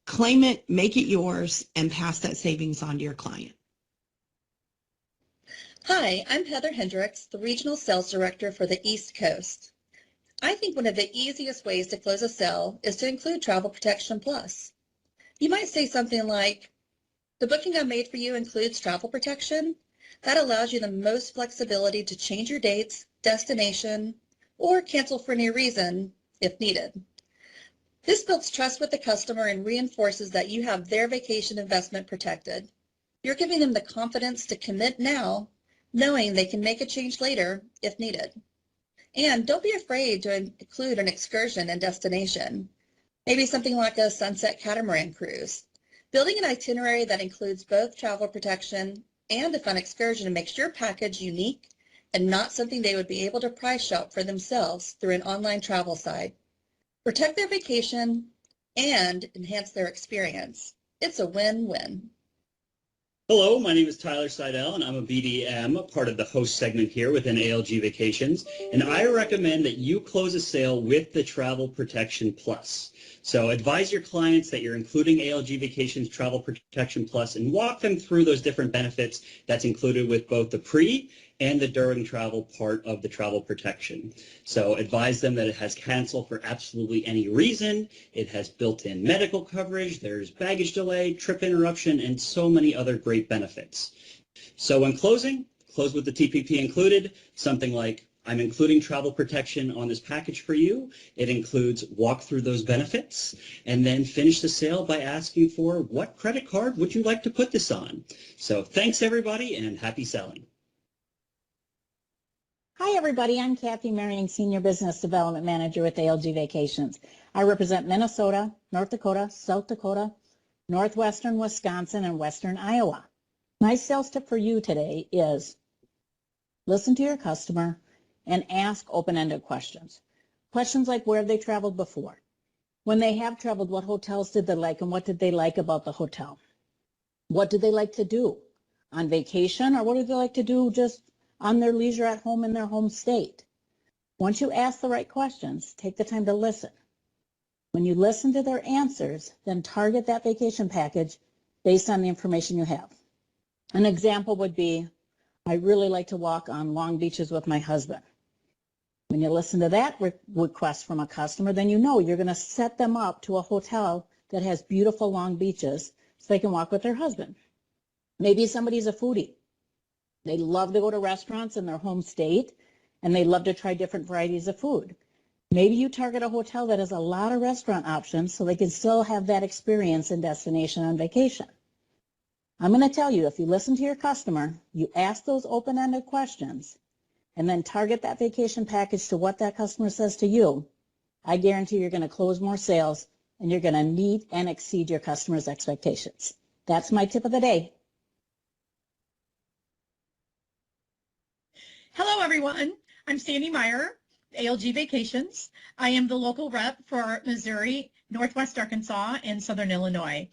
Claim it, make it yours, and pass that savings on to your client. Hi, I'm Heather Hendricks, the Regional Sales Director for the East Coast. I think one of the easiest ways to close a sale is to include Travel Protection Plus. You might say something like, the booking I made for you includes travel protection. That allows you the most flexibility to change your dates, destination, or cancel for any reason if needed. This builds trust with the customer and reinforces that you have their vacation investment protected. You're giving them the confidence to commit now, knowing they can make a change later if needed. And don't be afraid to include an excursion and destination, maybe something like a sunset catamaran cruise. Building an itinerary that includes both travel protection and a fun excursion makes your package unique and not something they would be able to price shop for themselves through an online travel site. Protect their vacation and enhance their experience. It's a win-win. Hello, my name is Tyler Seidel, and I'm a BDM, part of the host segment here within ALG Vacations, and I recommend that you close a sale with the Travel Protection Plus. So advise your clients that you're including ALG Vacations Travel Protection Plus and walk them through those different benefits that's included with both the pre and the during travel part of the travel protection. So advise them that it has cancel for absolutely any reason. It has built-in medical coverage. There's baggage delay, trip interruption, and so many other great benefits. So when closing, close with the TPP included, something like, I'm including travel protection on this package for you. It includes walk through those benefits, and then finish the sale by asking for what credit card would you like to put this on? So thanks everybody, and happy selling. Hi, everybody. I'm Kathy Marion, Senior Business Development Manager with ALG Vacations. I represent Minnesota, North Dakota, South Dakota, Northwestern Wisconsin, and Western Iowa. My sales tip for you today is listen to your customer and ask open-ended questions. Questions like, where have they traveled before? When they have traveled, what hotels did they like, and what did they like about the hotel? What do they like to do on vacation, or what do they like to do just on their leisure at home in their home state? Once you ask the right questions, take the time to listen. When you listen to their answers, then target that vacation package based on the information you have. An example would be, I really like to walk on long beaches with my husband. When you listen to that request from a customer, then you know you're going to set them up to a hotel that has beautiful long beaches so they can walk with their husband. Maybe somebody's a foodie. They love to go to restaurants in their home state, and they love to try different varieties of food. Maybe you target a hotel that has a lot of restaurant options so they can still have that experience and destination on vacation. I'm going to tell you, if you listen to your customer, you ask those open-ended questions, and then target that vacation package to what that customer says to you, I guarantee you're going to close more sales, and you're going to meet and exceed your customers' expectations. That's my tip of the day. Hello, everyone. I'm Sandy Meyer, ALG Vacations. I am the local rep for Missouri, Northwest Arkansas, and Southern Illinois.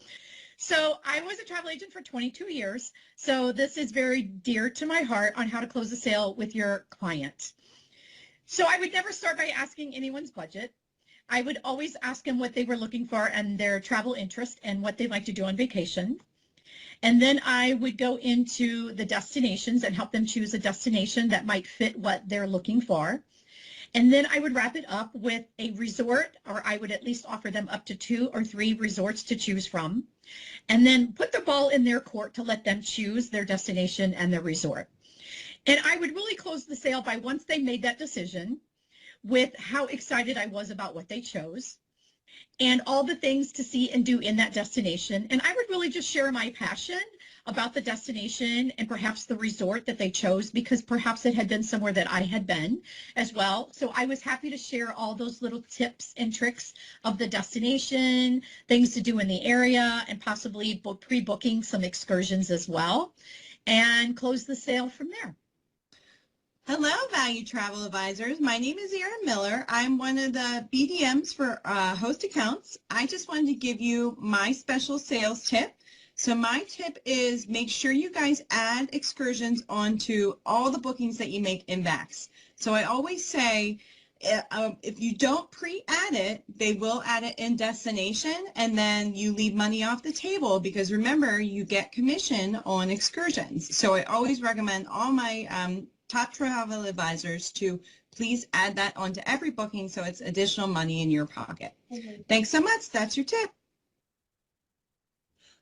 So I was a travel agent for 22 years, so this is very dear to my heart on how to close a sale with your client. So I would never start by asking anyone's budget. I would always ask them what they were looking for and their travel interest and what they'd like to do on vacation. And then I would go into the destinations and help them choose a destination that might fit what they're looking for. And then I would wrap it up with a resort, or I would at least offer them up to 2 or 3 resorts to choose from. And then put the ball in their court to let them choose their destination and their resort. And I would really close the sale by once they made that decision with how excited I was about what they chose and all the things to see and do in that destination. And I would really just share my passion about the destination and perhaps the resort that they chose, because perhaps it had been somewhere that I had been as well. So I was happy to share all those little tips and tricks of the destination, things to do in the area, and possibly pre-booking some excursions as well, and close the sale from there. Hello, Value Travel Advisors. My name is Erin Miller. I'm one of the BDMs for host accounts. I just wanted to give you my special sales tip. So my tip is make sure you guys add excursions onto all the bookings that you make in VAX. So I always say, if you don't pre-add it, they will add it in destination, and then you leave money off the table because remember, you get commission on excursions. So I always recommend all my top travel advisors to please add that onto every booking so it's additional money in your pocket. Thanks so much. That's your tip.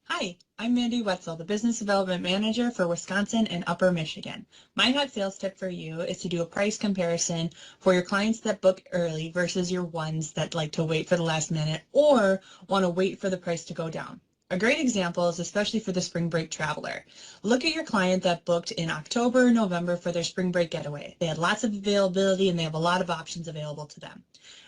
Hi, I'm Mandy Wetzel, the Business Development Manager for Wisconsin and Upper Michigan. My hot sales tip for you is to do a price comparison for your clients that book early versus your ones that like to wait for the last minute or want to wait for the price to go down. A great example is especially for the spring break traveler. Look at your client that booked in October or November for their spring break getaway. They had lots of availability and they have a lot of options available to them.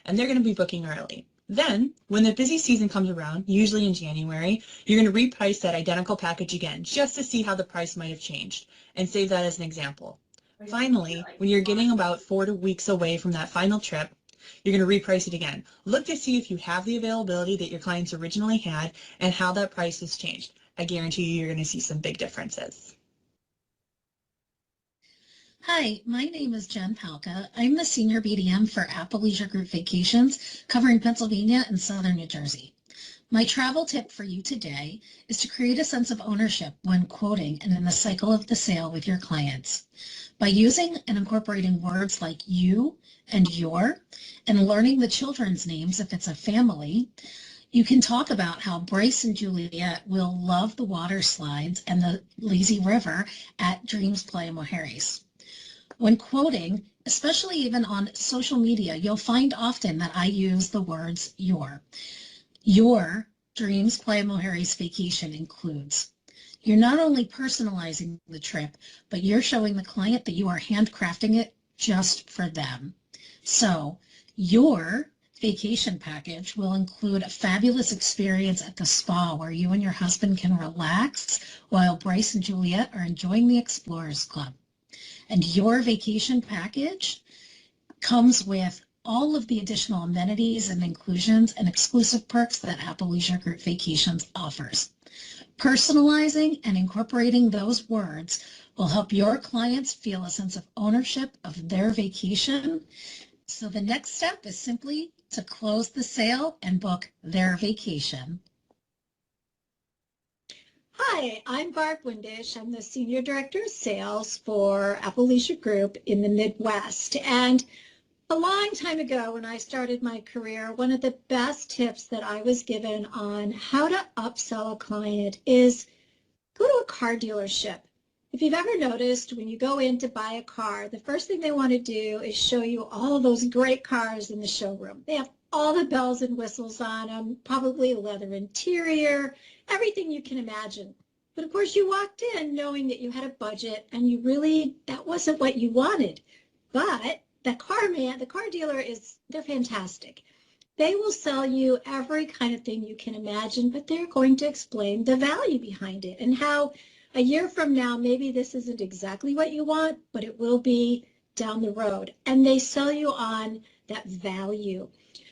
And they're going to be booking early. Then, when the busy season comes around, usually in January, you're going to reprice that identical package again just to see how the price might have changed and save that as an example. Finally, when you're getting about 4 weeks away from that final trip, you're going to reprice it again. Look to see if you have the availability that your clients originally had and how that price has changed. I guarantee you're going to see some big differences. Hi, my name is Jen Palka. I'm the Senior BDM for Apple Leisure Group Vacations, covering Pennsylvania and Southern New Jersey. My travel tip for you today is to create a sense of ownership when quoting and in the cycle of the sale with your clients. By using and incorporating words like you and your, and learning the children's names if it's a family, you can talk about how Bryce and Juliet will love the water slides and the lazy river at Dreams Play Moherry's. When quoting, especially even on social media, you'll find often that I use the words your. Your Dreams Play Moherry's vacation includes. You're not only personalizing the trip, but you're showing the client that you are handcrafting it just for them. So your vacation package will include a fabulous experience at the spa where you and your husband can relax while Bryce and Juliet are enjoying the Explorers Club. And your vacation package comes with all of the additional amenities and inclusions and exclusive perks that Apple Leisure Group Vacations offers. Personalizing and incorporating those words will help your clients feel a sense of ownership of their vacation. So the next step is simply to close the sale and book their vacation. Hi, I'm Barb Windish. I'm the Senior Director of Sales for Apple Leisure Group in the Midwest. And a long time ago when I started my career, one of the best tips that I was given on how to upsell a client is go to a car dealership. If you've ever noticed, when you go in to buy a car, the first thing they want to do is show you all of those great cars in the showroom. They have all the bells and whistles on them, probably a leather interior, everything you can imagine. But of course you walked in knowing that you had a budget and that wasn't what you wanted. But the car dealer they're fantastic. They will sell you every kind of thing you can imagine, but they're going to explain the value behind it and how a year from now, maybe this isn't exactly what you want, but it will be down the road. And they sell you on that value.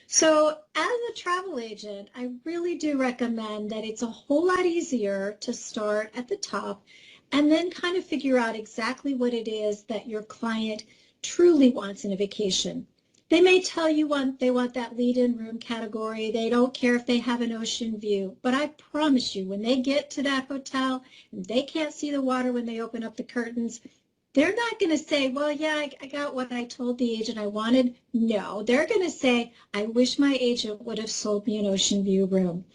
So as a travel agent, I really do recommend that it's a whole lot easier to start at the top and then kind of figure out exactly what it is that your client truly wants in a vacation. They may tell you they want that lead-in room category. They don't care if they have an ocean view. But I promise you, when they get to that hotel, and they can't see the water when they open up the curtains, they're not going to say, well, yeah, I got what I told the agent I wanted. No, they're going to say, I wish my agent would have sold me an ocean view room.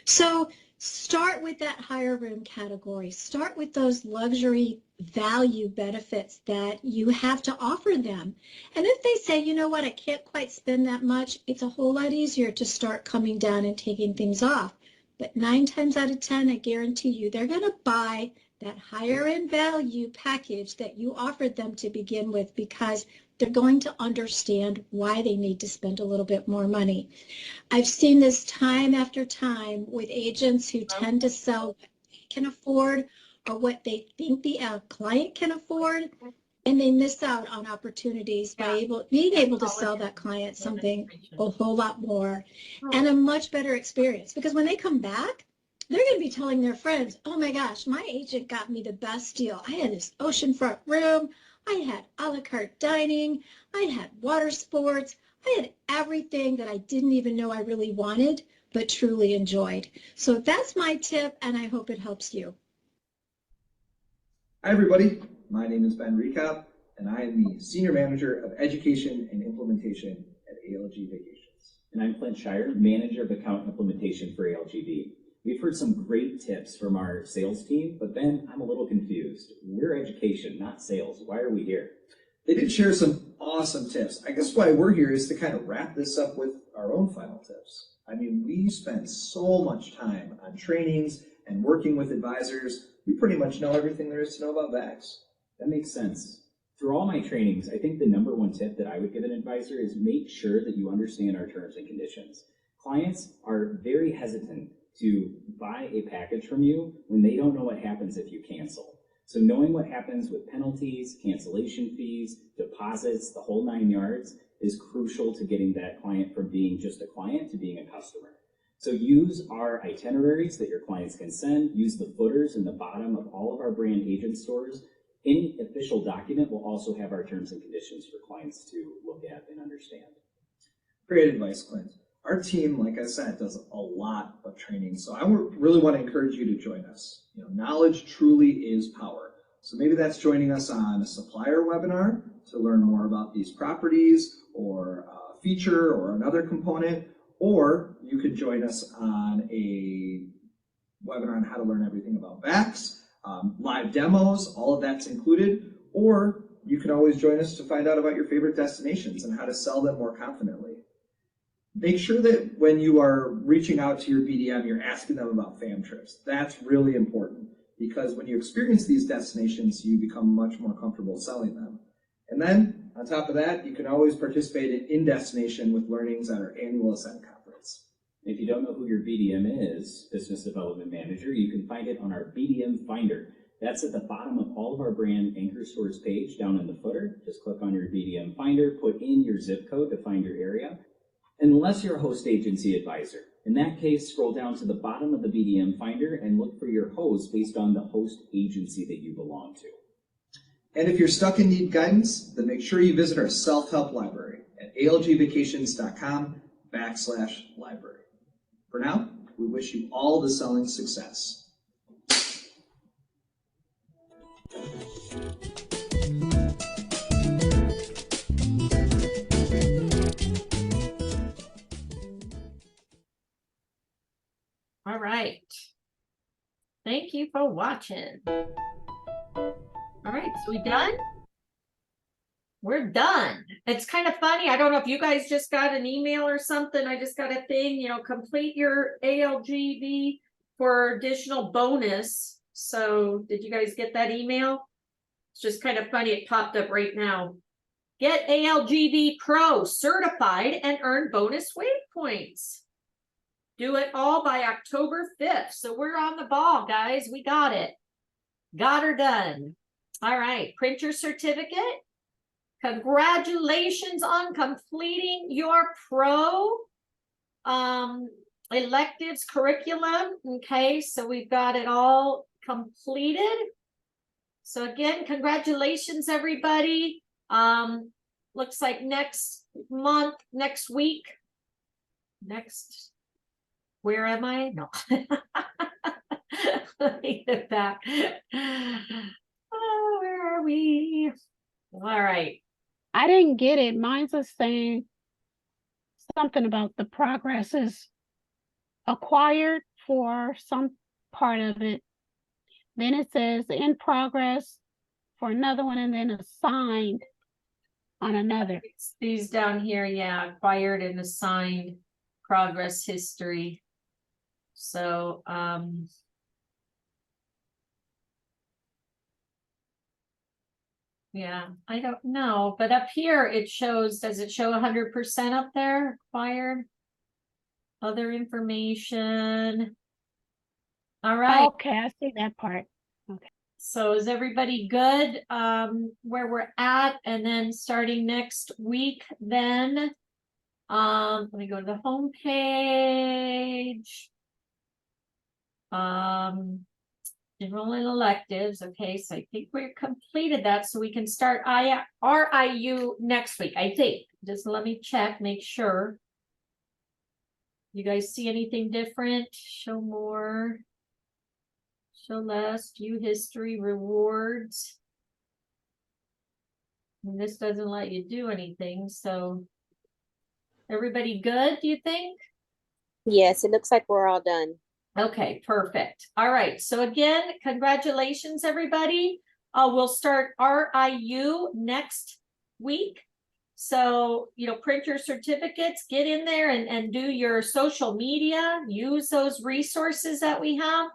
So start with that higher room category. Start with those luxury value benefits that you have to offer them. And if they say, you know what, I can't quite spend that much, it's a whole lot easier to start coming down and taking things off. But 9 times out of 10, I guarantee you, they're going to buy that higher end value package that you offered them to begin with, because they're going to understand why they need to spend a little bit more money. I've seen this time after time with agents who tend to sell what they can afford or what they think the client can afford, and they miss out on opportunities by being able to sell that client something a whole lot more and a much better experience. Because when they come back, they're going to be telling their friends, oh my gosh, my agent got me the best deal. I had this oceanfront room. I had a la carte dining. I had water sports. I had everything that I didn't even know I really wanted, but truly enjoyed. So that's my tip, and I hope it helps you. Hi, everybody. My name is Ben Recap, and I am the Senior Manager of Education and Implementation at ALG Vacations. And I'm Clint Shire, Manager of Account Implementation for ALGV. We've heard some great tips from our sales team, but Ben, I'm a little confused. We're education, not sales. Why are we here? They did share some awesome tips. I guess why we're here is to kind of wrap this up with our own final tips. I mean, we spend so much time on trainings and working with advisors. We pretty much know everything there is to know about VACs. That makes sense. Through all my trainings, I think the number one tip that I would give an advisor is make sure that you understand our terms and conditions. Clients are very hesitant to buy a package from you when they don't know what happens if you cancel. So knowing what happens with penalties, cancellation fees, deposits, the whole 9 yards is crucial to getting that client from being just a client to being a customer. So use our itineraries that your clients can send, use the footers in the bottom of all of our brand agent stores. Any official document will also have our terms and conditions for clients to look at and understand. Great advice, Clint. Our team, like I said, does a lot of training, so I really want to encourage you to join us. You know, knowledge truly is power. So maybe that's joining us on a supplier webinar to learn more about these properties or a feature or another component, or you could join us on a webinar on how to learn everything about VACs, live demos, all of that's included, or you can always join us to find out about your favorite destinations and how to sell them more confidently. Make sure that when you are reaching out to your BDM, you're asking them about fam trips. That's really important because when you experience these destinations, you become much more comfortable selling them. And then, on top of that, you can always participate in destination with learnings at our annual Ascend conference. If you don't know who your BDM is, Business Development Manager, you can find it on our BDM Finder. That's at the bottom of all of our brand anchor stores page down in the footer. Just click on your BDM Finder, put in your zip code to find your area. Unless you're a host agency advisor. In that case, scroll down to the bottom of the BDM Finder and look for your host based on the host agency that you belong to. And if you're stuck and need guidance, then make sure you visit our self-help library at algvacations.com/library. For now, we wish you all the selling success. All right. Thank you for watching. All right, so we done? We're done. It's kind of funny. I don't know if you guys just got an email or something. I just got a thing, you know, complete your ALGV for additional bonus. So did you guys get that email? It's just kind of funny. It popped up right now. Get ALGV Pro certified and earn bonus waypoints. Do it all by October 5th. So we're on the ball, guys. We got it. Got her done. All right. Print your certificate. Congratulations on completing your pro electives curriculum. Okay. So we've got it all completed. So again, congratulations, everybody. Looks like next month, next week. Where am I? No. Let me get back. Oh, where are we? All right. I didn't get it. Mine's just saying something about the progress is acquired for some part of it. Then it says in progress for another one, and then assigned on another. It's these down here, yeah, acquired and assigned progress history. So, yeah, I don't know, but up here it shows, does it show 100% up there, acquired? Other information. All right. Okay, I see that part. Okay. So is everybody good where we're at? And then starting next week, then let me go to the home page. Enroll in electives. Okay, so I think we're completed that, so we can start RIU next week. I think. Just let me check, make sure. You guys see anything different? Show more. Show less. View history, rewards. And this doesn't let you do anything, so everybody good, do you think? Yes, it looks like we're all done. Okay, perfect. All right. So again, congratulations, everybody. We'll start RIU next week. So, print your certificates, get in there and do your social media, use those resources that we have.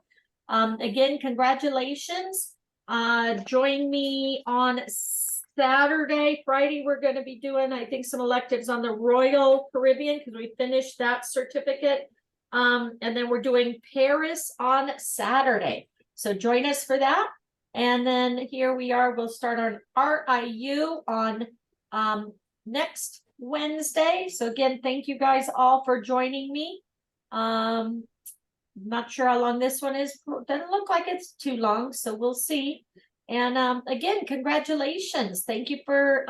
Again, congratulations. Join me on Saturday, Friday, we're going to be doing, I think, some electives on the Royal Caribbean because we finished that certificate. And then we're doing Paris on Saturday. So join us for that. And then here we are, we'll start on RIU on next Wednesday. So again, thank you guys all for joining me. Not sure how long this one is. Doesn't look like it's too long, so we'll see. And again, congratulations. Thank you for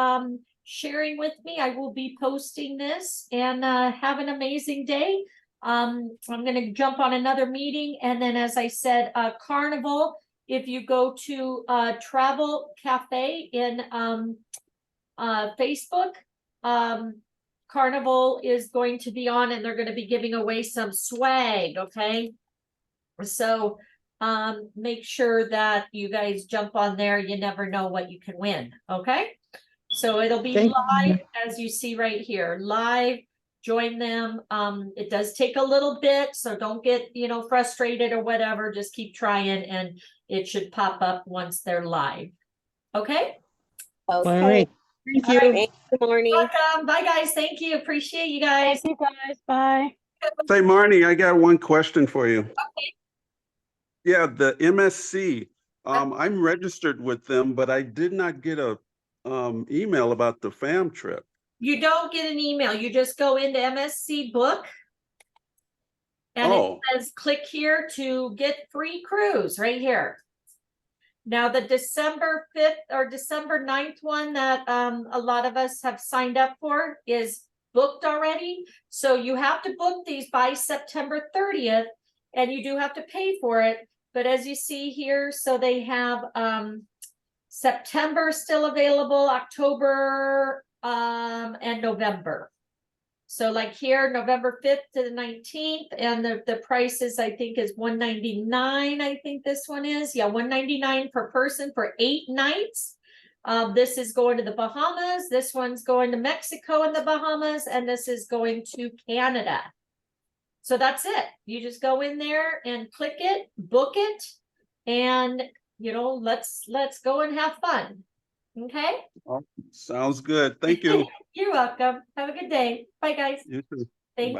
sharing with me. I will be posting this, and have an amazing day. I'm going to jump on another meeting. And then, as I said, Carnival, if you go to Travel Cafe in Facebook, Carnival is going to be on, and they're going to be giving away some swag. Okay. So make sure that you guys jump on there. You never know what you can win. Okay. So it'll be live, as you see right here, live. Join them. It does take a little bit, so don't get, frustrated or whatever. Just keep trying, and it should pop up once they're live. Okay. Okay. All right. Thank you. Thanks, Marnie. Welcome. Bye, guys. Thank you. Appreciate you guys. Thank you guys. Bye. Say, Marnie, I got one question for you. Okay. Yeah, the MSC. I'm registered with them, but I did not get a email about the fam trip. You don't get an email. You just go into MSC book. And it says click here to get free cruise right here. Now the December 5th or December 9th one that a lot of us have signed up for is booked already. So you have to book these by September 30th, and you do have to pay for it. But as you see here, so they have September still available, October and November. So like here, November 5th to the 19th, and the price is, I think, is $199. I think this one is, yeah, $199 per person for 8 nights. This is going to the Bahamas. This one's going to Mexico and the Bahamas, and this is going to Canada. So that's it. You just go in there and click it, book it, and let's go and have fun. Okay. Oh, sounds good. Thank you. You're welcome. Have a good day. Bye, guys. You too. Thank you.